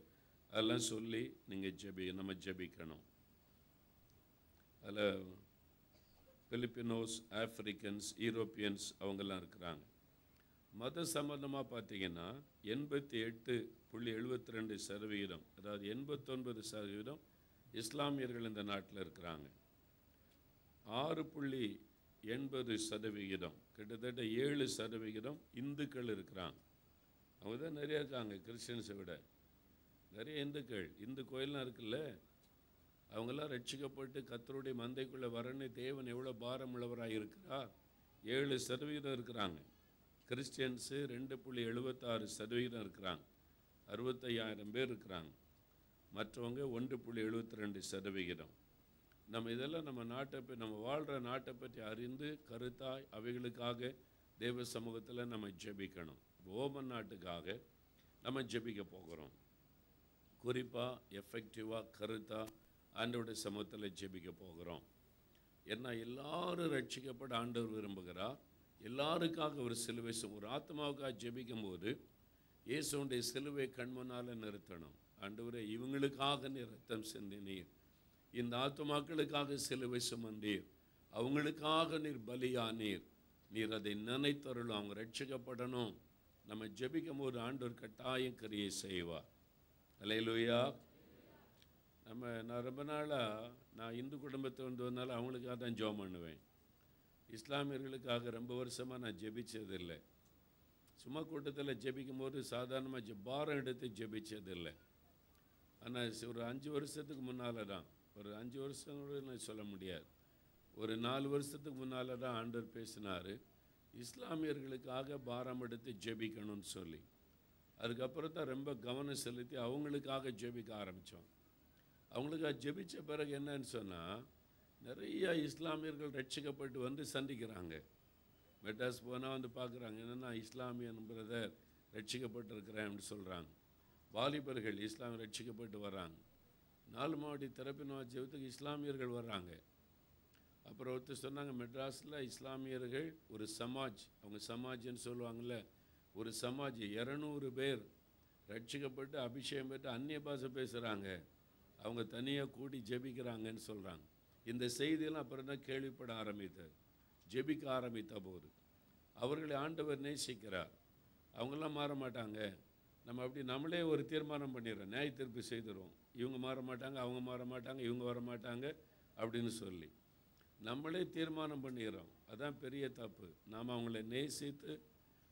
அதெல்லாம் சொல்லி நீங்கள் நம்ம ஜெபிக்கணும். அதில் பிலிப்பினோஸ், ஆஃப்ரிக்கன்ஸ், யூரோப்பியன்ஸ் அவங்கெல்லாம் இருக்கிறாங்க. மத சம்பந்தமாக பார்த்தீங்கன்னா 88.72%, அதாவது 89% இஸ்லாமியர்கள் இந்த நாட்டில் இருக்கிறாங்க. 6.80%, கிட்டத்தட்ட 7% இந்துக்கள் இருக்கிறாங்க. அவங்க தான் நிறையா இருக்காங்க, கிறிஸ்டியன்ஸை விட நிறைய இந்துக்கள். இந்து கோயிலெலாம் இருக்குல்ல, அவங்கெல்லாம் ரட்சிக்கப்பட்டு கர்த்தருடைய மந்தைக்குள்ளே வரன்னு தேவன் எவ்வளோ பாரம் உள்ளவராக இருக்கிறார். 7% இருக்கிறாங்க. கிறிஸ்டியன்ஸு 2.76% இருக்கிறாங்க, 65,000 பேர் இருக்கிறாங்க. மற்றவங்க 1.72%. நம்ம இதெல்லாம் நம்ம வாழ்கிற நாட்டை பற்றி அறிந்து கருத்தாய் அவைகளுக்காக தேவ சமூகத்தில் நம்ம ஜெபிக்கணும். ஓமன் நாட்டுக்காக நம்ம ஜெபிக்க போகிறோம். குறிப்பாக எஃபெக்டிவாக கருத்தாக ஆண்டவருடைய சமூகத்தில் ஜெபிக்க போகிறோம். ஏன்னா எல்லாரும் ரட்சிக்கப்பட ஆண்டவர் விரும்புகிறார். எல்லாருக்காக ஒரு சிலுவை, ஒரு ஆத்மாவுக்காக ஜெபிக்கும் போது இயேசுடைய சிலுவை கண்முன்னால் நிறுத்தணும். ஆண்டவரே, இவங்களுக்காக நீர் ரத்தம் சிந்தினீர், இந்த ஆத்மாக்களுக்காக சிலுவை சுமந்தீர், அவங்களுக்காக நீர் பலியானீர், நீர் அதை நினைத்தருளும், அவங்க ரட்சிக்கப்படணும். நம்ம ஜெபிக்கும் போது ஆண்டவர் கட்டாயம் கிரியை செய்வார். அல்லேலூயா. நான் ரொம்ப நாளாக இந்து குடும்பத்தை வந்ததுனால அவங்களுக்காக தான் ஜெபம் பண்ணுவேன். இஸ்லாமியர்களுக்காக ரொம்ப வருஷமாக நான் ஜெபிச்சதில்லை. சும்மா கூட்டத்தில் ஜெபிக்கும் போது சாதாரணமாக பாரம் எடுத்து ஜெபிச்சதில்லை. ஆனால் ஒரு 5 வருஷத்துக்கு முன்னால் தான், ஒரு 5 வருஷம் கூட நான் சொல்ல முடியாது, ஒரு 4 வருஷத்துக்கு முன்னால் தான் ஆண்டவர் பேசினார், இஸ்லாமியர்களுக்காக பாரம் எடுத்து ஜெபிக்கணும்னு சொல்லி. அதுக்கப்புறம் தான் ரொம்ப கவனம் செலுத்தி அவங்களுக்காக ஜெபிக்க ஆரம்பித்தோம். அவங்களுக்காக ஜெபித்த பிறகு என்னன்னு சொன்னால், நிறைய இஸ்லாமியர்கள் ரட்சிக்கப்பட்டு சந்திக்கிறாங்க. மெட்ராஸ் போனால் பார்க்குறாங்க, என்னென்னா இஸ்லாமியன் பிரதர் ரட்சிக்கப்பட்டிருக்கிறேன் அப்படின்னு சொல்கிறாங்க. வாலிபர்கள் இஸ்லாமிய ரட்சிக்கப்பட்டு வர்றாங்க. 4 மாவட்ட திறப்பின் ஜெபத்துக்கு இஸ்லாமியர்கள் வர்றாங்க. அப்புறம் ஒருத்தர் சொன்னாங்க, மெட்ராஸில் இஸ்லாமியர்கள் ஒரு சமாஜ், அவங்க சமாஜ்ன்னு சொல்லுவாங்கள்ல, ஒரு சமாஜ் 200 பேர் ரட்சிக்கப்பட்டு அபிஷேகம் பெற்று அந்நிய பாஷை பேசுகிறாங்க, அவங்க தனியாக கூடி ஜெபிக்கிறாங்கன்னு சொல்கிறாங்க. இந்த செய்தியெல்லாம் அப்புறம் தான் கேள்விப்பட ஆரம்பித்தார். ஜெபிக்க ஆரம்பித்த போது அவர்களை ஆண்டவர் நேசிக்கிறார். அவங்களாம் மாற மாட்டாங்க. நம்ம அப்படி நம்மளே ஒரு தீர்மானம் பண்ணிடுறோம், நியாய தீர்ப்பு செய்துடுவோம், இவங்க மாற மாட்டாங்க, அவங்க மாற மாட்டாங்க, இவங்க வர மாட்டாங்க அப்படின்னு சொல்லி நம்மளே தீர்மானம் பண்ணிடுறோம். அதான் பெரிய தப்பு. நாம் அவங்கள நேசித்து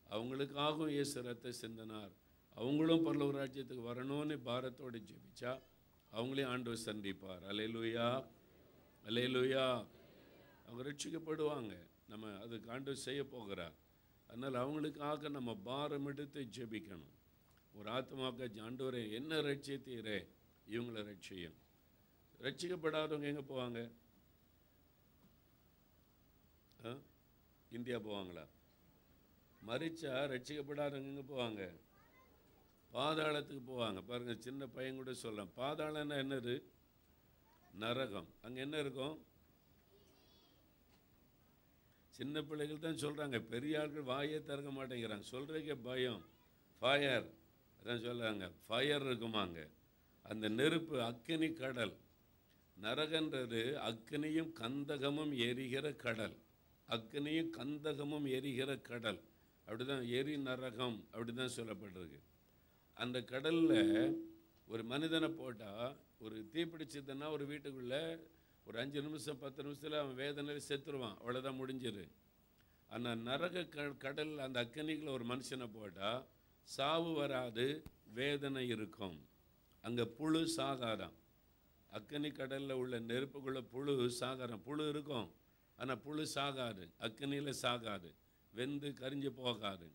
அவங்களுக்காகவும் இயேசு ரத்த சிந்தினார், அவங்களும் பரலோக ராஜ்யத்துக்கு வரணும்னு பாரத்தோடு ஜெபிச்சா அவங்களையும் ஆண்டவர் சந்திப்பார். அல்லேலூயா, அல்லேலூயா. அவங்க ரட்சிக்கப்படுவாங்க. நம்ம அதுக்கு ஆண்டவர் செய்ய போகிறார். அதனால் அவங்களுக்காக நம்ம பாரம் எடுத்து ஜெபிக்கணும். ஒரு ஆத்மாவுக்கு ஆண்டவரே என்ன ரட்சித்தீரே, இவங்களை ரட்சியும். ரட்சிக்கப்படாதவங்க எங்கே போவாங்க? இந்தியா போவாங்களா? மரிச்சா ரட்சிக்கப்படாதவங்க எங்கே போவாங்க? பாதாளத்துக்கு போவாங்க. பாருங்கள், சின்ன பையன் கூட சொல்லலாம், பாதாளம்னா என்னது? நரகம். அங்கே என்ன இருக்கும்? சின்ன பிள்ளைகள் தான் சொல்கிறாங்க, பெரிய ஆட்கள் வாயே திறக்க மாட்டேங்கிறாங்க, சொல்கிறதுக்கே பயம். ஃபயர், அதான் சொல்கிறாங்க, ஃபயர் இருக்குமாங்க. அந்த நெருப்பு, அக்கினி கடல். நரகன்றது அக்கினியும் கந்தகமும் எரிகிற கடல். அக்கினியும் கந்தகமும் எரிகிற கடல், அப்படிதான் எரி நரகம் அப்படி தான் சொல்லப்பட்டிருக்கு. அந்த கடலில் ஒரு மனிதனை போட்டால், ஒரு தீப்பிடிச்சதுன்னா ஒரு வீட்டுக்குள்ளே ஒரு 5 நிமிஷம் 10 நிமிஷத்தில் அவன் வேதனையில் செத்துருவான், அவ்வளோதான், முடிஞ்சிரு. ஆனால் நரக கடல் அந்த அக்கினிக்குள்ள ஒரு மனுஷனை போட்டால் சாவு வராது, வேதனை இருக்கும். அங்கே புழு சாகாதான். அக்கினி கடலில் உள்ள நெருப்புக்குள்ள புழு சாகாரம். புழு இருக்கும், ஆனால் புழு சாகாது, அக்கினியில் சாகாது, வெந்து கரிஞ்சு போகாது.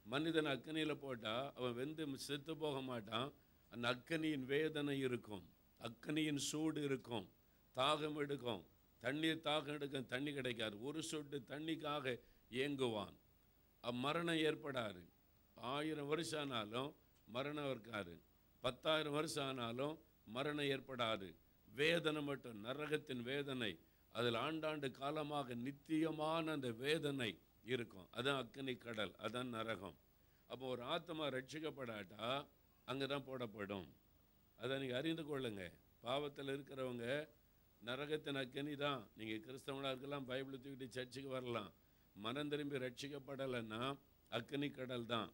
மனிதன் அக்கினியில் போட்டால் அவன் வெந்து செத்து போக மாட்டான். அந்த அக்கினியின் வேதனை இருக்கும், அக்கினியின் சூடு இருக்கும், தாகம் எடுக்கும், தண்ணீர் தாகம் எடுக்கும், தண்ணி கிடைக்காது, ஒரு சொட்டு தண்ணிக்காக ஏங்குவான். மரணம் ஏற்படாது. 1000 வருஷம் ஆனாலும் மரணம் இருக்காது, 10,000 வருஷம் ஆனாலும் மரணம் ஏற்படாது. வேதனை மட்டும், நரகத்தின் வேதனை, அதில் ஆண்டாண்டு காலமாக நித்தியமான அந்த வேதனை இருக்கும். அதான் அக்கினி கடல், அதான் நரகம். அப்போ ஒரு ஆத்மா ரட்சிக்கப்படாட்டா அங்கே தான் போடப்படும். அதை நீங்கள் அறிந்து கொள்ளுங்க. பாவத்தில் இருக்கிறவங்க நரகத்தின் அக்கினி தான். நீங்கள் கிறிஸ்தவனாக இருக்கலாம், பைபிளை தூக்கிட்டு சர்ச்சுக்கு வரலாம், மனம் திரும்பி ரட்சிக்கப்படலைன்னா அக்கினி கடல் தான்.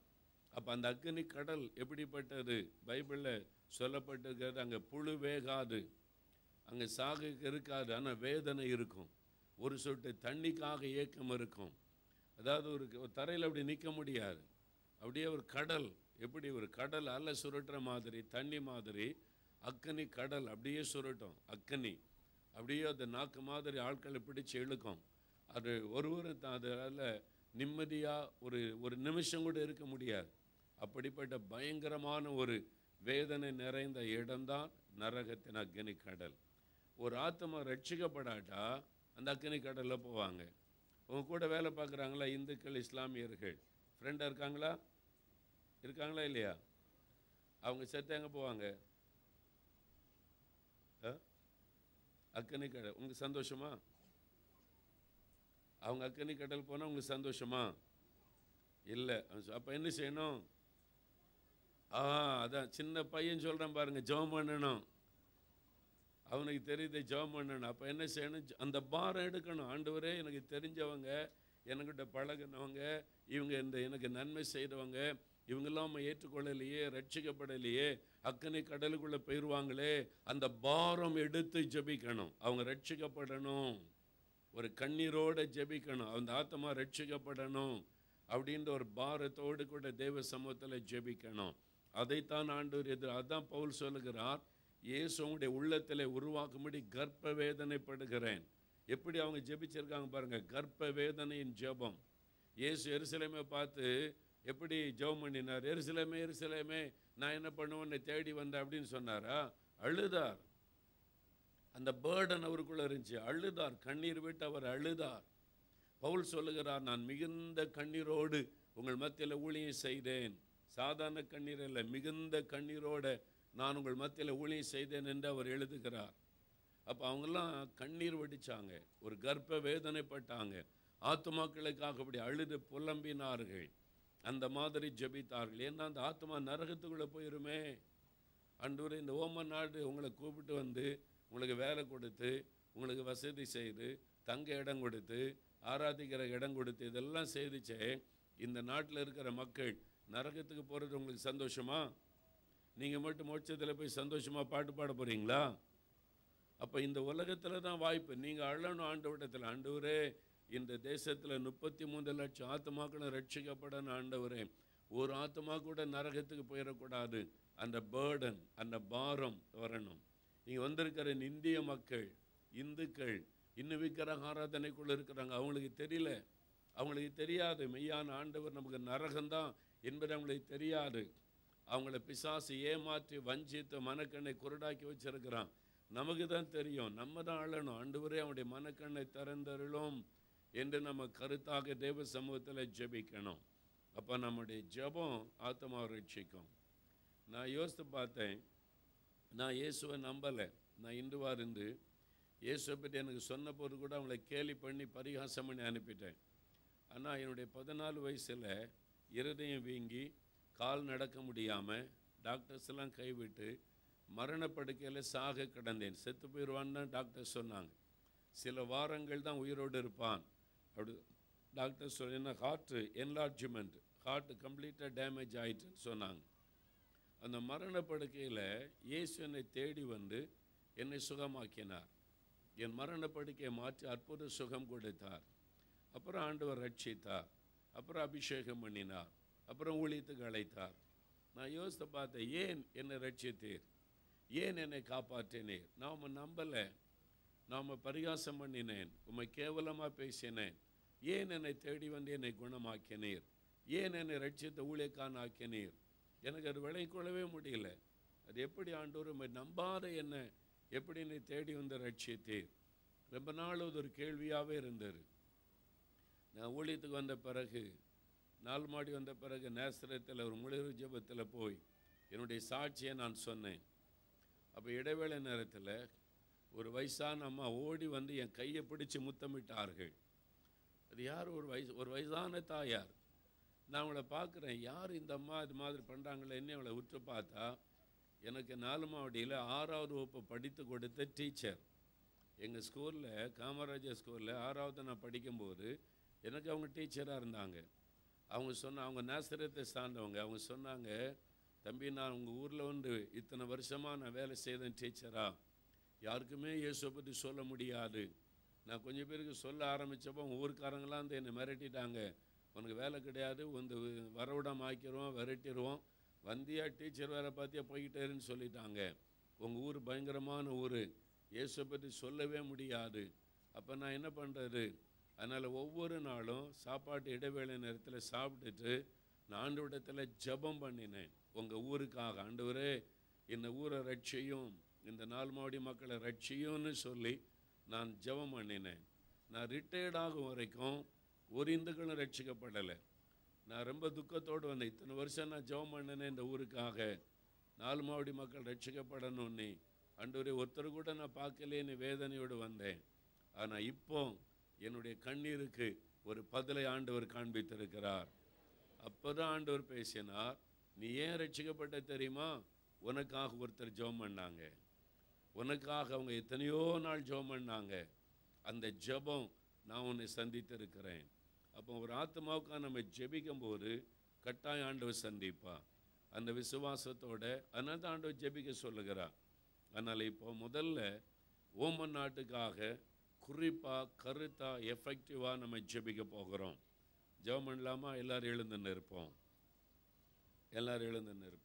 அப்போ அந்த அக்கினி கடல் எப்படிப்பட்டது? பைபிளில் சொல்லப்பட்டிருக்கிறது, அங்கே புழு வேகாது, அங்கே சாகு இருக்காது, ஆனால் வேதனை இருக்கும், ஒரு சொட்டு தண்ணிக்காக ஏக்கம் இருக்கும். அதாவது ஒரு தரையில் அப்படி நிற்க முடியாது, அப்படியே ஒரு கடல், எப்படி ஒரு கடல் அலை சுருட்டுற மாதிரி, தண்ணி மாதிரி அக்கினி கடல் அப்படியே சுருட்டும். அக்கினி அப்படியே அந்த நாக்கு மாதிரி ஆட்களை பிடிச்சு இழுக்கும். அது ஒருவரும் அதில் நிம்மதியாக ஒரு நிமிஷம் கூட இருக்க முடியாது. அப்படிப்பட்ட பயங்கரமான ஒரு வேதனை நிறைந்த இடம்தான் நரகத்தின் அக்கினி கடல். ஒரு ஆத்மா ரட்சிக்கப்படாட்டா அந்த அக்கினி கடலில் போவாங்க. உங்க கூட வேலை பார்க்குறாங்களா இந்துக்கள், இஸ்லாமியர்கள், ஃப்ரெண்டாக இருக்காங்களா இல்லையா? அவங்க செத்து எங்கே போவாங்க? அக்கினி கடல். உங்களுக்கு சந்தோஷமா? அவங்க அக்கினி கடல் போனால் உங்களுக்கு சந்தோஷமா? இல்லை. அப்போ என்ன செய்யணும்? அதான் சின்ன பையன் சொல்கிறேன் பாருங்க, ஜெபம் பண்ணணும். அவனுக்கு தெரியுது ஜெபம் பண்ணணும். அப்போ என்ன செய்யணும்? அந்த பாரம் எடுக்கணும். ஆண்டவரே, எனக்கு தெரிஞ்சவங்க, என்கிட்ட பழகினவங்க, இவங்க எனக்கு நன்மை செய்கிறவங்க, இவங்கெல்லாம் ஏற்றுக்கொள்ளலையே, ரட்சிக்கப்படலையே, அக்கினி கடலுக்குள்ளே போயிடுவாங்களே, அந்த பாரம் எடுத்து ஜெபிக்கணும். அவங்க ரட்சிக்கப்படணும், ஒரு கண்ணீரோடு ஜெபிக்கணும், அந்த ஆத்மா ரட்சிக்கப்படணும் அப்படின்ற ஒரு பாரத்தோடு கூட தேவ சமூகத்தில் ஜெபிக்கணும். அதைத்தான் ஆண்டவர் அதான் பவுல் சொல்லுகிறார், இயேசு உங்களுடைய உள்ளத்தில் உருவாக்கும்படி கர்ப்ப வேதனைப்படுகிறேன். எப்படி அவங்க ஜெபிச்சிருக்காங்க பாருங்க, கர்ப்ப வேதனையின் ஜெபம். இயேசு எருசலேமை பார்த்து எப்படி ஜெபம் பண்ணினார்? எருசலேமே எருசலேமே, நான் என்ன பண்ணுவேன்னு தேடி வந்தேன் அப்படின்னு சொன்னாரா? அழுதார். அந்த பேர்டன் அவருக்குள்ள இருந்துச்சு, அழுதார், கண்ணீர் விட்டு அவர் அழுதார். பவுல் சொல்லுகிறார், நான் மிகுந்த கண்ணீரோடு உங்கள் மத்தியில் ஊழியம் செய்தேன். சாதாரண கண்ணீர் இல்லை, மிகுந்த கண்ணீரோடு நான் உங்கள் மத்தியில் ஊழியம் செய்தேன் என்று அவர் எழுதுகிறார். அப்போ அவங்கெல்லாம் கண்ணீர் வடித்தாங்க, ஒரு கர்ப்ப வேதனைப்பட்டாங்க, ஆத்மாக்களுக்காக அப்படி அழுது புலம்பினார்கள், அந்த மாதிரி ஜெபித்தார்கள். ஏன்னா அந்த ஆத்மா நரகத்துக்குள்ளே போயிருமே. ஆண்டவரே, இந்த ஓமன் நாடு உங்களை கூப்பிட்டு வந்து உங்களுக்கு வேலை கொடுத்து, உங்களுக்கு வசதி செய்து, தங்க இடம் கொடுத்து, ஆராதிக்கிற இடம் கொடுத்து, இதெல்லாம் செய்துச்சே, இந்த நாட்டில் இருக்கிற மக்கள் நரகத்துக்கு போகிறது உங்களுக்கு சந்தோஷமா? நீங்கள் மட்டும் மோட்சத்தில் போய் சந்தோஷமாக பாட்டு பாட போகிறீங்களா? அப்போ இந்த உலகத்தில் தான் வாய்ப்பு. நீங்கள் அழணும் ஆண்டவரிடத்தில், ஆண்டவரே, இந்த தேசத்தில் 33 லட்சம் ஆத்மாக்களும் ரட்சிக்கப்படணும் ஆண்டவரே, ஒரு ஆத்மா கூட நரகத்துக்கு போயிடக்கூடாது. அந்த பேர்டன், அந்த பாரம் வரணும். இங்கே வந்திருக்கிற இந்திய மக்கள், இந்துக்கள் இன்னும் விக்கிரக ஆராதனைக்குள்ளே இருக்கிறாங்க. அவங்களுக்கு தெரியல, அவங்களுக்கு தெரியாது மெய்யான ஆண்டவர் நமக்கு நரகம்தான் என்பது அவங்களுக்கு தெரியாது. அவங்கள பிசாசு ஏமாற்றி வஞ்சித்து மனக்கண்ணை குருடாக்கி வச்சிருக்கிறான். நமக்கு தான் தெரியும், நம்ம தான் அழணும், ஆண்டவரே அவனுடைய மனக்கண்ணை திறந்தருளும் என்று நம்ம கருத்தாக தேவ சமூகத்தில் ஜெபிக்கணும். அப்போ நம்முடைய ஜெபம் ஆத்மாவை ரட்சிக்கும். நான் யோசித்து பார்த்தேன், நான் இயேசுவை நம்பலை. நான் இந்துவாக இருந்து இயேசுவை பற்றி எனக்கு சொன்ன போது கூட அவங்கள கேலி பண்ணி பரிகாசம் பண்ணி அனுப்பிட்டேன். ஆனால் என்னுடைய 14 வயசில் இருதயம் வீங்கி கால் நடக்க முடியாமல் டாக்டர்ஸ் எல்லாம் கைவிட்டு மரணப்படுக்கையில் சாக கிடந்தேன். செத்து போயிடுவான்னு தான் டாக்டர் சொன்னாங்க. சில வாரங்கள் தான் உயிரோடு இருப்பான் அப்படி டாக்டர் சொன்ன. ஹார்ட்டு என்லார்ஜ்மெண்ட், ஹார்ட் கம்ப்ளீட்டாக டேமேஜ் ஆகிட்டுன்னு சொன்னாங்க. அந்த மரணப்படுக்கையில் இயேசு என்னை தேடி வந்து என்னை சுகமாக்கினார். என் மரணப்படுக்கையை மாற்றி அற்புத சுகம் கொடுத்தார். அப்புறம் ஆண்டவர் ரட்சித்தார். அப்புறம் அபிஷேகம் பண்ணினார். அப்புறம் ஊழியத்துக்கு அழைத்தார். நான் யோசித்து பார்த்தேன், ஏன் என்னை ரட்சித்தீர், ஏன் என்னை காப்பாற்றினீர்? நான் உம்மை நம்பலை, நான் உம்மை பரிகாசம் பண்ணினேன், உம்மை கேவலமாக பேசினேன். ஏன் என்னை தேடி வந்து என்னை குணமாக்கினீர்? ஏன் என்னை ரட்சித்த ஊழியக்காரன் ஆக்கினீர்? எனக்கு அது விளங்கிக் கொள்ளவே முடியல. அது எப்படி ஆண்டவர் உம்மை நம்பாத என்ன எப்படி என்னை தேடி வந்து ரட்சித்தீர்? ரொம்ப நாள் அது ஒரு கேள்வியாகவே இருந்தது. நான் ஊழியத்துக்கு வந்த பிறகு 4 மாடி வந்த பிறகு நேசரத்தில் ஒரு முழு ஜெபத்தில் போய் என்னுடைய சாட்சியை நான் சொன்னேன். அப்போ இடைவேளை நேரத்தில் ஒரு வயசான அம்மா ஓடி வந்து என் கையை பிடிச்சி முத்தமிட்டார்கள். அது யார்? ஒரு வயசான தாயார். நான் அவளை பார்க்குறேன், யார் இந்த அம்மா இது மாதிரி பண்ணுறாங்களே என்ன அவளை உற்று பார்த்தா எனக்கு 4 மாவடியில் 6வது வகுப்பு படித்து கொடுத்த டீச்சர். எங்கள் ஸ்கூலில், காமராஜர் ஸ்கூலில் 6வது நான் படிக்கும்போது எனக்கு அவங்க டீச்சராக இருந்தாங்க. அவங்க அவங்க நேசரத்தை சார்ந்தவங்க. அவங்க சொன்னாங்க, தம்பி நான் உங்கள் ஊரில் வந்து இத்தனை வருஷமாக நான் வேலை செய்தேன் டீச்சராக, யாருக்குமே இயேசுவை பற்றி சொல்ல முடியாது. நான் கொஞ்சம் பேருக்கு சொல்ல ஆரம்பித்தப்போ உங்கள் ஊருக்காரங்களாம் வந்து என்னை மிரட்டிட்டாங்க, உனக்கு வேலை கிடையாது, வந்து வரவிடாம ஆக்கிடுவோம், விரட்டிடுவோம், வந்தியா டீச்சர் வேலை பார்த்தியா போய்கிட்டேருன்னு சொல்லிட்டாங்க. உங்கள் ஊர் பயங்கரமான ஊர், இயேசுவை பற்றி சொல்லவே முடியாது. அப்போ நான் என்ன பண்ணுறது? அதனால் ஒவ்வொரு நாளும் சாப்பாட்டு இடைவேளை நேரத்தில் சாப்பிட்டுட்டு நான் ஆண்டவரிடத்தில் ஜெபம் பண்ணினேன். உங்கள் ஊருக்காக, ஆண்டவரே இந்த ஊரை ரட்சியும், இந்த 4 மாவடி மக்களை ரட்சியும்னு சொல்லி நான் ஜெபம் பண்ணினேன். நான் ரிட்டையர்ட் ஆகும் வரைக்கும் ஒரு இந்துக்களும் ரட்சிக்கப்படலை. நான் ரொம்ப துக்கத்தோடு வந்தேன். இத்தனை வருஷம் நான் ஜெபம் பண்ணினேன் இந்த ஊருக்காக, 4 மாவடி மக்கள் ரட்சிக்கப்படணும்னு. ஆண்டவரே ஒருத்தர் கூட நான் பார்க்கலேன்னு வேதனையோடு வந்தேன். ஆனால் இப்போ என்னுடைய கண்ணீருக்கு ஒரு பதிலை ஆண்டவர் காண்பித்திருக்கிறார். அப்போ தான் ஆண்டவர் பேசினார், நீ ஏன் ரட்சிக்கப்பட்ட தெரியுமா? உனக்காக ஒருத்தர் ஜெபம் பண்ணாங்க, உனக்காக அவங்க எத்தனையோ நாள் ஜெபம் பண்ணாங்க. அந்த ஜெபம் நான் உன்னை சந்தித்திருக்கிறேன். அப்போ ஒரு ஆத்மாவுக்காக நம்ம ஜெபிக்கும் போது கட்டாயம் ஆண்டவர் சந்திப்பா. அந்த விசுவாசத்தோட அதனால தான் ஆண்டவர் ஜெபிக்க சொல்லுகிறார். அதனால் இப்போ முதல்ல ஓமன் நாட்டுக்காக குறிப்பாக கருத்தாக எஃபெக்டிவாக நம்ம ஜெபிக்க போகிறோம். ஜெபம் பண்ணலாமா? எல்லோரும் எழுந்துன்னு இருப்போம். எல்லோரும் எழுந்துன்னு இருப்போம்.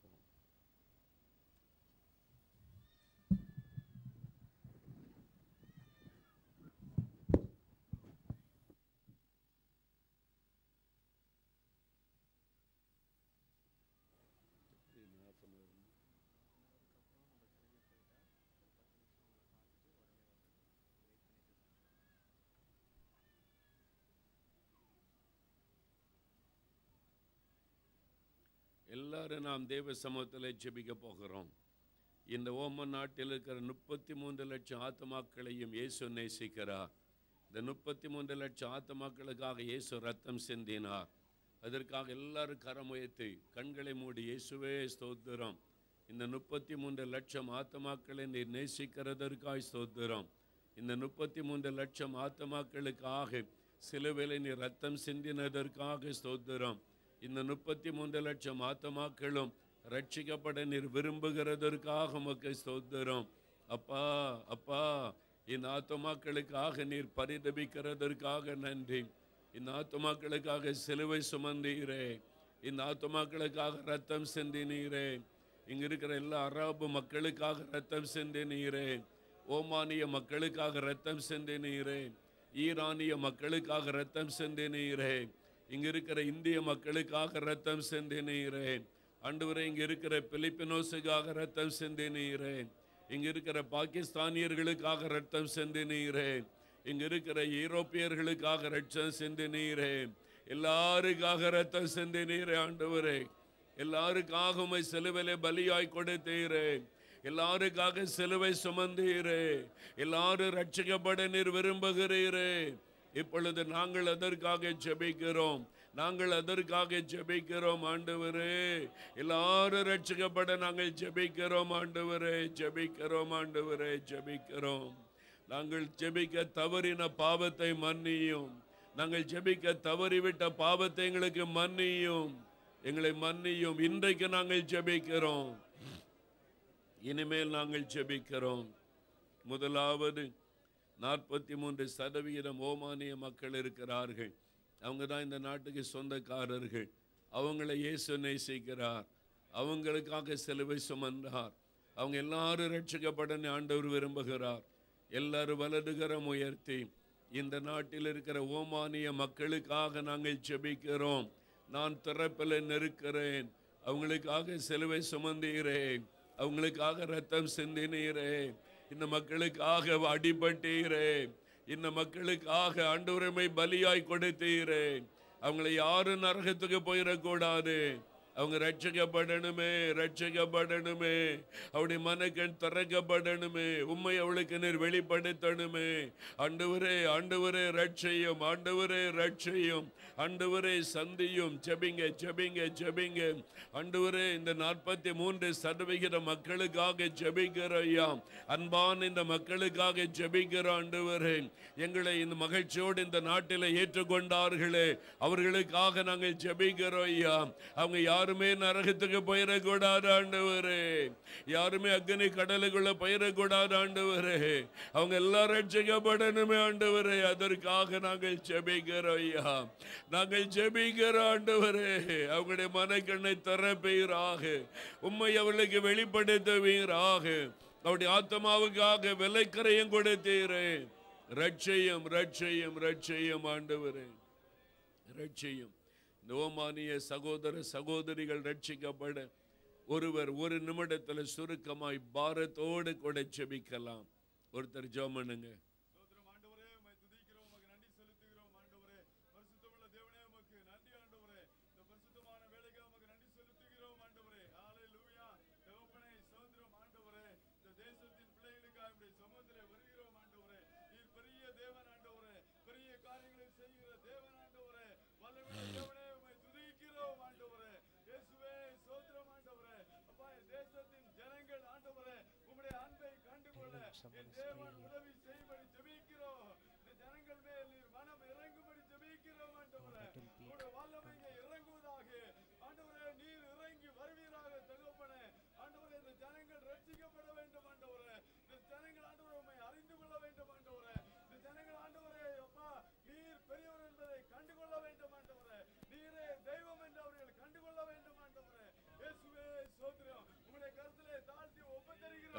எல்லாரும் நாம் தேவ சமூகத்தில் ஜெபிக்க போகிறோம். இந்த ஓமன் நாட்டில் இருக்கிற 33 லட்சம் ஆத்மாக்களையும் இயேசு நேசிக்கிறார். இந்த 33 லட்சம் ஆத்மாக்களுக்காக இயேசு ரத்தம் சிந்தினார். அதற்காக எல்லாரும் கரம் உயர்த்தி கண்களை மூடி இயேசுவே ஸ்தோத்திரம், இந்த 33 லட்சம் ஆத்மாக்களை நீர் நேசிக்கிறதற்காக ஸ்தோத்திரம், இந்த 33 லட்சம் ஆத்மாக்களுக்காக சிலுவையில் நீர் ரத்தம் சிந்தினதற்காக ஸ்தோத்திரம், இந்த 33 லட்சம் ஆத்மாக்களும் ரட்சிக்கப்பட நீர் விரும்புகிறதற்காக உமக்கு ஸ்தோத்திரம். அப்பா அப்பா, இந்த ஆத்மாக்களுக்காக நீர் பரிதபிக்கிறதற்காக நன்றி. இந்த ஆத்மாக்களுக்காக சிலுவை சுமந்தீரே, இந்த ஆத்மாக்களுக்காக ரத்தம் சிந்தினீரே, இங்கே இருக்கிற எல்லா அரபு மக்களுக்காக ரத்தம் சிந்தினீரே, ஓமானிய மக்களுக்காக ரத்தம் சிந்தினீரே, ஈரானிய மக்களுக்காக ரத்தம் சிந்தினீரே, இங்கே இருக்கிற இந்திய மக்களுக்காக ரத்தம் சிந்தினீரே, ஆண்டவரே இங்கே இருக்கிற பிலிப்பினோஸுக்காக ரத்தம் சிந்தினீரே, இங்கே இருக்கிற பாகிஸ்தானியர்களுக்காக ரத்தம் சிந்தினீரே, இங்க இருக்கிற யூரோப்பியர்களுக்காக ரத்தம் சிந்தினீரே, எல்லாருக்காக ரத்தம் சிந்தினீரே ஆண்டவரே, எல்லாருக்காக உம்மை சிலுவையிலே பலியாய் கொடுத்தீரே, எல்லாருக்காக சிலுவை சுமந்தீரே, எல்லாரும் ரட்சிக்கப்பட நீர் விரும்புகிறீரே. இப்பொழுது நாங்கள் அதற்காக ஜெபிக்கிறோம், நாங்கள் அதற்காக ஜெபிக்கிறோம் ஆண்டவரே. எல்லாரும் ரட்சிக்கப்பட நாங்கள் ஜெபிக்கிறோம் ஆண்டவரே, ஜெபிக்கிறோம் ஆண்டவரே, ஜெபிக்கிறோம். நாங்கள் ஜெபிக்க தவறின பாவத்தை மன்னியும், நாங்கள் ஜெபிக்க தவறிவிட்ட பாவத்தை எங்களுக்கு மன்னியும், எங்களை மன்னியும். இன்றைக்கு நாங்கள் ஜெபிக்கிறோம், இனிமேல் நாங்கள் ஜெபிக்கிறோம். முதலாவது 43% ஓமானிய மக்கள் இருக்கிறார்கள். அவங்க தான் இந்த நாட்டுக்கு சொந்தக்காரர்கள். அவங்களை இயேசு நேசிக்கிறார், அவங்களுக்காக சிலுவை சுமந்தார். அவங்க எல்லாரும் ரட்சிக்கப்பட ஆண்டவர் விரும்புகிறார். எல்லாரும் வலதுகரம் உயர்த்தி இந்த நாட்டில் இருக்கிற ஓமானிய மக்களுக்காக நாங்கள் ஜெபிக்கிறோம். நான் திறப்பில் நிற்கிறேன், அவங்களுக்காக சிலுவை சுமந்தீரேன், அவங்களுக்காக ரத்தம் சிந்தினீரே, இந்த மக்களுக்காக அடிபட்டீரே, இந்த மக்களுக்காக ஆண்டவரை பலியாய் கொடுத்தீரே. அவங்களை யாரும் நரகத்துக்கு போயிடக்கூடாது, அவங்க ரட்சிக்கப்படணுமே, ரட்சிக்கப்படணுமே, அவருடைய மனக்கண் திறக்கப்படணுமே, உண்மை அவளுக்கு நீர் வெளிப்படுத்தணுமே. ஆண்டவரே, ஆண்டவரே ரட்சியும், ஆண்டவரே ரட்சியும், ஆண்டவரே சந்தியும். ஜெபிங்க, ஜெபிங்க, ஜெபிங்க. ஆண்டவரே, இந்த 43% மக்களுக்காக ஜெபிக்கிறோம் ஐயா. அன்பான இந்த மக்களுக்காக ஜெபிக்கிறோம் ஆண்டவரே. எங்களை இந்த மகிழ்ச்சியோடு இந்த நாட்டில் ஏற்றுக்கொண்டார்களே, அவர்களுக்காக நாங்கள் ஜெபிக்கிறோம் ஐயா. அவங்க யாருமே நரகத்துக்கு போயிடக்கூடாது ஆண்டவரே, யாருமே அக்னி கடலுக்குள்ள போயிடக்கூடாது ஆண்டவரே. அவங்க எல்லாரும் ரட்சிக்கப்படணுமே ஆண்டவரே, அதற்காக நாங்கள் ஜெபிக்கிறோம் ஐயா, நாங்கள் ஜெபிக்கிறோம் ஆண்டவரே. அவங்களுடைய மனக்கண்ணை திறப்பீராக, உம்மை அவர்களுக்கு வெளிப்படுத்துவீராக. அவருடைய ஆத்மாவுக்காக விலைக்கரையும் கொடுத்தீரே. ரட்சியும், ரட்சியும், ரட்சியும் ஆண்டவரே, ரட்சியும். இந்த ஓமானிய சகோதர சகோதரிகள் ரட்சிக்கப்பட ஒருவர் ஒரு நிமிடத்தில் சுருக்கமாய் பாரத்தோடு கூட ஜெபிக்கலாம். ஒருத்தர் ஜெபம் பண்ணுங்க.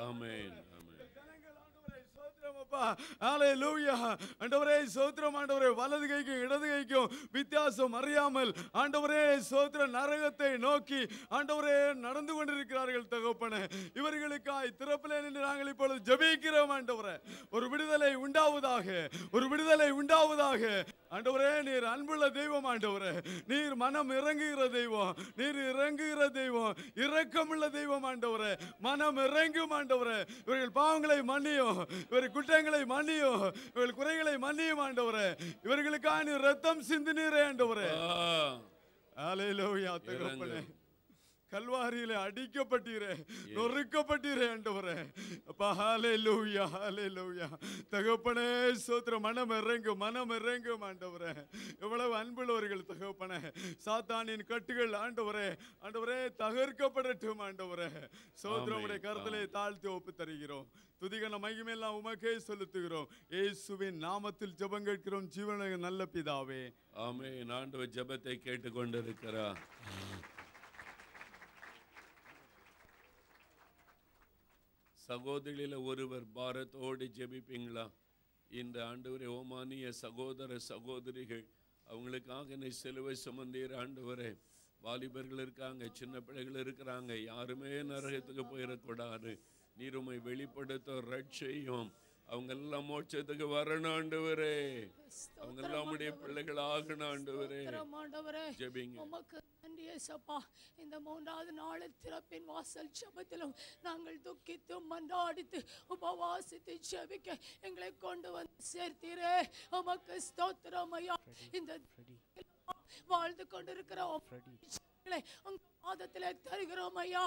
ஆமென், ஆமென். ஹல்லேலூயா. ஆண்டவரே ஸ்தோத்திரம் ஆண்டவரே. வலது கைக்கும் இடது கைக்கும் வித்தியாசம் அறியாமல் ஆண்டவரே ஸ்தோத்திரம் நரகத்தை நோக்கி ஆண்டவரே நடந்து கொண்டிருக்கிறார்கள் தகப்பனே. இவர்களுக்காய் திறப்பிலே நின்று நாங்கள் இப்பொழுது ஜெபிக்கிறோம் ஆண்டவரே. ஒரு விடுதலை உண்டாவதாக, ஒரு விடுதலை உண்டாவதாக. ஆண்டவரே, நீர் அன்புள்ள தெய்வம் ஆண்டவரே, நீர் மனம் இறங்குகிற தெய்வம், நீர் இறங்குகிற தெய்வம், இரக்கமுள்ள தெய்வம் ஆண்டவரே. மனம் இறங்கும் ஆண்டவரே. இவர்கள் பாவங்களை மன்னியும், இவர்கள் குற்றங்களை மன்னியும், இவர்கள் குறைகளை மன்னியும் ஆண்டவரே. இவர்களுக்காக நீர் ரத்தம் சிந்தினீரே ஆண்டவரே. ஹல்லேலூயா தகப்பனே. கல்வாரியிலே அடிக்கப்பட்டீரே, நொறுக்கப்பட்டீரே ஆண்டவரே. அப்பா ஹல்லேலூயா, ஹல்லேலூயா தகப்பனே ஸ்தோத்திரம். மனம் இறங்கும், மனம் இறங்கும் ஆண்டவரே. எவ்வளவு அன்புள்ளவர்கள் தகப்பனே. சாத்தானின் கட்டுகள் ஆண்டவரே, ஆண்டவரே தகர்க்கப்படட்டும் ஆண்டவரே. ஸ்தோத்திரம். உடைய கருத்திலே தாழ்த்தி ஒப்பு தருகிறோம். துதிகன மகிமையெல்லாம் உமக்கே செலுத்துகிறோம். இயேசுவின் நாமத்தில் ஜெபம் கேட்கிறோம் ஜீவனுள்ள நல்ல பிதாவே, ஆமென். ஆண்டவர் ஜெபத்தை கேட்டுக்கொண்டிருக்கிறார். சகோதரில ஒருவர் பாரத்தோடு ஜெபிப்பீங்களா? இந்த ஆண்டவரே, ஓமானிய சகோதர சகோதரிகள் அவங்களுக்காக நீ சிலுவை சுமந்தீர் ஆண்டவரே. வாலிபர்கள் இருக்காங்க, சின்ன பிள்ளைகள் இருக்கிறாங்க, யாருமே நரகத்துக்கு போயிடக்கூடாது. நீர் உம்மை வெளிப்படுத்த ரட்சையும். அவங்க எல்லாம் மோட்சத்துக்கு வரணும் ஆண்டவரே. அவங்க எல்லாம் உம்முடைய பிள்ளைகள் ஆகணும் ஆண்டவரே. ஜெபிங்க. உமக்கு நன்றி ஏசப்பா. இந்த 3வது நாள் திறப்பின் வாசல் ஜெபத்திலும் நாங்கள் துக்கித்து மன்றாடித்து உபவாசித்து ஜெபிக்க எங்களை கொண்டு வந்து சேர்த்தீரே. உமக்கு ஸ்தோத்திரம் ஐயா. இந்த வாழ்ந்து கொண்டிருக்கிற உங்க பாதத்திலே தருகிறோம் ஐயா.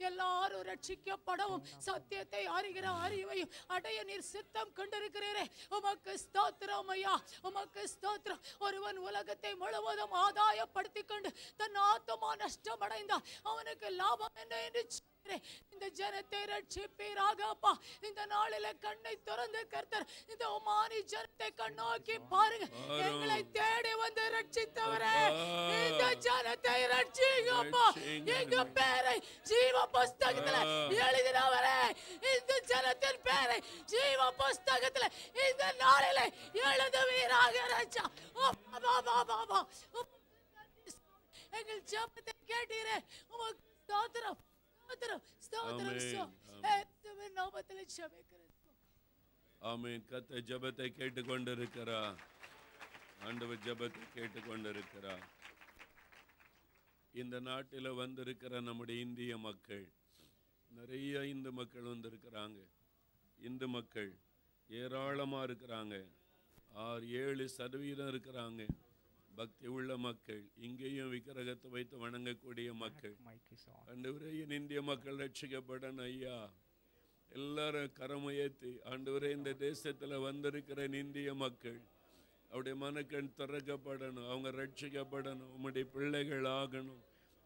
எல்லாரும் ரட்சிக்கப்படவும் சத்தியத்தை அறிகிற அறிவையும் அடைய நீர் சித்தம் கொண்டிருக்கிறீரே. உமக்கு ஸ்தோத்திரம் ஐயா. உமக்கு ஸ்தோத்திரம். ஒருவன் உலகத்தை முழுவதும் ஆதாயப்படுத்திக் கொண்டு தன் ஆத்துமா நஷ்டம் அடைந்தால் அவனுக்கு லாபம் என்ன என்று இந்த ஜனத்தை ரட்சிப்பீராக அப்பா. இந்த நாளில கண்ணை திறந்து கர்த்தர் இந்த உமானி ஜனத்தை கண்ணோக்கி பாருங்க. எங்களை தேடி வந்து ரட்சித்தவரே, இந்த ஜனத்தை ரட்சிங்கப்பா. எங்க பேரை ஜீவ புஸ்தகத்துல எழுதினவரே, இந்த ஜனத்தின் பேரை ஜீவ புஸ்தகத்துல இந்த நாளில எழுதுவீராக ராஜா. எங்கள் ஜெபத்தை கேட்டீரே. உமக்கு ஸ்தோத்திரம். ஆமென். கர்த்தர் ஜெபத்தை கேட்டுக்கொண்டிருக்கிறார். ஆண்டவர் ஜெபத்தை கேட்டுக்கொண்டிருக்கிறார். இந்த நாட்டில் வந்திருக்கிற நம்முடைய இந்திய மக்கள், நிறைய இந்து மக்கள் வந்திருக்கிறாங்க. இந்து மக்கள் ஏராளமாக இருக்கிறாங்க. 6-7% இருக்கிறாங்க. பக்தி உள்ள மக்கள், இங்கேயும் விக்கிரகத்தை வைத்து வணங்கக்கூடிய மக்கள். ஆண்டவரே, என் இந்திய மக்கள் ரட்சிக்கப்படணும் ஐயா. எல்லாரும் கரமுயர்த்தி ஆண்டவரே, இந்த தேசத்தில் வந்திருக்கிற இந்திய மக்கள் அவருடைய மனக்கண் திறக்கப்படணும். அவங்க ரட்சிக்கப்படணும். உம்முடைய பிள்ளைகள் ஆகணும்.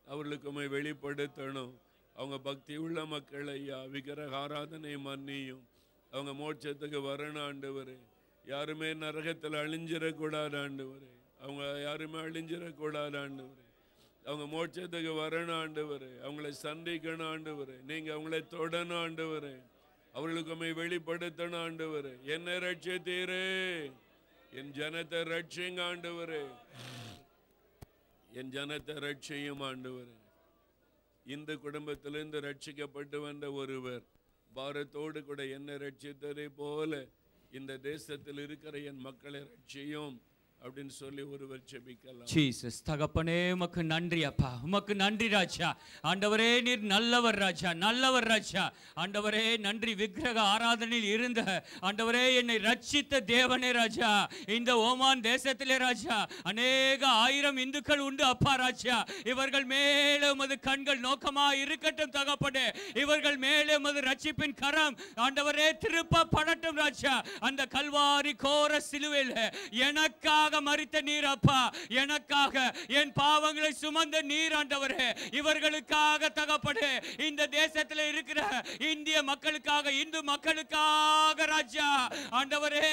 அவர்களுக்கு உம்மை வெளிப்படுத்தணும். அவங்க பக்தி உள்ள மக்கள் ஐயா. விக்கிரக ஆராதனை மன்னியும். அவங்க மோட்சத்துக்கு வரணும் ஆண்டவரே. யாருமே நரகத்தில் அழிஞ்சிடக்கூடாது ஆண்டவரே. அவங்க யாருமே அழிஞ்சிடக்கூடாது ஆண்டவரே. அவங்க மோட்சத்துக்கு வரணும் ஆண்டவரே. அவங்களை சந்திக்கணும் ஆண்டவரே. நீங்கள் அவங்களை தொடணும் ஆண்டவரே. அவர்களுக்கு வெளிப்படுத்தணும் ஆண்டவரே. என்ன ரட்சித்தீரே, என் ஜனத்தை ரட்சிங்க ஆண்டவரே. என் ஜனத்தை ரட்சியும் ஆண்டவரே. இந்த குடும்பத்திலிருந்து ரட்சிக்கப்பட்டு வந்த ஒருவர் பாரத்தோடு கூட என்ன ரட்சித்ததை போல இந்த தேசத்தில் இருக்கிற என் மக்களை ரட்சியும் அப்படின்னு சொல்லி ஒருவர் ஜெபிக்கலாம். ஜீசஸ் தகப்பனே, உமக்கு நன்றி அப்பா. உமக்கு நன்றி ராஜா. ஆண்டவரே, நீர் நல்லவர் ராஜா, நல்லவர் ராஜா. ஆண்டவரே நன்றி. விக்கிரக ஆராதனையில் இருந்த ஆண்டவரே என்னை ரட்சித்த தேவனே ராஜா. இந்த ஓமான் தேசத்திலே ராஜா அநேக 1000 இந்துக்கள் உண்டு அப்பா ராஜா. இவர்கள் மேலே உமது கண்கள் நோக்கமா இருக்கட்டும் தகப்பனே. இவர்கள் மேலே உமது ரட்சிப்பின் கரம் ஆண்டவரே திருப்ப படட்டும் ராஜா. அந்த கல்வாரி கோர சிலுவையில் எனக்காக மரித்த நீர் அப்பா, எனக்காக என் பாவங்களை சுமந்த நீர் ஆண்டவரே. இவர்களுக்காக தகப்பனே, இந்த தேசத்தில் இருக்கிற இந்திய மக்களுக்காக, இந்து மக்களுக்காக ராஜா ஆண்டவரே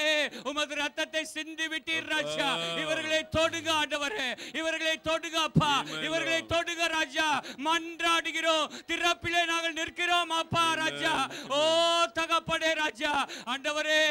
உமது ரத்தத்தை சிந்தி விட்டீர் ராஜா. இவர்களை தொடுங்க ஆண்டவரே, இவர்களை தொடுங்க அப்பா, இவர்களை தொடுங்க ராஜா. மன்றாடுகிறோம், திறப்பிலே நாங்கள் நிற்கிறோம் அப்பா ராஜா. ஓ தகப்பனே ராஜா ஆண்டவரே,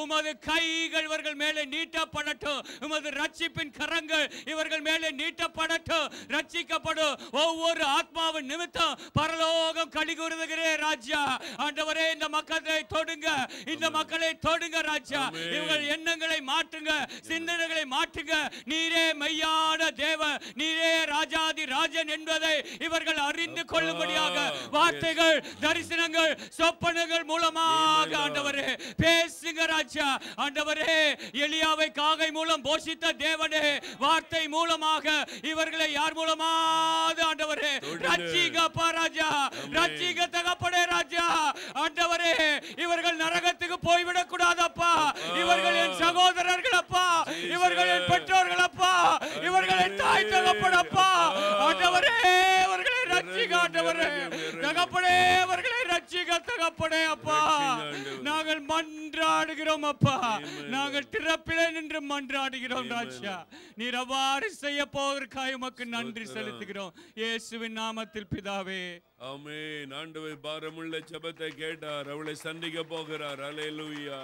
உமது கைகள் இவர்கள் மேலே நீட்டப்படட்டும். உமது ரட்சிப்பின் கரங்கள் இவர்கள் மேலே நீட்டப்படட்டும். ரட்சிக்கப்படும் ஒவ்வொரு ஆத்மாவின் நிமித்தம் பரலோகம் கலிகூறுகிறே ராஜா. ஆண்டவரே, இந்த மக்களை தொடுங்க, இந்த மக்களை தொடுங்க ராஜா. இவர்கள் எண்ணங்களை மாற்றுங்க, சிந்தனைகளை மாற்றுங்க. நீரே மெய்யான தேவன், நீரே ராஜாதி ராஜன் என்பதை இவர்கள் அறிந்து கொள்ளும்படியாக வார்த்தைகள், தரிசனங்கள், சொப்பனங்கள் மூலமாக ஆண்டவரே பேசுங்க ராஜா. ஆண்டவரே, எலியாவை காகை மூலம் போஷித்த தேவனே, வார்த்தை மூலமாக இவர்களை யார் மூலமாக ஆண்டவரே ரட்சிங்கப்பா ராஜா. ரட்சிங்க தகப்பனே ராஜா. ஆண்டவரே, இவர்கள் நரகத்துக்கு போய்விடக் கூடாதப்பா. இவர்கள் என் சகோதரர்கள் அப்பா, இவர்கள் என் பெற்றோர்கள் அப்பா, இவர்கள் என் தாய் தகப்பனப்பா. ஆண்டவரே, இவர்களை ரட்சிங்க ஆண்டவரே. தகப்பனே, இவர்களை ரட்சிங்க தகப்பனே அப்பா. நாங்கள் மன்றாடுகிறோம் அப்பா. நாங்கள் திறப்பிலே நின்று மன்றாடுகிறோம் ராஜா. நீர் அவ்வாறு செய்ய போவதற்காக உமக்கு நன்றி செலுத்துகிறோம் இயேசுவின் நாமத்தில் பிதாவே, ஆமென். ஆண்டவர் பாரமுள்ள ஜெபத்தை கேட்டார். அவளை சந்திக்க போகிறார். அல்லேலூயா.